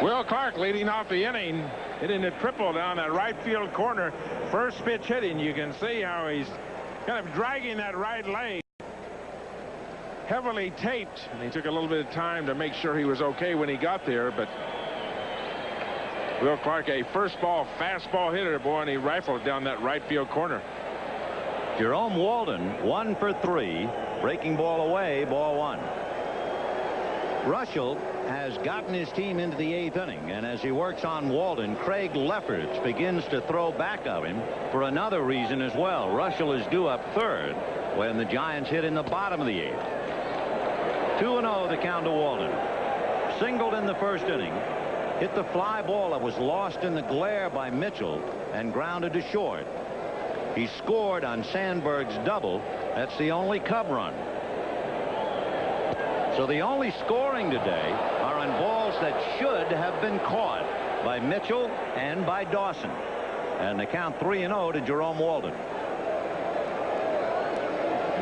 Will Clark leading off the inning, hitting a triple down that right field corner. First pitch hitting. You can see how he's kind of dragging that right leg. Heavily taped, and he took a little bit of time to make sure he was okay when he got there. But Will Clark, a first ball fastball hitter, boy, and he rifled down that right field corner. Jerome Walden 1 for 3, breaking ball away, ball 1. Russell has gotten his team into the 8th inning, and as he works on Walden, Craig Lefferts begins to throw back of him for another reason as well. Russell is due up third when the Giants hit in the bottom of the 8th. 2-0 the count to Walden. Singled in the first inning, hit the fly ball that was lost in the glare by Mitchell and grounded to short. He scored on Sandberg's double. That's the only Cub run. So the only scoring today are on balls that should have been caught by Mitchell and by Dawson. And they count 3-0 to Jerome Walden. We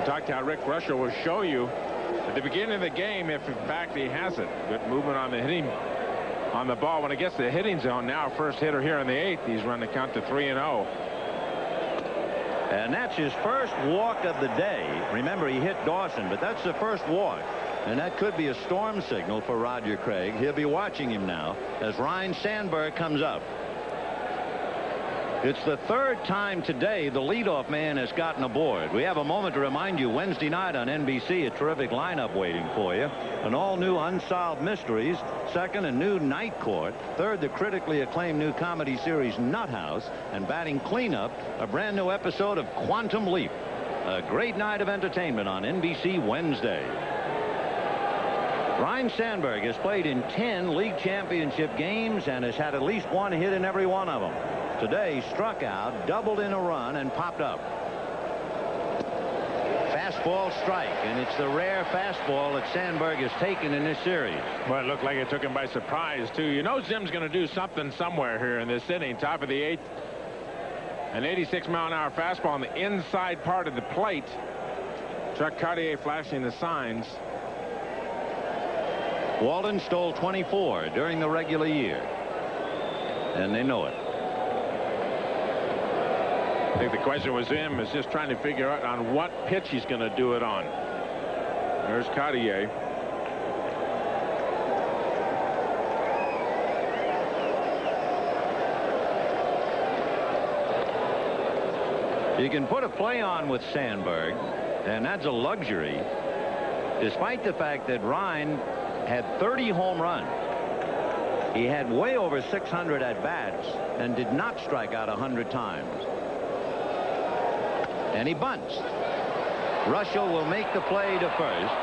talked how Rick Russell will show you at the beginning of the game if in fact he has it. Good movement on the hitting on the ball. When it gets to the hitting zone now, first hitter here in the 8th, he's run the count to 3-0. And that's his first walk of the day. Remember, he hit Dawson, but that's the first walk. And that could be a storm signal for Roger Craig. He'll be watching him now as Ryne Sandberg comes up. It's the third time today the leadoff man has gotten aboard. We have a moment to remind you, Wednesday night on NBC, a terrific lineup waiting for you. An all-new Unsolved Mysteries. Second, a new Night Court. Third, the critically acclaimed new comedy series Nut House. And batting cleanup, a brand new episode of Quantum Leap. A great night of entertainment on NBC Wednesday. Ryne Sandberg has played in 10 league championship games and has had at least one hit in every one of them. Today, struck out, doubled in a run, and popped up. Fastball strike, and it's the rare fastball that Sandberg has taken in this series. Well, it looked like it took him by surprise, too. You know Zim's going to do something somewhere here in this inning. Top of the 8th. An 86-mile-an-hour fastball on the inside part of the plate. Chuck Cartier flashing the signs. Walden stole 24 during the regular year, and they know it. I think the question with him is just trying to figure out on what pitch he's going to do it on. There's Cartier. You can put a play on with Sandberg, and that's a luxury, despite the fact that Ryne had 30 home runs. He had way over 600 at-bats and did not strike out 100 times. And he bunts. Russell will make the play to first.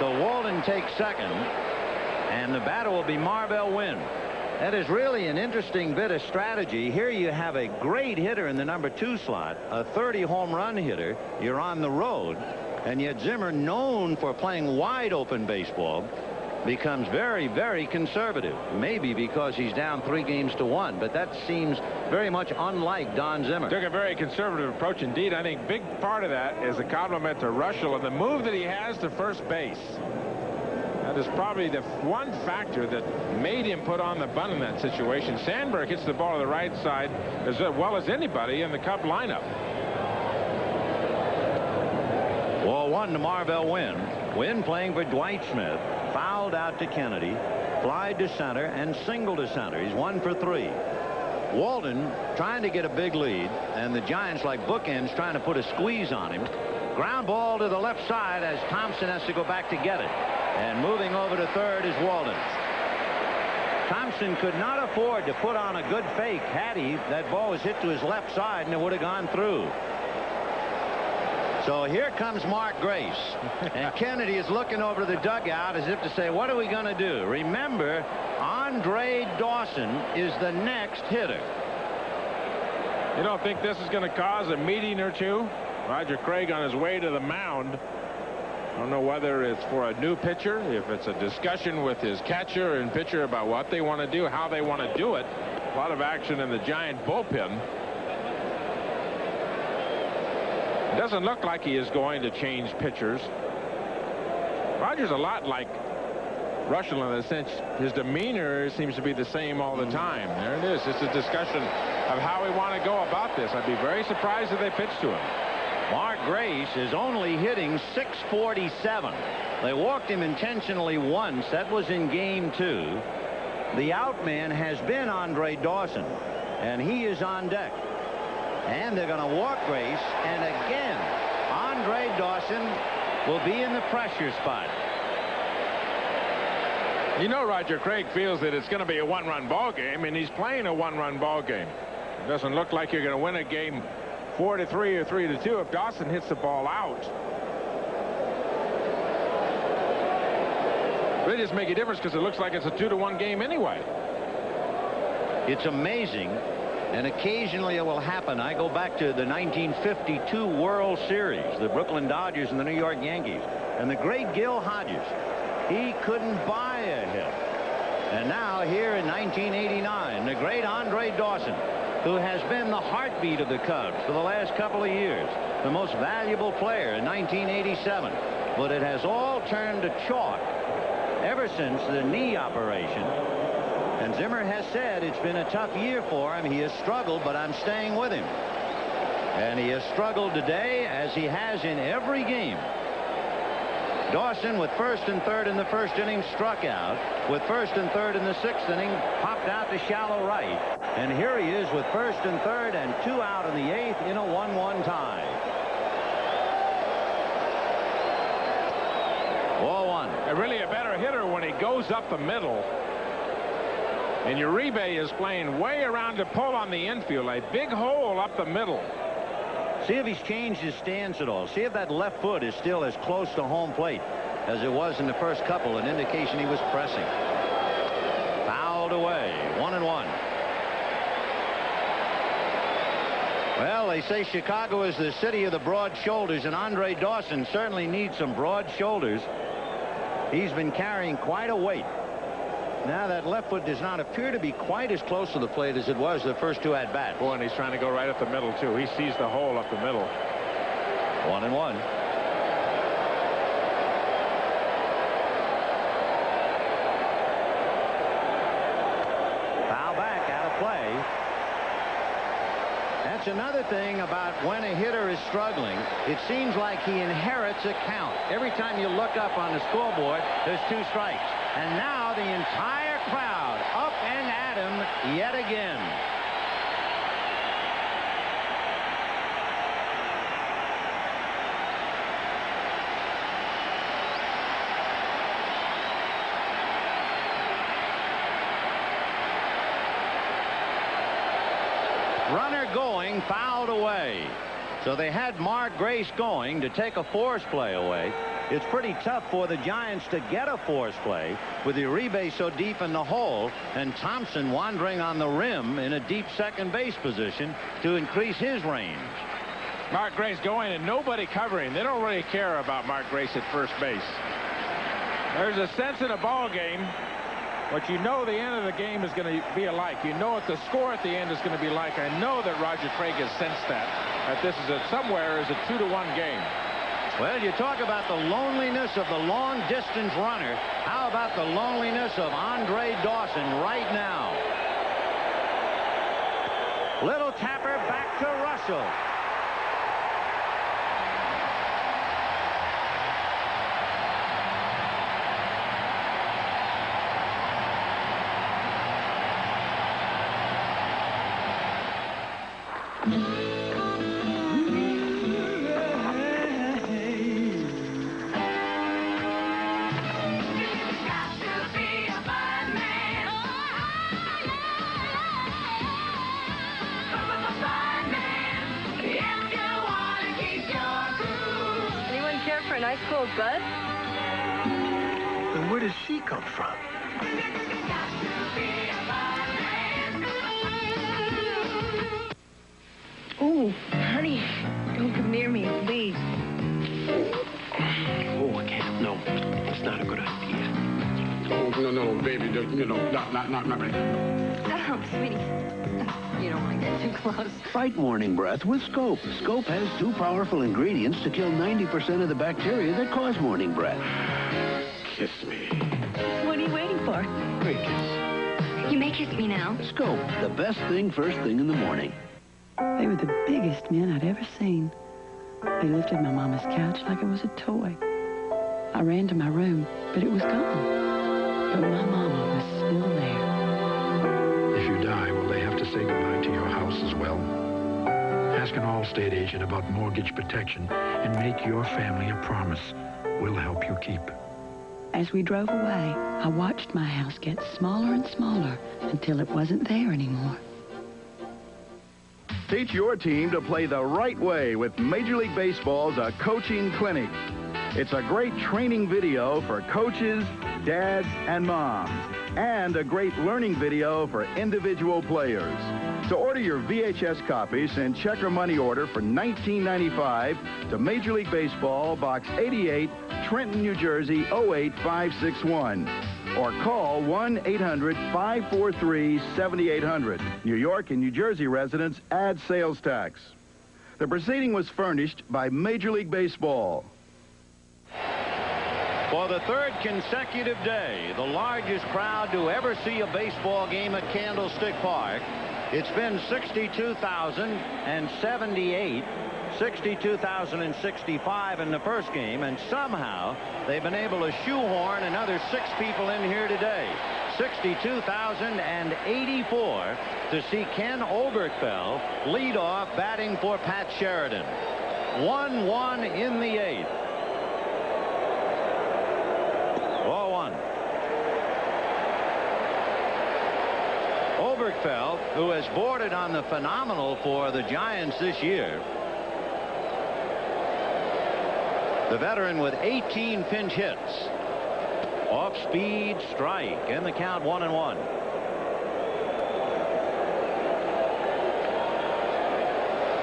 So Walden takes second, and the batter will be Marvell Wynn. That is really an interesting bit of strategy. Here you have a great hitter in the number 2 slot, a 30 home run hitter. You're on the road. And yet Zimmer, known for playing wide open baseball, becomes very, very conservative. Maybe because he's down 3-1, but that seems very much unlike Don Zimmer. Took a very conservative approach indeed. I think big part of that is a compliment to Russell and the move that he has to first base. That is probably the one factor that made him put on the bunt in that situation. Sandberg hits the ball to the right side as well as anybody in the Cub lineup. Ball 1 to Marvell Wynn. Wynn playing for Dwight Smith. Fouled out to Kennedy. Flied to center and singled to center. He's 1 for 3. Walden trying to get a big lead, and the Giants, like bookends, trying to put a squeeze on him. Ground ball to the left side as Thompson has to go back to get it. And moving over to third is Walden. Thompson could not afford to put on a good fake. Had he, that ball was hit to his left side and it would have gone through. So here comes Mark Grace. And Kennedy is looking over the dugout as if to say, what are we going to do? Remember, Andre Dawson is the next hitter. You don't think this is going to cause a meeting or two? Roger Craig on his way to the mound. I don't know whether it's for a new pitcher, if it's a discussion with his catcher and pitcher about what they want to do, how they want to do it. A lot of action in the Giant bullpen. It doesn't look like he is going to change pitchers. Roger's a lot like Russell in the sense his demeanor seems to be the same all the time. There it is. It's a discussion of how we want to go about this. I'd be very surprised if they pitch to him. Mark Grace is only hitting .647. They walked him intentionally once. That was in game 2. The outman has been Andre Dawson, and he is on deck. And they're going to walk Grace, and again, Andre Dawson will be in the pressure spot. You know, Roger Craig feels that it's going to be a one-run ball game, and he's playing a one-run ball game. It doesn't look like you're going to win a game 4-3 or 3-2 if Dawson hits the ball out. But it doesn't make a difference because it looks like it's a 2-1 game anyway. It's amazing, and occasionally it will happen. I go back to the 1952 World Series, the Brooklyn Dodgers and the New York Yankees, and the great Gil Hodges. He couldn't buy a hit. And now here in 1989, the great Andre Dawson, who has been the heartbeat of the Cubs for the last couple of years, the most valuable player in 1987. But it has all turned to chalk ever since the knee operation. And Zimmer has said it's been a tough year for him. He has struggled, but I'm staying with him. And he has struggled today as he has in every game. Dawson with first and third in the first inning struck out. With first and third in the sixth inning, popped out to shallow right. And here he is with first and third and 2 out in the 8th in a 1-1 tie. Ball 1. And really a better hitter when he goes up the middle. And Uribe is playing way around to pull on the infield. A big hole up the middle. See if he's changed his stance at all. See if that left foot is still as close to home plate as it was in the first couple, an indication he was pressing. Fouled away. 1-1. Well, they say Chicago is the city of the broad shoulders, and Andre Dawson certainly needs some broad shoulders. He's been carrying quite a weight. Now that left foot does not appear to be quite as close to the plate as it was the first 2 at-bats. Boy, and he's trying to go right up the middle, too. He sees the hole up the middle. 1-1. Foul back, out of play. That's another thing about when a hitter is struggling. It seems like he inherits a count. Every time you look up on the scoreboard, there's 2 strikes. And now the entire crowd up and at him yet again. Runner going, fouled away. So they had Mark Grace going to take a force play away. It's pretty tough for the Giants to get a force play with Uribe so deep in the hole and Thompson wandering on the rim in a deep second base position to increase his range. Mark Grace going and nobody covering. They don't really care about Mark Grace at first base. There's a sense in a ball game, but you know the end of the game is going to be alike. You know what the score at the end is going to be like. I know that Roger Craig has sensed that this is somewhere is a 2-1 game. Well, you talk about the loneliness of the long-distance runner. How about the loneliness of Andre Dawson right now? Little tapper back to Russell. A nice cold bud? Then where does she come from? Oh, honey, don't come near me, please. Oh, I can't. No, it's not a good idea. Oh, no, baby, not right now. Oh, sweetie. You don't want to get too close. Fight morning breath with Scope. Scope has 2 powerful ingredients to kill 90% of the bacteria that cause morning breath. Kiss me. What are you waiting for? Great kiss. You may kiss me now. Scope, the best thing first thing in the morning. They were the biggest men I'd ever seen. They lifted my mama's couch like it was a toy. I ran to my room, but it was gone. But my mama was still there. If you die, will they have to say goodbye to your house as well? Ask an Allstate agent about mortgage protection and make your family a promise we'll help you keep. As we drove away, I watched my house get smaller and smaller until it wasn't there anymore. Teach your team to play the right way with Major League Baseball's A Coaching Clinic. It's a great training video for coaches, dads, and moms, and a great learning video for individual players. To order your VHS copy, send check or money order for $19.95 to Major League Baseball, Box 88, Trenton, New Jersey, 08561. Or call 1-800-543-7800. New York and New Jersey residents add sales tax. The proceeding was furnished by Major League Baseball. For the 3rd consecutive day, the largest crowd to ever see a baseball game at Candlestick Park. It's been 62,078, 62,065 in the first game, and somehow they've been able to shoehorn another 6 people in here today. 62,084 to see Ken Oberkfell lead off batting for Pat Sheridan. 1-1 in the 8th. 0-1. Oberkfell, who has boarded on the phenomenal for the Giants this year. The veteran with 18 pinch hits. Off-speed strike, and the count 1-1.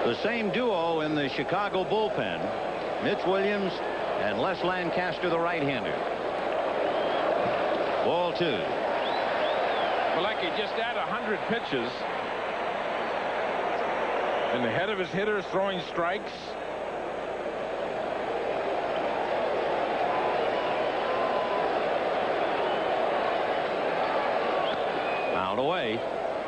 The same duo in the Chicago bullpen. Mitch Williams and Les Lancaster, the right-hander. Ball 2. Well, like he just had 100 pitches. And the head of his hitters throwing strikes. Fouled away.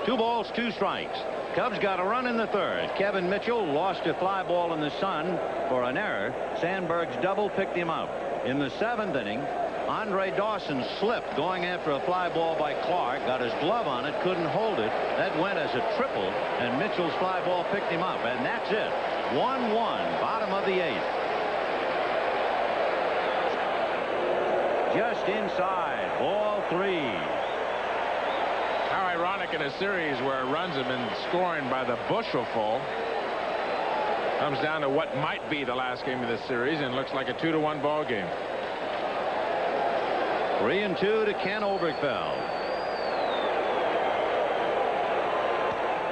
2 balls, 2 strikes. Cubs got a run in the 3rd. Kevin Mitchell lost a fly ball in the sun for an error. Sandberg's double picked him up. In the 7th inning, Andre Dawson slipped going after a fly ball by Clark. Got his glove on it, couldn't hold it. That went as a triple, and Mitchell's fly ball picked him up. And that's it. 1-1, bottom of the 8th. Just inside, ball 3. How ironic in a series where runs have been scoring by the bushelful. Comes down to what might be the last game of this series, and looks like a 2-1 ball game. 3-2 to Ken Oberkfell.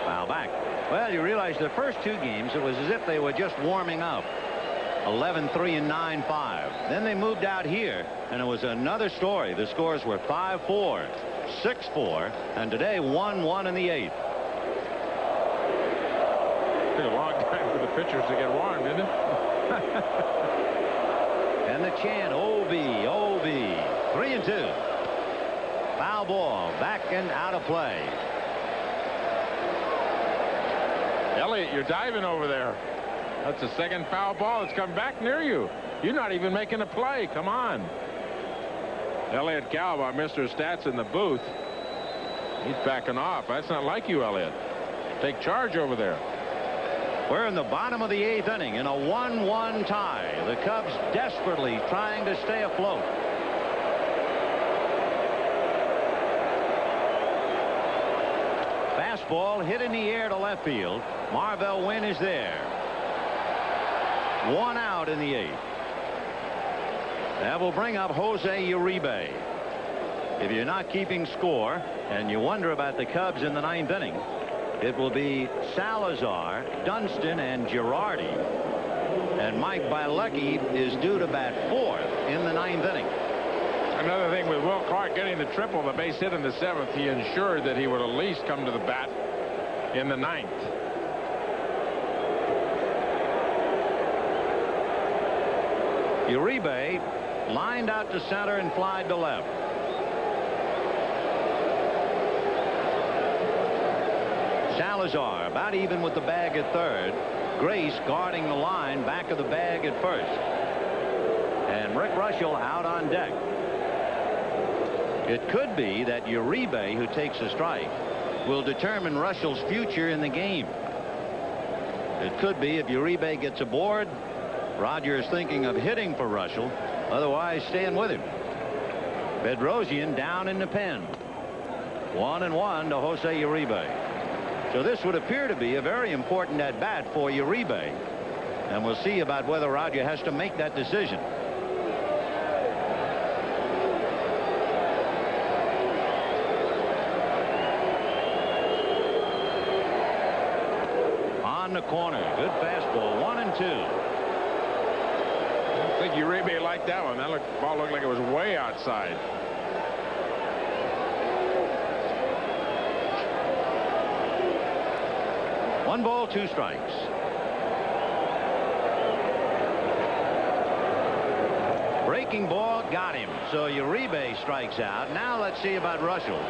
Foul back. Well, you realize the first 2 games, it was as if they were just warming up. 11-3 and 9-5. Then they moved out here, and it was another story. The scores were 5-4, 6-4, and today 1-1 in the 8th. Took a long time for the pitchers to get warm, didn't it? And the chant, OB, OB, 3-2. Foul ball, back and out of play. Elliott, you're diving over there. That's the second foul ball that's come back near you. You're not even making a play. Come on. Elliott Galb, our Mr. Stats in the booth. He's backing off. That's not like you, Elliott. Take charge over there. We're in the bottom of the 8th inning in a 1-1 tie. The Cubs desperately trying to stay afloat. Fastball hit in the air to left field. Marvell Wynn is there. 1 out in the 8th. That will bring up Jose Uribe. If you're not keeping score and you wonder about the Cubs in the 9th inning, it will be Salazar, Dunston, and Girardi. And Mike Bilecki is due to bat 4th in the 9th inning. Another thing with Will Clark getting the triple, the base hit in the 7th, he ensured that he would at least come to the bat in the 9th. Uribe lined out to center and flied to left. Salazar about even with the bag at third. Grace guarding the line back of the bag at first. And Rick Russell out on deck. It could be that Uribe, who takes a strike, will determine Russell's future in the game. It could be if Uribe gets aboard, Roger is thinking of hitting for Russell, otherwise staying with him. Bedrosian down in the pen. 1-1 to Jose Uribe. So this would appear to be a very important at bat for Uribe, and we'll see about whether Roger has to make that decision. On the corner, good fastball, 1-2. I think Uribe liked that one. That ball looked like it was way outside. One ball, 2 strikes. Breaking ball got him. So Uribe strikes out. Now let's see about Russell.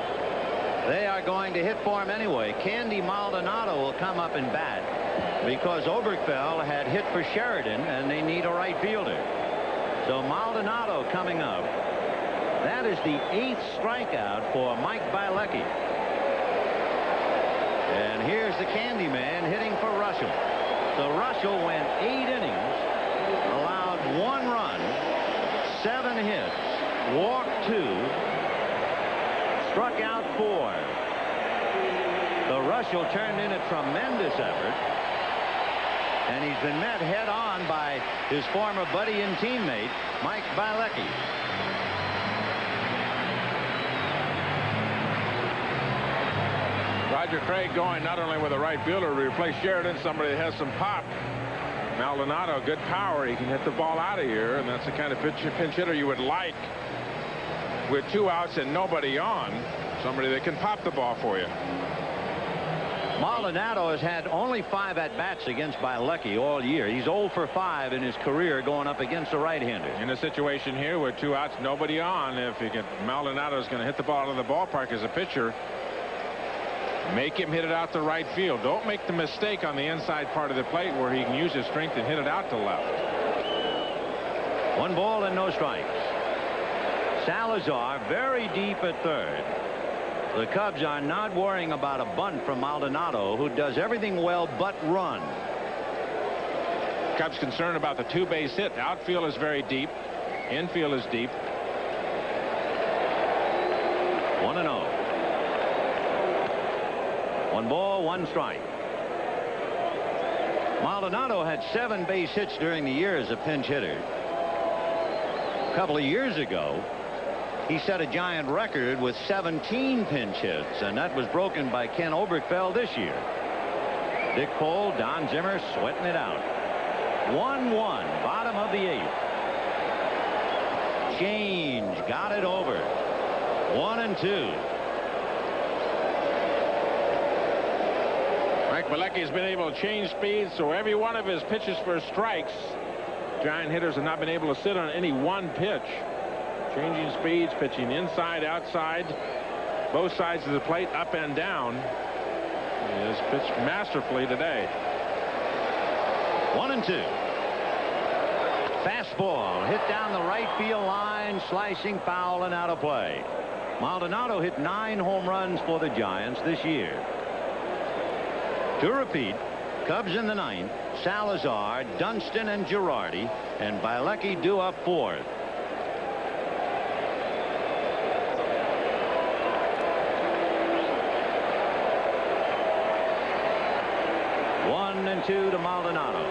They are going to hit for him anyway. Candy Maldonado will come up and bat because Oberkfell had hit for Sheridan and they need a right fielder. So Maldonado coming up. That is the 8th strikeout for Mike Bilecki. And here's the Candyman hitting for Russell. So Russell went 8 innings, allowed 1 run, 7 hits, walked 2, struck out 4. So Russell turned in a tremendous effort. And he's been met head on by his former buddy and teammate, Mike Bilecki. Roger Craig going not only with a right fielder to replace Sheridan, somebody that has some pop. Maldonado, good power. He can hit the ball out of here, and that's the kind of pinch hitter you would like with 2 outs and nobody on. Somebody that can pop the ball for you. Maldonado has had only 5 at-bats against Bilecki all year. He's 0 for 5 in his career going up against a right-hander. In a situation here with 2 outs, nobody on, if he can, Maldonado is going to hit the ball out of the ballpark as a pitcher. Make him hit it out to right field. Don't make the mistake on the inside part of the plate where he can use his strength and hit it out to left. 1 ball and no strikes. Salazar very deep at third. The Cubs are not worrying about a bunt from Maldonado, who does everything well but run. Cubs concerned about the 2-base hit. Outfield is very deep. Infield is deep. 1-0. 1 ball, 1 strike. Maldonado had 7 base hits during the year as a pinch hitter. A couple of years ago, he set a giant record with 17 pinch hits, and that was broken by Ken Oberkfell this year. Dick Cole, Don Zimmer sweating it out. 1-1, bottom of the 8th. Change, got it over. 1-2. Mike Malecki's been able to change speed, so every one of his pitches for strikes, Giant hitters have not been able to sit on any one pitch. Changing speeds, pitching inside, outside, both sides of the plate, up and down. He has pitched masterfully today. 1-2. Fastball hit down the right field line, slicing foul and out of play. Maldonado hit 9 home runs for the Giants this year. To repeat, Cubs in the 9th, Salazar, Dunston, and Girardi, and Bielecki due up 4th. One and 2 to Maldonado.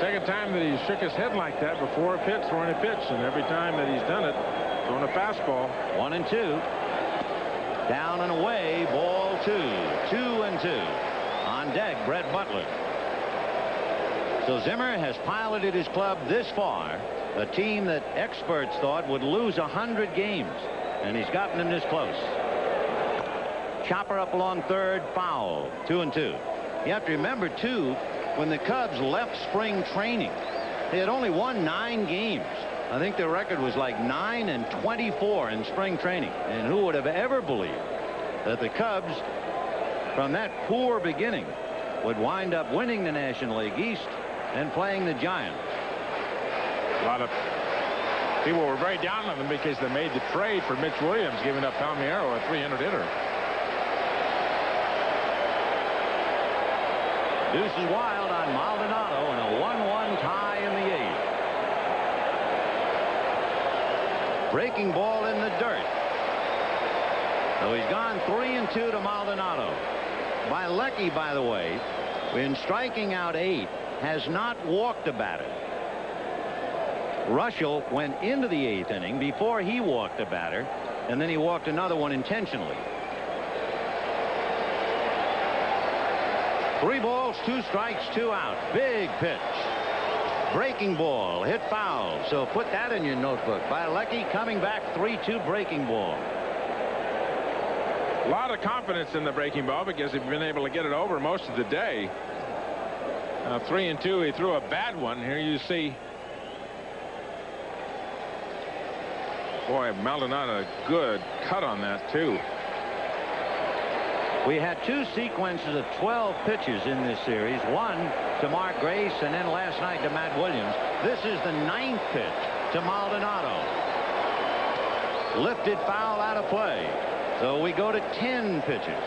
Second time that he shook his head like that before a pitch, throwing a pitch, and every time that he's done it, throwing a fastball. 1-2. Down and away, ball 2. 2-2. On deck, Brett Butler. So Zimmer has piloted his club this far, a team that experts thought would lose 100 games, and he's gotten them this close. Chopper up along third, foul. 2-2. You have to remember, too, when the Cubs left spring training, they had only won 9 games. I think their record was like 9-24 in spring training. And who would have ever believed that the Cubs, from that poor beginning, would wind up winning the National League East and playing the Giants? A lot of people were very down on them because they made the trade for Mitch Williams, giving up Palmeiro, a 300 hitter. Deuces wild on Maldonado and a 1-1 tie in the 8th. Breaking ball in the dirt. So he's gone 3-2 to Maldonado. Bielecki, by the way, in striking out 8, has not walked a batter. Russell went into the 8th inning before he walked a batter, and then he walked another one intentionally. 3 balls, 2 strikes, 2 out. Big pitch. Breaking ball, hit foul. So put that in your notebook. Bielecki coming back, 3-2 breaking ball. A lot of confidence in the breaking ball because he's been able to get it over most of the day. 3-2, he threw a bad one. Here you see. Boy, Maldonado, a good cut on that, too. We had 2 sequences of 12 pitches in this series. One to Mark Grace, and then last night to Matt Williams. This is the 9th pitch to Maldonado. Lifted foul out of play. So we go to 10 pitches.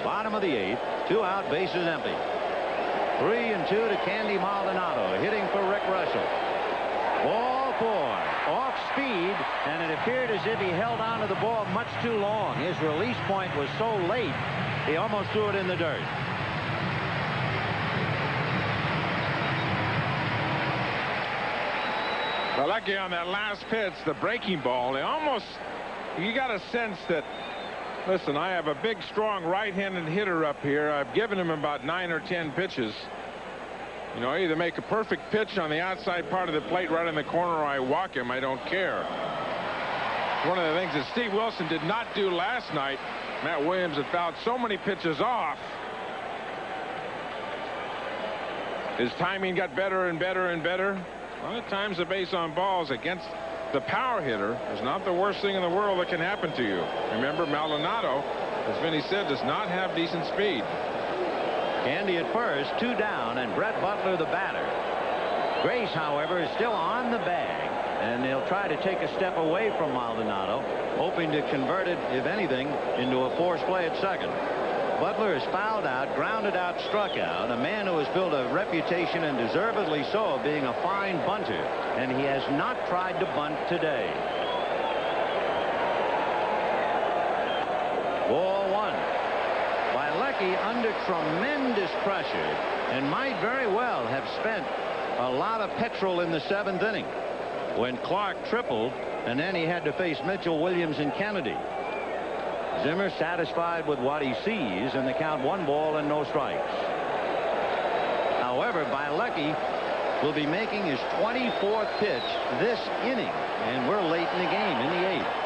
Bottom of the 8th, 2 out, bases empty. 3-2 to Candy Maldonado, hitting for Rick Russell. Ball 4, off speed, and it appeared as if he held on to the ball much too long. His release point was so late, he almost threw it in the dirt. Bielecki on that last pitch, the breaking ball, you got a sense that, listen, I have a big, strong right-handed hitter up here. I've given him about 9 or 10 pitches. You know, I either make a perfect pitch on the outside part of the plate right in the corner or I walk him. I don't care. One of the things that Steve Wilson did not do last night, Matt Williams had fouled so many pitches off. His timing got better and better and better. A lot of times the base on balls against the power hitter is not the worst thing in the world that can happen to you. Remember, Maldonado, as Vinny said, does not have decent speed. Candy at first, 2 down, and Brett Butler the batter. Grace, however, is still on the bag, and they'll try to take a step away from Maldonado, hoping to convert it, if anything, into a forced play at second. Butler is fouled out, grounded out, struck out, a man who has built a reputation, and deservedly so, of being a fine bunter, and he has not tried to bunt today. Ball one. Bilecki under tremendous pressure and might very well have spent a lot of petrol in the 7th inning when Clark tripled, and then he had to face Mitchell, Williams, and Kennedy. Zimmer satisfied with what he sees, and the count 1 ball and no strikes. However, Bilecki will be making his 24th pitch this inning, and we're late in the game in the 8th.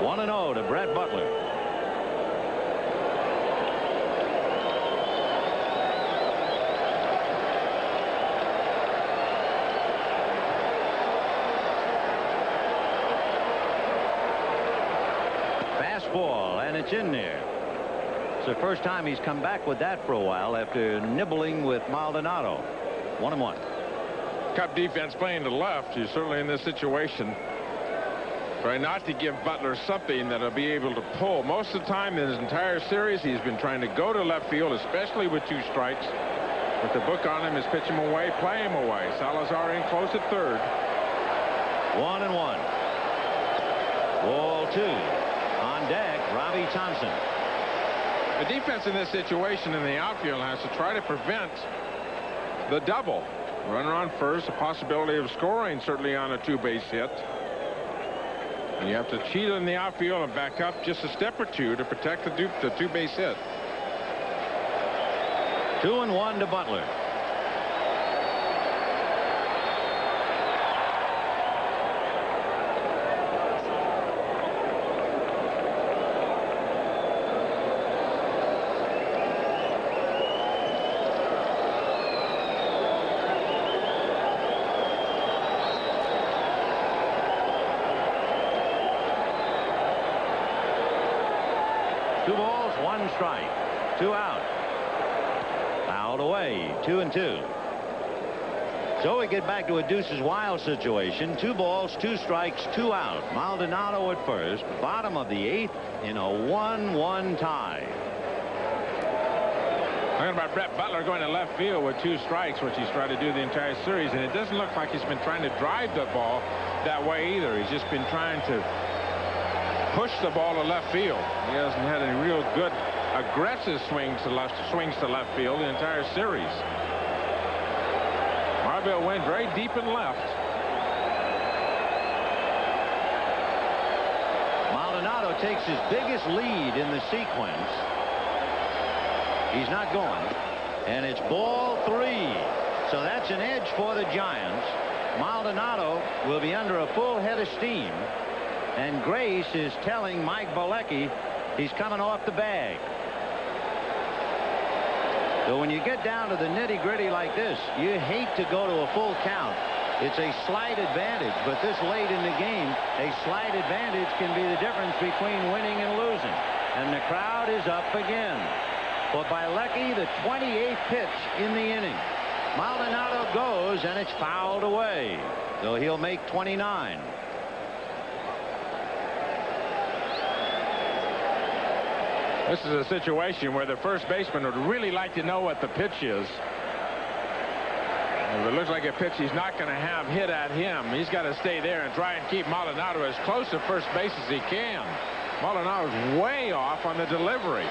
One and 0 to Brett Butler. Fastball, and it's in there. It's the first time he's come back with that for a while after nibbling with Maldonado. 1-1. Cub defense playing to left. He's certainly in this situation. Try not to give Butler something that'll be able to pull. Most of the time in his entire series, he's been trying to go to left field, especially with 2 strikes. With the book on him is pitch him away, play him away. Salazar in close at 3rd. 1-1. Ball 2. On deck, Robbie Thompson. The defense in this situation in the outfield has to try to prevent the double. Runner on first, a possibility of scoring certainly on a 2-base hit. And you have to cheat in the outfield and back up just a step or 2 to protect the 2-base hit. 2-1 to Butler. Two balls, 1 strike, 2 out. Fouled away, 2-2. So we get back to a deuces wild situation. 2 balls, 2 strikes, 2 out. Maldonado at first, bottom of the 8th in a 1-1 tie. Talking about Brett Butler going to left field with 2 strikes, which he's tried to do the entire series, and it doesn't look like he's been trying to drive the ball that way either. He's just been trying to push the ball to left field. He hasn't had any real good aggressive swings to left field the entire series. Marville went very deep and left. Maldonado takes his biggest lead in the sequence. He's not going, and it's ball 3. So that's an edge for the Giants. Maldonado will be under a full head of steam. And Grace is telling Mike Bilecki he's coming off the bag. So when you get down to the nitty-gritty like this, you hate to go to a full count. It's a slight advantage, but this late in the game, a slight advantage can be the difference between winning and losing. And the crowd is up again. For Bilecki, the 28th pitch in the inning. Maldonado goes, and it's fouled away. So he'll make 29. This is a situation where the first baseman would really like to know what the pitch is. If it looks like a pitch he's not going to have hit at him, he's got to stay there and try and keep Maldonado as close to first base as he can. Maldonado's way off on the delivery.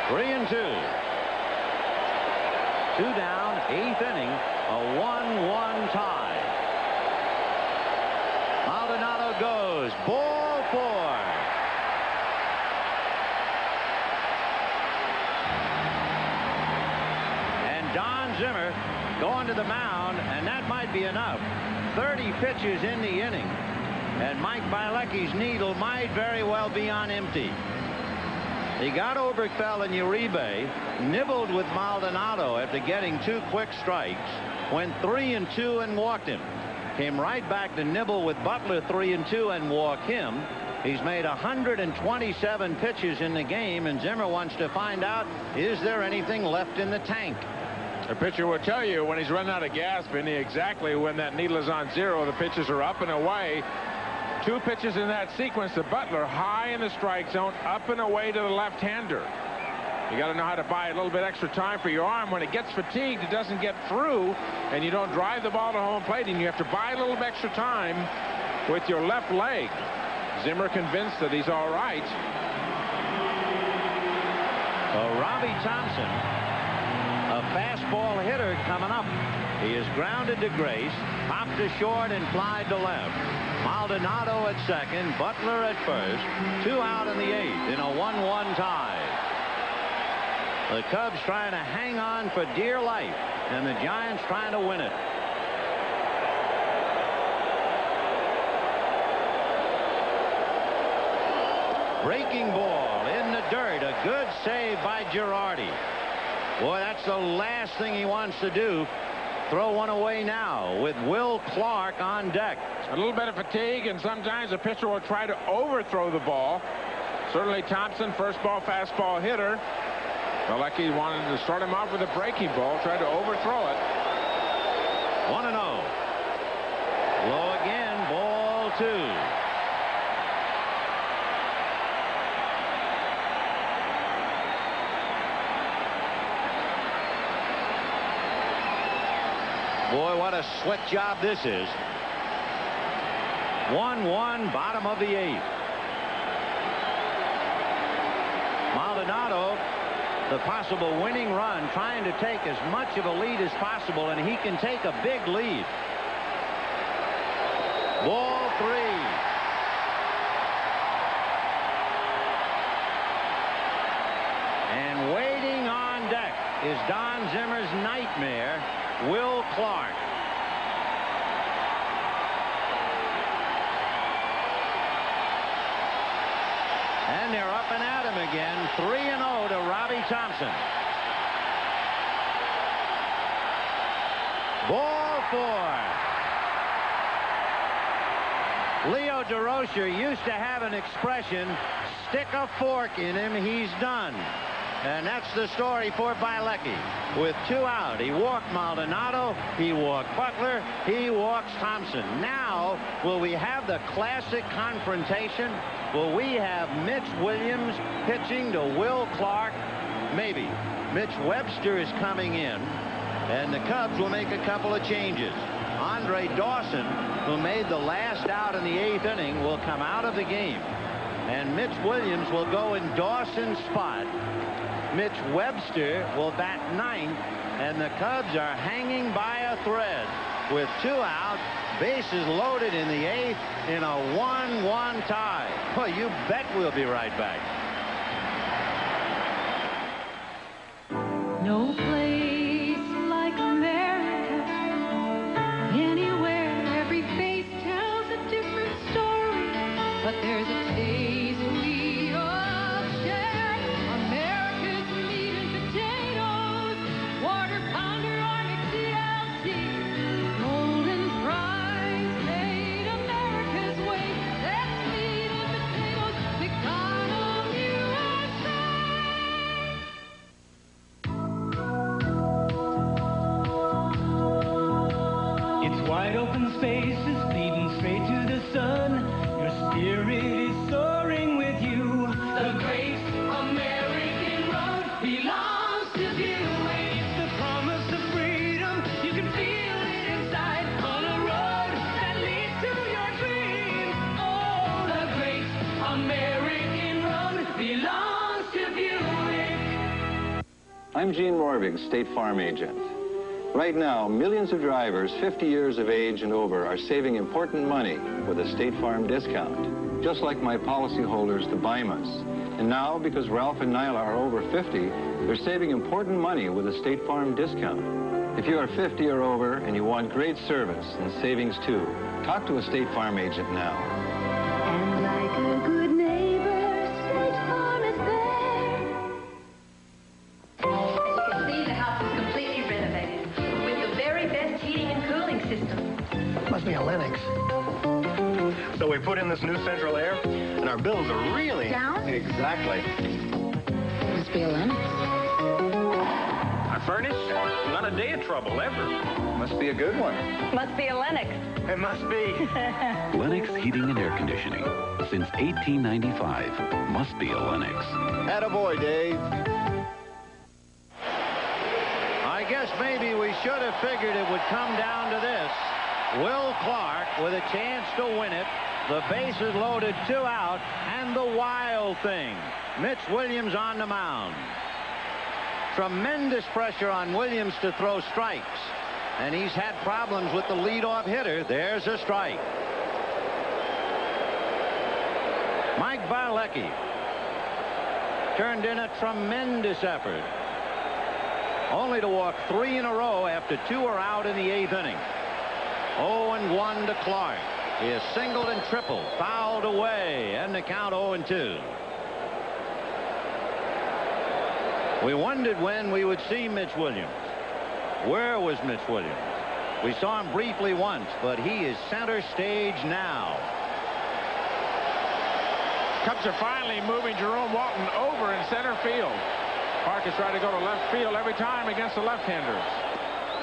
3-2. 2 down, 8th inning, a 1-1 tie. Maldonado goes, ball 4. Don Zimmer going to the mound, and that might be enough. 30 pitches in the inning, and Mike Bilecki's needle might very well be on empty. He got Oberkfell and Uribe, nibbled with Maldonado after getting 2 quick strikes, went 3-2 and walked him. Came right back to nibble with Butler 3-2 and walk him. He's made 127 pitches in the game, and Zimmer wants to find out, is there anything left in the tank? The pitcher will tell you when he's running out of gas, Vinny, exactly when that needle is on 0. The pitches are up and away. 2 pitches in that sequence to Butler, high in the strike zone, up and away to the left-hander. You got to know how to buy a little bit extra time for your arm. When it gets fatigued, it doesn't get through, and you don't drive the ball to home plate, and you have to buy a little bit extra time with your left leg. Zimmer convinced that he's all right. So Robbie Thompson, a fastball hitter coming up. He is grounded to Grace, popped to short and flied to left. Maldonado at second, Butler at first. 2 out in the 8th in a 1-1 tie. The Cubs trying to hang on for dear life, and the Giants trying to win it. Breaking ball in the dirt. A good save by Girardi. Boy, that's the last thing he wants to do. Throw one away now with Will Clark on deck. A little bit of fatigue, and sometimes a pitcher will try to overthrow the ball. Certainly Thompson, first ball fastball hitter. Galecki wanted to start him off with a breaking ball, tried to overthrow it. 1-0. Low again, ball 2. Boy, what a sweat job this is. 1-1, bottom of the 8th. Maldonado, the possible winning run, trying to take as much of a lead as possible, and he can take a big lead. Ball 3. And waiting on deck is Don Zimmer's nightmare, Will Clark. And they're up and at him again. 3-0 to Robbie Thompson. Ball 4. Leo DeRocher used to have an expression, stick a fork in him, he's done. And that's the story for Bielecki. With 2 out, he walked Maldonado, he walked Butler, he walks Thompson. Now, will we have the classic confrontation? Will we have Mitch Williams pitching to Will Clark? Maybe. Mitch Webster is coming in, and the Cubs will make a couple of changes. Andre Dawson, who made the last out in the 8th inning, will come out of the game. And Mitch Williams will go in Dawson's spot. Mitch Webster will bat 9th, and the Cubs are hanging by a thread with 2 out, bases loaded in the 8th in a 1-1 tie. Well, you bet we'll be right back. No place like America. Anywhere, every face tells a different story. But there's a taste we all share. America's meat and potatoes, quarter pounder or McDLT, golden fries made America's way. That's meat and potatoes, McDonald's USA. It's wide open spaces leading straight to the sun. Your spirit is soaring with you. The great American road belongs to you. It's the promise of freedom. You can feel it inside on a road that leads to your dreams. Oh, the great American road belongs to Buick. I'm Gene Morbig, State Farm agent. Right now, millions of drivers 50 years of age and over are saving important money with a State Farm discount, just like my policyholders, the Bimas. And now, because Ralph and Nyla are over 50, they're saving important money with a State Farm discount. If you are 50 or over and you want great service and savings too, talk to a State Farm agent now. And like a good neighbor, State Farm is there. You can see the house is completely renovated with the very best heating and cooling system. Must be a Lennox. So we put in this new central air, and our bills are really... Down? Exactly. Must be a Lennox. Our furnace? Not a day of trouble, ever. Must be a good one. Must be a Lennox. It must be. Lennox Heating and Air Conditioning. Since 1895. Must be a Lennox. Attaboy, Dave. maybe we should have figured it would come down to this. Will Clark with a chance to win it. The bases loaded, 2 out, and the wild thing. Mitch Williams on the mound. Tremendous pressure on Williams to throw strikes. And he's had problems with the leadoff hitter. There's a strike. Mike Bialecki turned in a tremendous effort, only to walk 3 in a row after 2 are out in the 8th inning. 0-1 to Clark. He is singled and tripled, fouled away, and the count 0-2. We wondered when we would see Mitch Williams. Where was Mitch Williams? We saw him briefly once, but he is center stage now. Cubs are finally moving Jerome Walton over in center field. Park has tried to go to left field every time against the left-handers.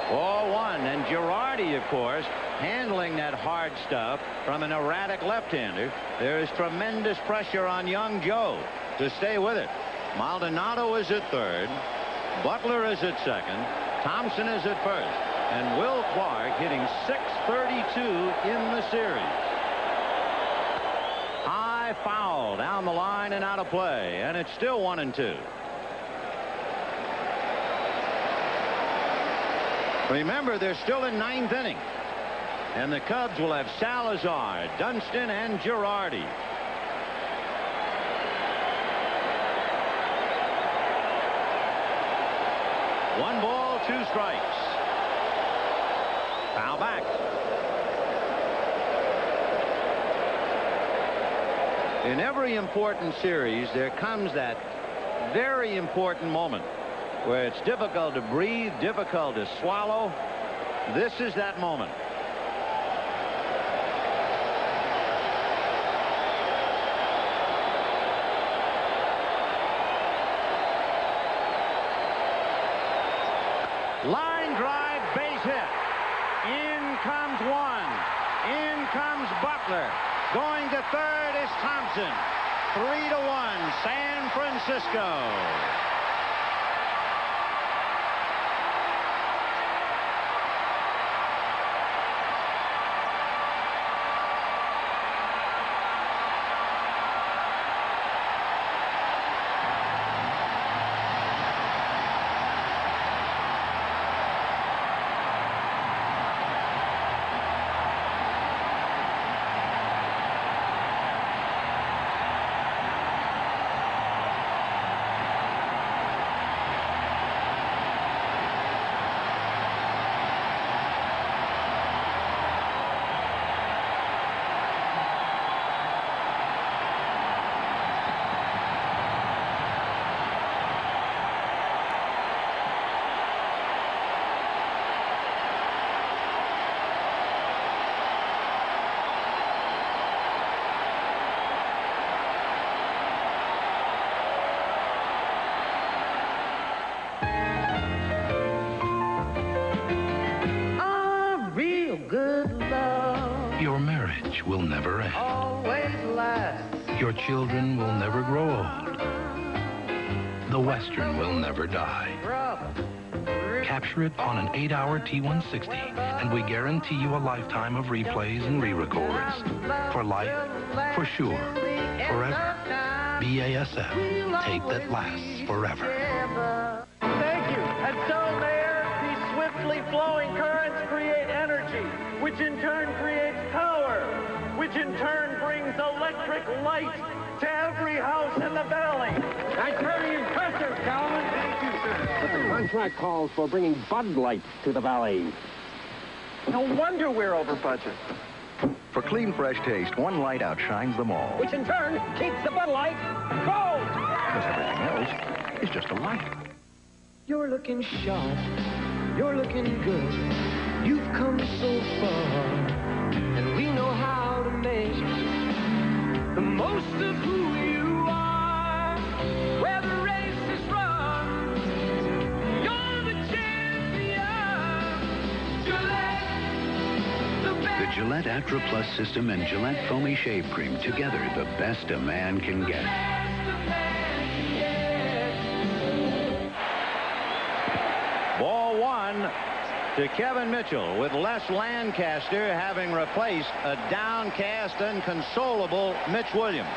0-1, and Girardi, of course, handling that hard stuff from an erratic left-hander. There is tremendous pressure on young Joe to stay with it. Maldonado is at third. Butler is at second. Thompson is at first. And Will Clark hitting .632 in the series. High foul down the line and out of play, and it's still 1-2. Remember, they're still in 9th inning, and the Cubs will have Salazar, Dunston, and Girardi. One ball, 2 strikes. Foul back. In every important series, there comes that very important moment where it's difficult to breathe, difficult to swallow. This is that moment. Line drive, base hit. In comes one. In comes Butler. Going to third is Thompson. 3-1, San Francisco. Your marriage will never end. Always last. Your children will never grow old. The Western will never die. Capture it on an 8-hour T160, and we guarantee you a lifetime of replays and re-records. For life, for sure, forever. BASF, tape that lasts forever. Thank you. And so, Mayor, these swiftly flowing currents create energy, which in turn creates power, which in turn brings electric light to every house in the valley. That's very impressive, Calvin. Thank you, sir. But the contract calls for bringing Bud Light to the valley. No wonder we're over budget. For clean, fresh taste, one light outshines them all. Which in turn keeps the Bud Light cold. Because everything else is just a light. You're looking sharp. You're looking good. You've come so far. And we know how to make the most of who you are. Where the race is run, you're the champion. Gillette, the best. The Gillette Atra Plus system and Gillette Foamy Shave Cream, together the best a man can get. Ball one, to Kevin Mitchell, with Les Lancaster having replaced a downcast, inconsolable Mitch Williams.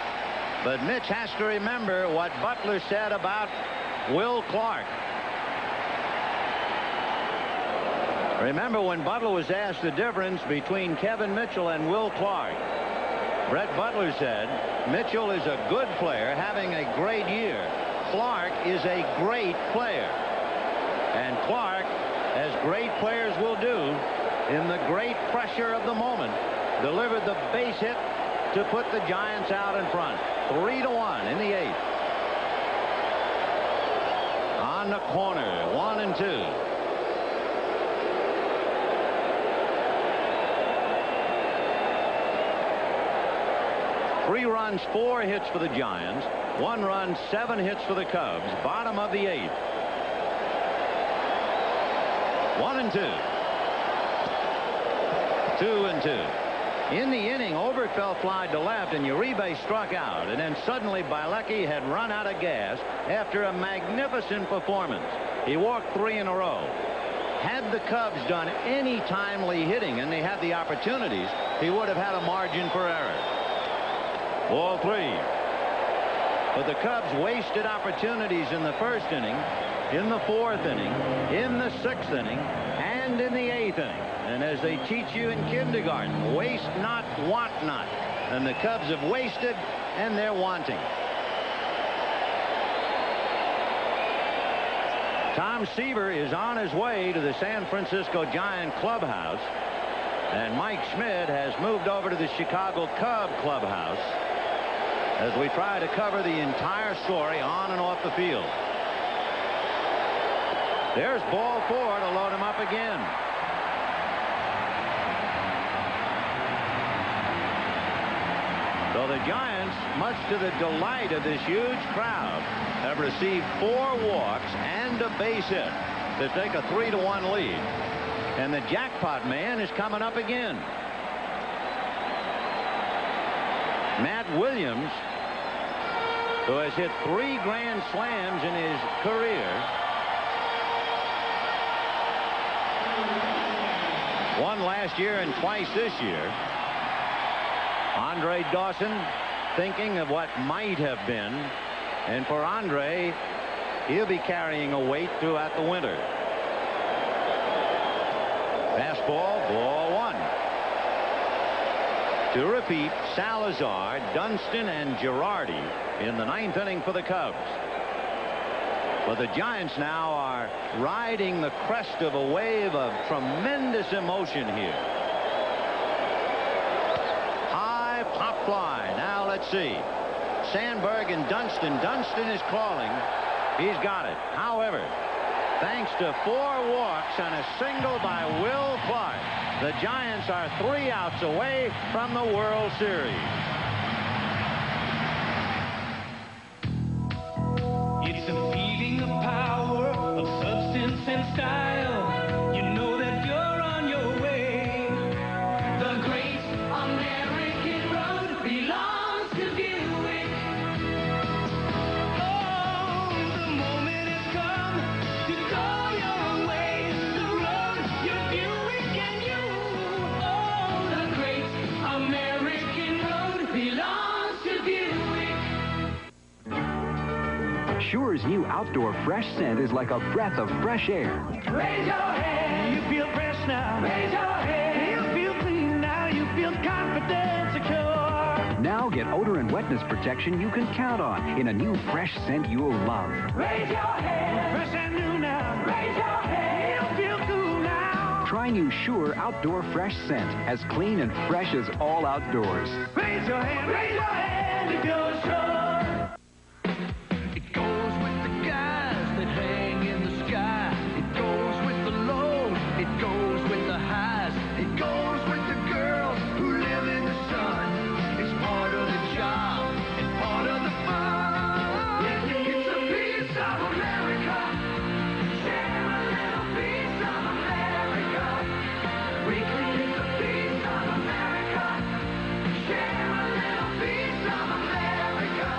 But Mitch has to remember what Butler said about Will Clark. Remember when Butler was asked the difference between Kevin Mitchell and Will Clark. Brett Butler said, Mitchell is a good player having a great year. Clark is a great player. And Clark, as great players will do, in the great pressure of the moment, delivered the base hit to put the Giants out in front. 3-1 in the 8th. On the corner, 1-2. 3 runs, 4 hits for the Giants. 1 run, 7 hits for the Cubs. Bottom of the 8th. 1-2. 2-2. In the inning, Oberfeld flied to left and Uribe struck out. And then suddenly Bielecki had run out of gas after a magnificent performance. He walked 3 in a row. Had the Cubs done any timely hitting, and they had the opportunities, he would have had a margin for error. Ball 3. But the Cubs wasted opportunities in the 1st inning, in the 4th inning, in the 6th inning, and in the 8th inning. And as they teach you in kindergarten, waste not, want not. And the Cubs have wasted, and they're wanting. Tom Seaver is on his way to the San Francisco Giant clubhouse. And Mike Schmidt has moved over to the Chicago Cub clubhouse as we try to cover the entire story on and off the field. There's ball 4 to load him up again. So the Giants, much to the delight of this huge crowd, have received 4 walks and a base hit to take a 3-1 lead. And the jackpot man is coming up again. Matt Williams, who has hit 3 grand slams in his career, one last year and twice this year. Andre Dawson thinking of what might have been, and for Andre, he'll be carrying a weight throughout the winter. Fastball, ball 1. To repeat, Salazar, Dunston, and Girardi in the 9th inning for the Cubs. But the Giants now are riding the crest of a wave of tremendous emotion here. High pop fly. Now let's see. Sandberg and Dunston. Dunston is calling. He's got it. However, thanks to 4 walks and a single by Will Clark, the Giants are 3 outs away from the World Series. It's a feeling of power, of substance and style. You know that you're on your way. The great American road belongs to Buick. Oh, the moment has come to go your way. The road, your Buick and you. Oh, the great American road belongs to Buick. Sure's new outdoor fresh scent is like a breath of fresh air. Raise your hand, you feel fresh now. Raise your hand, you feel clean now. You feel confident, secure. Now get odor and wetness protection you can count on in a new fresh scent you'll love. Raise your hand, fresh and new now. Raise your hand, you feel cool now. Try new Sure outdoor fresh scent, as clean and fresh as all outdoors. Raise your hand if you're sure. It goes with the guys that hang in the sky. It goes with the lows. It goes with the highs. It goes with the girls who live in the sun. It's part of the job and part of the fun. It's a piece of America. Share a little piece of America. Weekly, it's a piece of America. Share a little piece of America.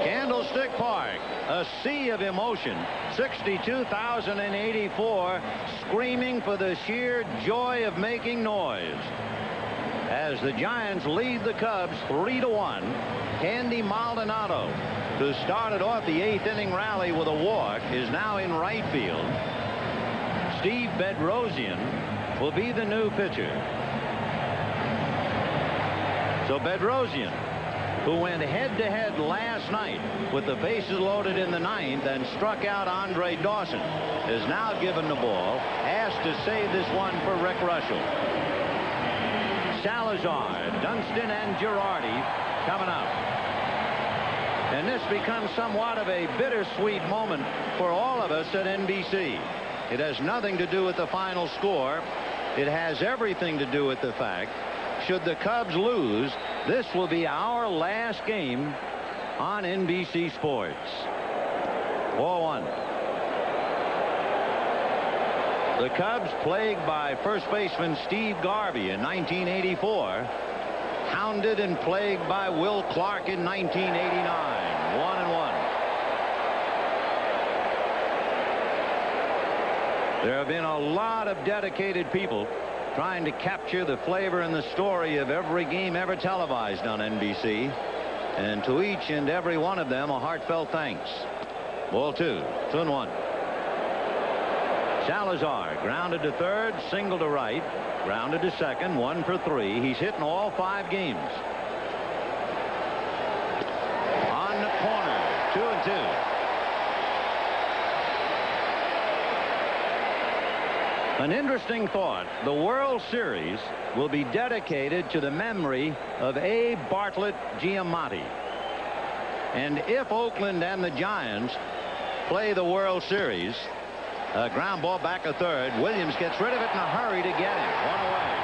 Candlestick Park. A sea of emotion. 62,084 screaming for the sheer joy of making noise. As the Giants lead the Cubs 3-1, Candy Maldonado, who started off the 8th inning rally with a walk, is now in right field. Steve Bedrosian will be the new pitcher. So Bedrosian, who went head-to-head last night with the bases loaded in the 9th and struck out Andre Dawson, is now given the ball, asked to save this one for Rick Russell. Salazar, Dunston, and Girardi coming up. And this becomes somewhat of a bittersweet moment for all of us at NBC. It has nothing to do with the final score. It has everything to do with the fact, should the Cubs lose, this will be our last game on NBC Sports. 4-1. The Cubs, plagued by first baseman Steve Garvey in 1984, hounded and plagued by Will Clark in 1989. 1-1. There have been a lot of dedicated people trying to capture the flavor and the story of every game ever televised on NBC. And to each and every one of them, a heartfelt thanks. Ball 2, 2-1. Salazar grounded to third, single to right, grounded to second, 1 for 3. He's hit in all 5 games. On the corner, 2-2. An interesting thought. The World Series will be dedicated to the memory of A. Bartlett Giamatti. And if Oakland and the Giants play the World Series, a ground ball back to third. Williams gets rid of it in a hurry to get him. 1 away.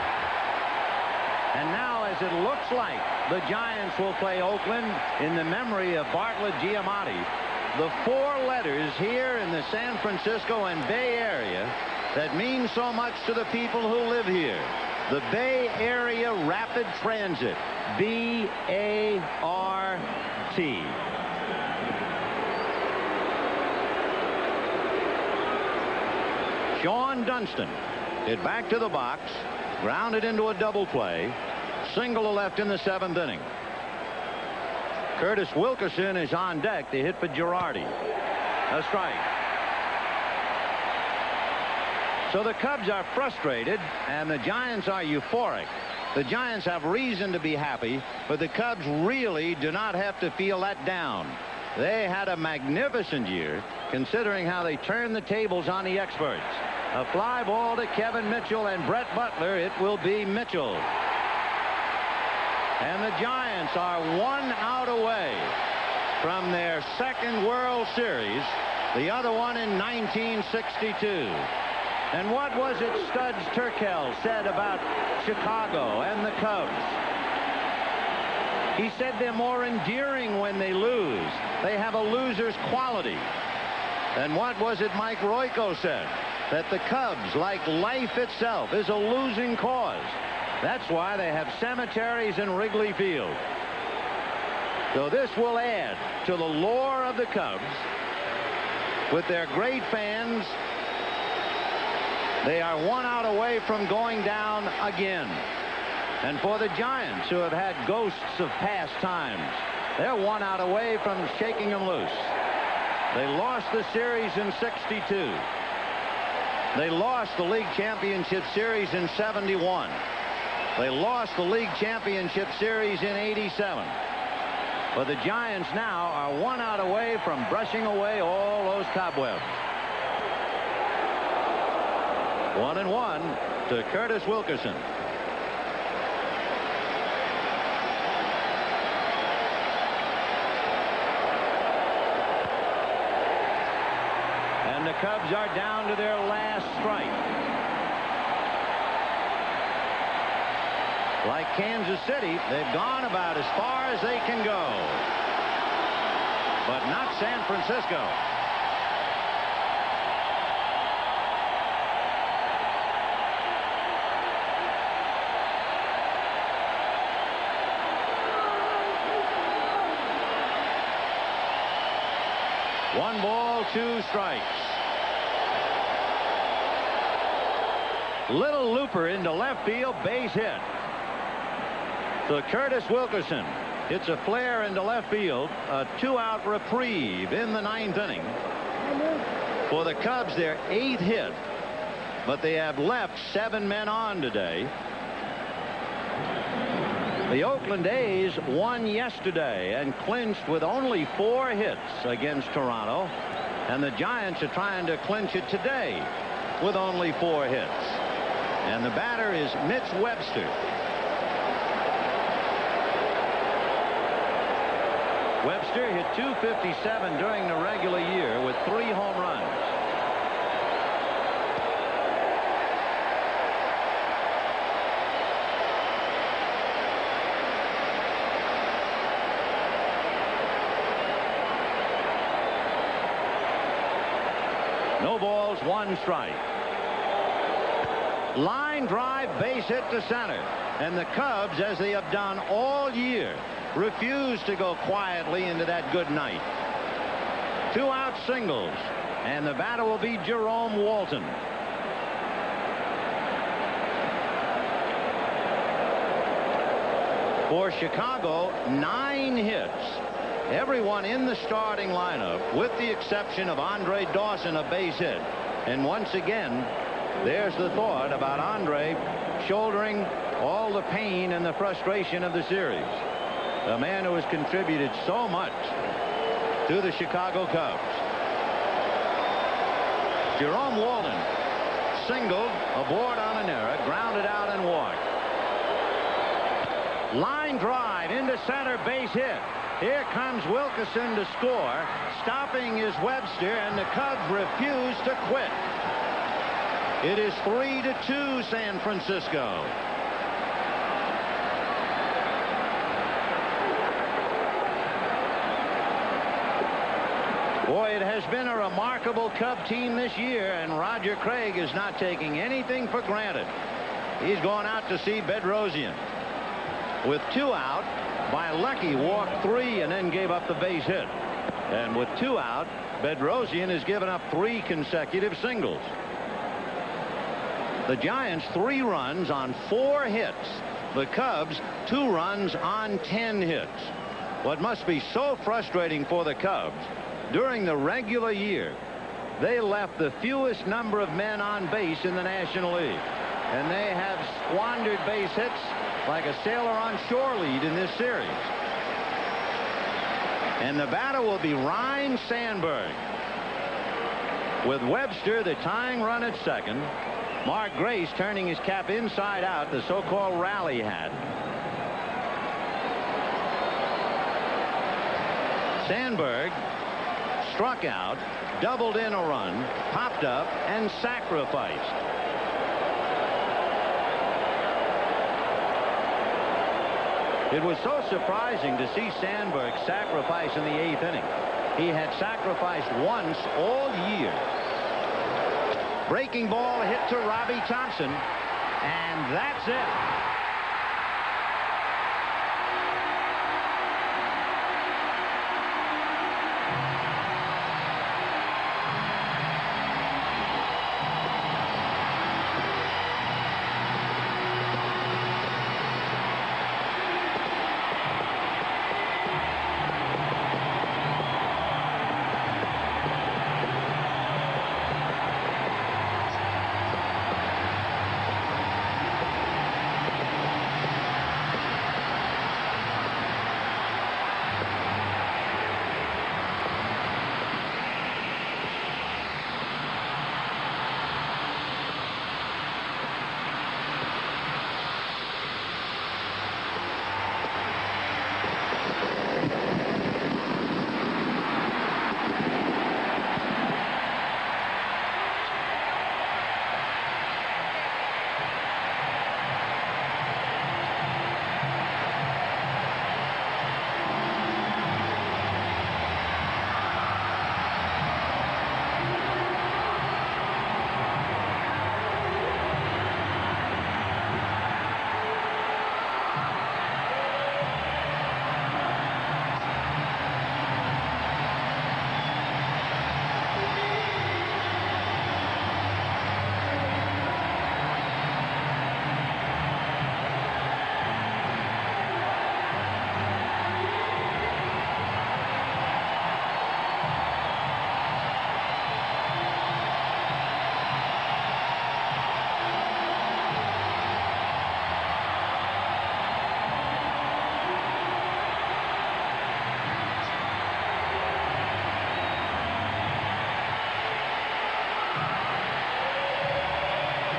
And now, as it looks like the Giants will play Oakland in the memory of Bartlett Giamatti, the 4 letters here in the San Francisco and Bay Area that mean so much to the people who live here. The Bay Area Rapid Transit. B-A-R-T. Sean Dunston hit back to the box, grounded into a double play, single to left in the 7th inning. Curtis Wilkerson is on deck to hit for Girardi. A strike. So the Cubs are frustrated and the Giants are euphoric. The Giants have reason to be happy, but the Cubs really do not have to feel that down. They had a magnificent year, considering how they turned the tables on the experts. A fly ball to Kevin Mitchell and Brett Butler. It will be Mitchell. And the Giants are 1 out away from their 2nd World Series, the other one in 1962. And what was it Studs Terkel said about Chicago and the Cubs? He said they're more endearing when they lose. They have a loser's quality. And what was it Mike Royko said? That the Cubs, like life itself, is a losing cause. That's why they have cemeteries in Wrigley Field. So this will add to the lore of the Cubs. With their great fans, they are 1 out away from going down again. And for the Giants, who have had ghosts of past times, they're 1 out away from shaking them loose. They lost the series in '62. They lost the league championship series in '71. They lost the league championship series in '87. But the Giants now are 1 out away from brushing away all those cobwebs. 1-1 to Curtis Wilkerson. And the Cubs are down to their last strike. Like Kansas City, they've gone about as far as they can go. But not San Francisco. 1 ball, 2 strikes. Little looper into left field, base hit. So Curtis Wilkerson hits a flare into left field, a 2-out reprieve in the 9th inning. For the Cubs, their 8th hit, but they have left 7 men on today. The Oakland A's won yesterday and clinched with only 4 hits against Toronto, and the Giants are trying to clinch it today with only 4 hits. And the batter is Mitch Webster. Webster hit .257 during the regular year with 3 home runs. No balls, 1 strike. Line drive, base hit to center. And the Cubs, as they have done all year, refuse to go quietly into that good night. 2-out singles, and the batter will be Jerome Walton. For Chicago, 9 hits. Everyone in the starting lineup, with the exception of Andre Dawson, a base hit. And once again, there's the thought about Andre shouldering all the pain and the frustration of the series. A man who has contributed so much to the Chicago Cubs. Jerome Walton singled, aboard on an error, grounded out and walked. Line drive into center, base hit. Here comes Wilkerson to score. Stopping is Webster, and the Cubs refuse to quit. It is 3-2 San Francisco. Boy, it has been a remarkable Cub team this year, and Roger Craig is not taking anything for granted. He's going out to see Bedrosian. With 2 out, Bielecki walked 3 and then gave up the base hit. And with 2 out, Bedrosian has given up 3 consecutive singles. The Giants 3 runs on 4 hits. The Cubs 2 runs on 10 hits. What must be so frustrating for the Cubs, during the regular year, they left the fewest number of men on base in the National League. And they have squandered base hits like a sailor on shore lead in this series. And the batter will be Ryne Sandberg. With Webster, the tying run at second. Mark Grace turning his cap inside out, the so-called rally hat. Sandberg struck out, doubled in a run, popped up, and sacrificed. It was so surprising to see Sandberg sacrifice in the 8th inning. He had sacrificed once all year. Breaking ball hit to Robbie Thompson, and that's it.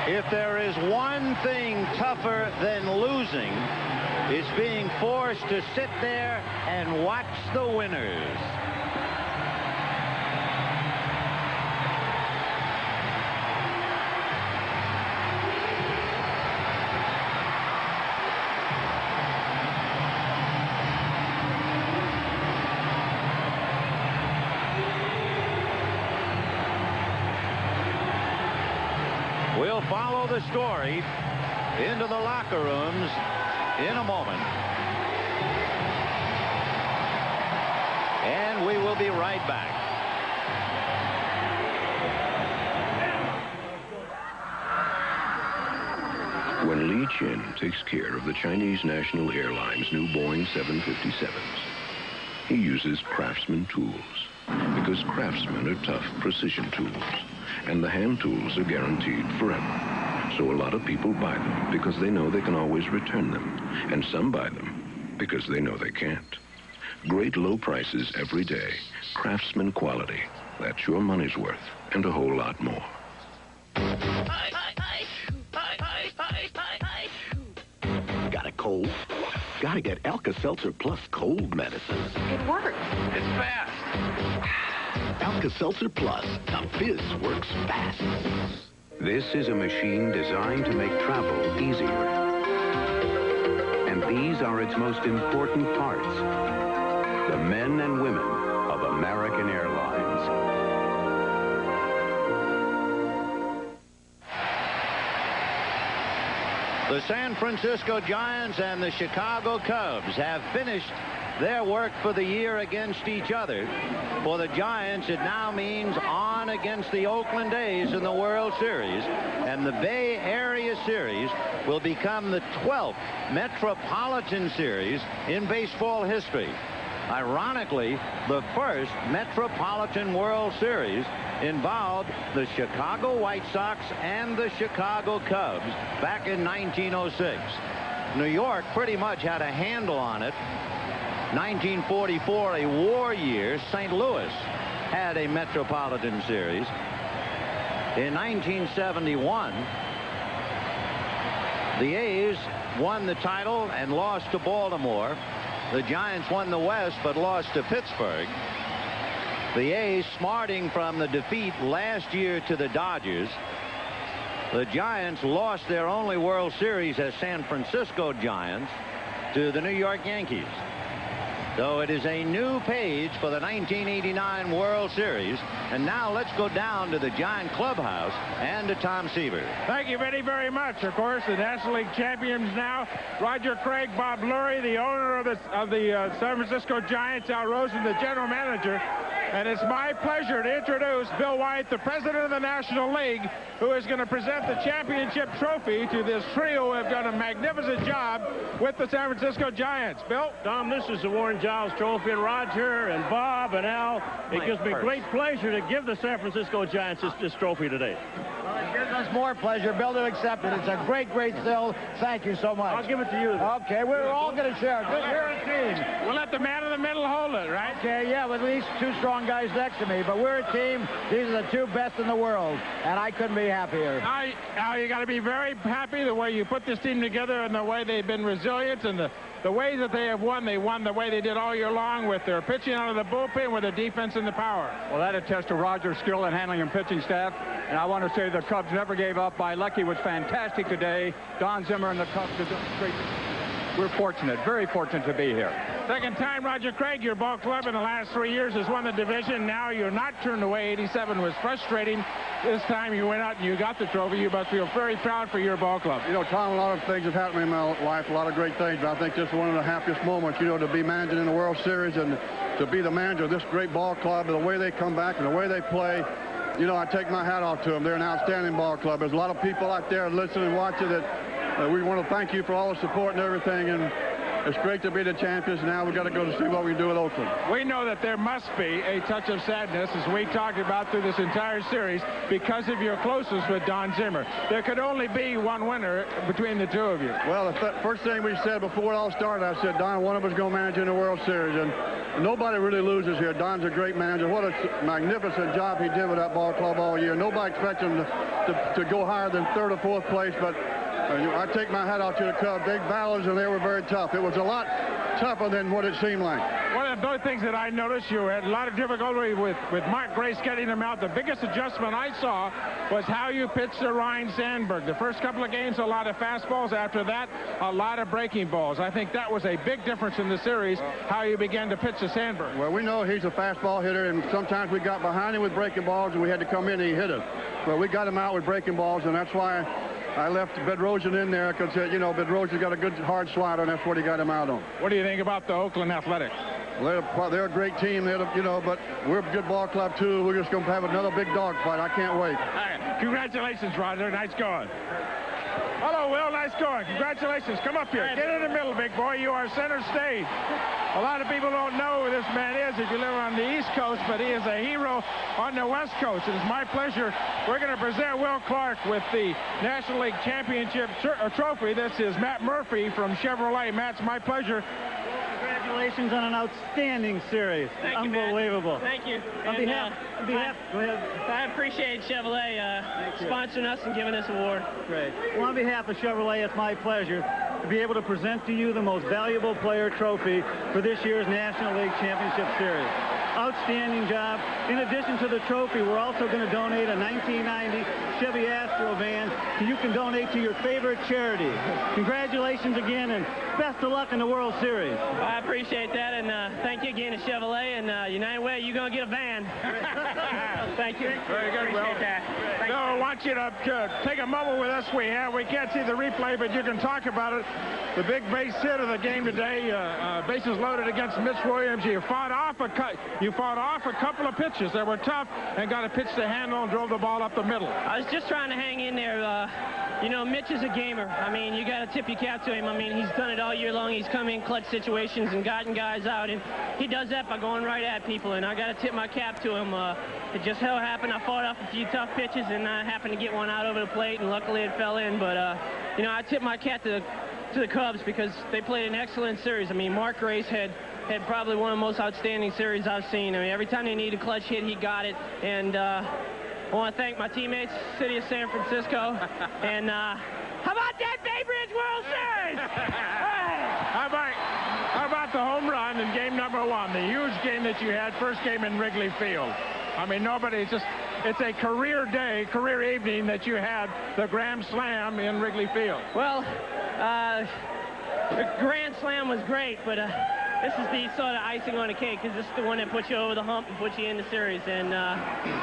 If there is one thing tougher than losing, it's being forced to sit there and watch the winners. We'll follow the story into the locker rooms in a moment. And we will be right back. When Li Chin takes care of the Chinese National Airlines' new Boeing 757s, he uses Craftsman tools because Craftsman are tough precision tools, and the hand tools are guaranteed forever. So a lot of people buy them because they know they can always return them, and some buy them because they know they can't. Great low prices every day. Craftsman quality. That's your money's worth, and a whole lot more. Got a cold? Gotta get Alka-Seltzer Plus cold medicine. It works. It's fast. Alka-Seltzer Plus. The fizz works fast. This is a machine designed to make travel easier. And these are its most important parts. The men and women of American Airlines. The San Francisco Giants and the Chicago Cubs have finished their work for the year against each other. For the Giants, it now means on against the Oakland A's in the World Series, and the Bay Area Series will become the 12th Metropolitan Series in baseball history. Ironically, the first Metropolitan World Series involved the Chicago White Sox and the Chicago Cubs back in 1906. New York pretty much had a handle on it. 1944, a war year, St. Louis had a Metropolitan Series. In 1971, the A's won the title and lost to Baltimore. The Giants won the West but lost to Pittsburgh. The A's smarting from the defeat last year to the Dodgers. The Giants lost their only World Series as San Francisco Giants to the New York Yankees. So it is a new page for the 1989 World Series. And now let's go down to the Giant clubhouse and to Tom Seaver. Thank you very, very much. Of course, the National League champions now, Roger Craig, Bob Lurie, the owner of the San Francisco Giants, Al Rosen, the general manager. And it's my pleasure to introduce Bill White, the president of the National League, who is going to present the championship trophy to this trio who have done a magnificent job with the San Francisco Giants. Bill? Tom, this is the Warren Giles Trophy, and Roger and Bob and Al, it gives me great pleasure to give the San Francisco Giants this trophy today. Well, it gives us more pleasure, Bill, to accept it. It's a great, great thrill. Thank you so much. I'll give it to you. Okay, we're all going to share. Good, you're a team. We'll let the man in the middle hold it, right? Okay, yeah, with at least two strong guys next to me, but we're a team. These are the two best in the world, and I couldn't be happier. Al, you got to be very happy the way you put this team together and the way they've been resilient and the way that they have won. They won the way they did all year long with their pitching out of the bullpen, with the defense and the power. Well, that attests to Roger's skill in handling and pitching staff, and I want to say the Cubs never gave up. Lucky was fantastic today. Don Zimmer and the Cubs did great. We're fortunate, very fortunate to be here. Second time, Roger Craig, your ball club in the last 3 years has won the division. Now you're not turned away. 87 was frustrating. This time you went out and you got the trophy. You must feel very proud for your ball club. You know, Tom, a lot of things have happened in my life, a lot of great things, but I think this is one of the happiest moments, you know, to be managing in the World Series and to be the manager of this great ball club, and the way they come back and the way they play. You know, I take my hat off to them. They're an outstanding ball club. There's a lot of people out there listening and watching that we want to thank you for all the support and everything, and it's great to be the champions. Now we've got to go to see what we do with Oakland. We know that there must be a touch of sadness, as we talked about through this entire series, because of your closeness with Don Zimmer. There could only be one winner between the two of you. Well, the first thing we said before it all started, I said, Don, one of us is going to manage in the World Series. And nobody really loses here. Don's a great manager. What a magnificent job he did with that ball club all year. Nobody expects him to go higher than 3rd or 4th place, but I take my hat out to the Cubs. They battled, and they were very tough. It was a lot tougher than what it seemed like. One of those things that I noticed, you had a lot of difficulty with Mark Grace getting them out. The biggest adjustment I saw was how you pitched to Ryan Sandberg. The first couple of games, a lot of fastballs. After that, a lot of breaking balls. I think that was a big difference in the series, how you began to pitch to Sandberg. Well, we know he's a fastball hitter, and sometimes we got behind him with breaking balls, and we had to come in and he hit us. Well, we got him out with breaking balls, and that's why I left Bedrosian in there, because, you know, Bedrosian's got a good hard slider, and that's what he got him out on. What do you think about the Oakland Athletics? Well, they're a great team, you know, but we're a good ball club, too. We're just going to have another big dog fight. I can't wait. All right. Congratulations, Roger. Nice going. Hello, Will. Nice going. Congratulations. Come up here. Get in the middle, big boy. You are center stage. A lot of people don't know who this man is if you live on the East Coast, but he is a hero on the West Coast. It is my pleasure. We're going to present Will Clark with the National League Championship trophy. This is Matt Murphy from Chevrolet. Matt, it's my pleasure. Congratulations on an outstanding series. Thank you, unbelievable. Thank you. On behalf, go ahead. I appreciate Chevrolet sponsoring us and giving this award. Great. Well, on behalf of Chevrolet, it's my pleasure to be able to present to you the most valuable player trophy for this year's National League Championship Series. Outstanding job. In addition to the trophy, we're also going to donate a 1990 Chevy Astro van so you can donate to your favorite charity. Congratulations again, and best of luck in the World Series. I appreciate that, and thank you again to Chevrolet and United Way. You're going to get a van. Thank you. Very good, Will. So I want you to take a moment with us. We can't see the replay, but you can talk about it. The big base hit of the game today, bases loaded against Mitch Williams. You fought off a couple of pitches that were tough and got a pitch to handle and drove the ball up the middle. I was just trying to hang in there. You know, Mitch is a gamer. I mean, you got to tip your cap to him. I mean, he's done it all year long. He's come in clutch situations and gotten guys out, and he does that by going right at people, and I got to tip my cap to him. It just so happened I fought off a few tough pitches, and I happened to get one out over the plate, and luckily it fell in. But, you know, I tip my cap to the Cubs because they played an excellent series. I mean, Mark Grace had probably one of the most outstanding series I've seen. I mean, every time they needed a clutch hit, he got it. And I want to thank my teammates, City of San Francisco. And how about that Bay Bridge World Series? How about the home run in game number 1, the huge game that you had, first game in Wrigley Field? I mean, it's a career day, career evening that you had the Grand Slam in Wrigley Field. Well, the Grand Slam was great, but this is the sort of icing on the cake because this is the one that puts you over the hump and puts you in the series. And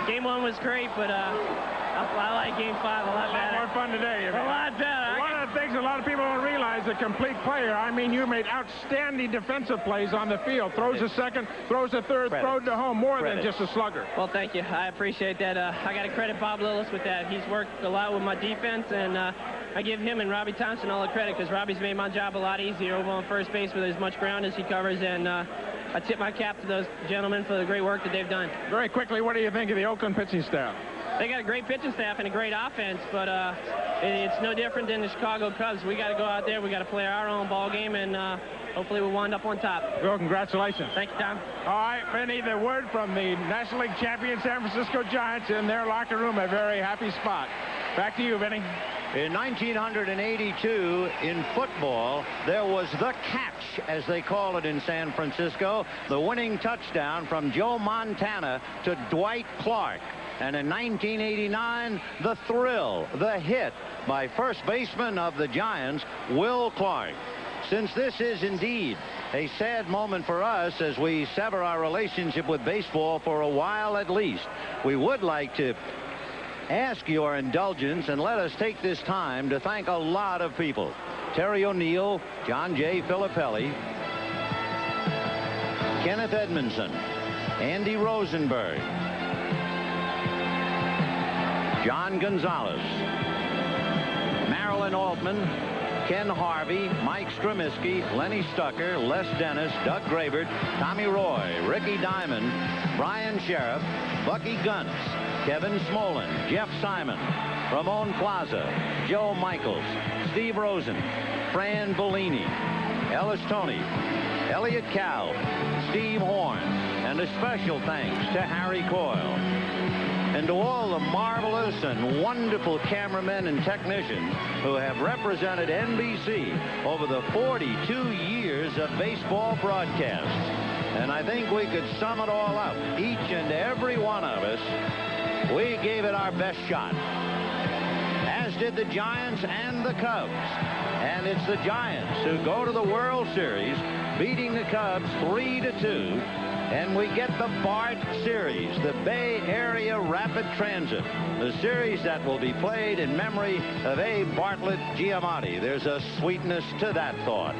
game 1 was great, but I like game 5 a lot better. A lot more fun today. A lot better. One of the things a lot of people don't realize, a complete player. I mean, you made outstanding defensive plays on the field. Throws a second, throws a third, throws to home, more than just a slugger. Well, thank you. I appreciate that. I got to credit Bob Lillis with that. He's worked a lot with my defense, and I give him and Robbie Thompson all the credit because Robbie's made my job a lot easier over on first base with as much ground as he covers, and I tip my cap to those gentlemen for the great work that they've done. Very quickly, what do you think of the Oakland pitching staff? They got a great pitching staff and a great offense, but it's no different than the Chicago Cubs. We got to go out there. We got to play our own ball game, and hopefully we'll wind up on top. Well, congratulations. Thank you, Tom. All right, Benny, the word from the National League champion San Francisco Giants in their locker room, a very happy spot. Back to you, Benny. In 1982, in football, there was the catch, as they call it in San Francisco, the winning touchdown from Joe Montana to Dwight Clark. And in 1989, the thrill, the hit by first baseman of the Giants, Will Clark. Since this is indeed a sad moment for us as we sever our relationship with baseball for a while at least, we would like to ask your indulgence and let us take this time to thank a lot of people. Terry O'Neill, John J. Filippelli, Kenneth Edmondson, Andy Rosenberg, John Gonzalez, Marilyn Altman, Ken Harvey, Mike Stremiski, Lenny Stucker, Les Dennis, Doug Grabert, Tommy Roy, Ricky Diamond, Brian Sheriff, Bucky Gunts, Kevin Smolin, Jeff Simon, Ramon Plaza, Joe Michaels, Steve Rosen, Fran Bellini, Ellis Toney, Elliot Cal, Steve Horn, and a special thanks to Harry Coyle. And to all the marvelous and wonderful cameramen and technicians who have represented NBC over the 42 years of baseball broadcasts. And I think we could sum it all up. Each and every one of us, we gave it our best shot. As did the Giants and the Cubs. And it's the Giants who go to the World Series, beating the Cubs 3-2. And we get the BART Series, the Bay Area Rapid Transit, the series that will be played in memory of Abe Bartlett Giamatti. There's a sweetness to that thought.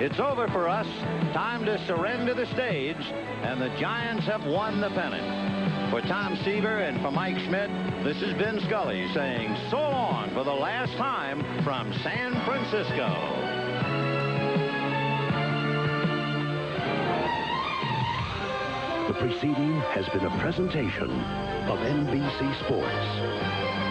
It's over for us. Time to surrender the stage, and the Giants have won the pennant. For Tom Seaver and for Mike Schmidt, this is Ben Scully saying so long for the last time from San Francisco. The preceding has been a presentation of NBC Sports.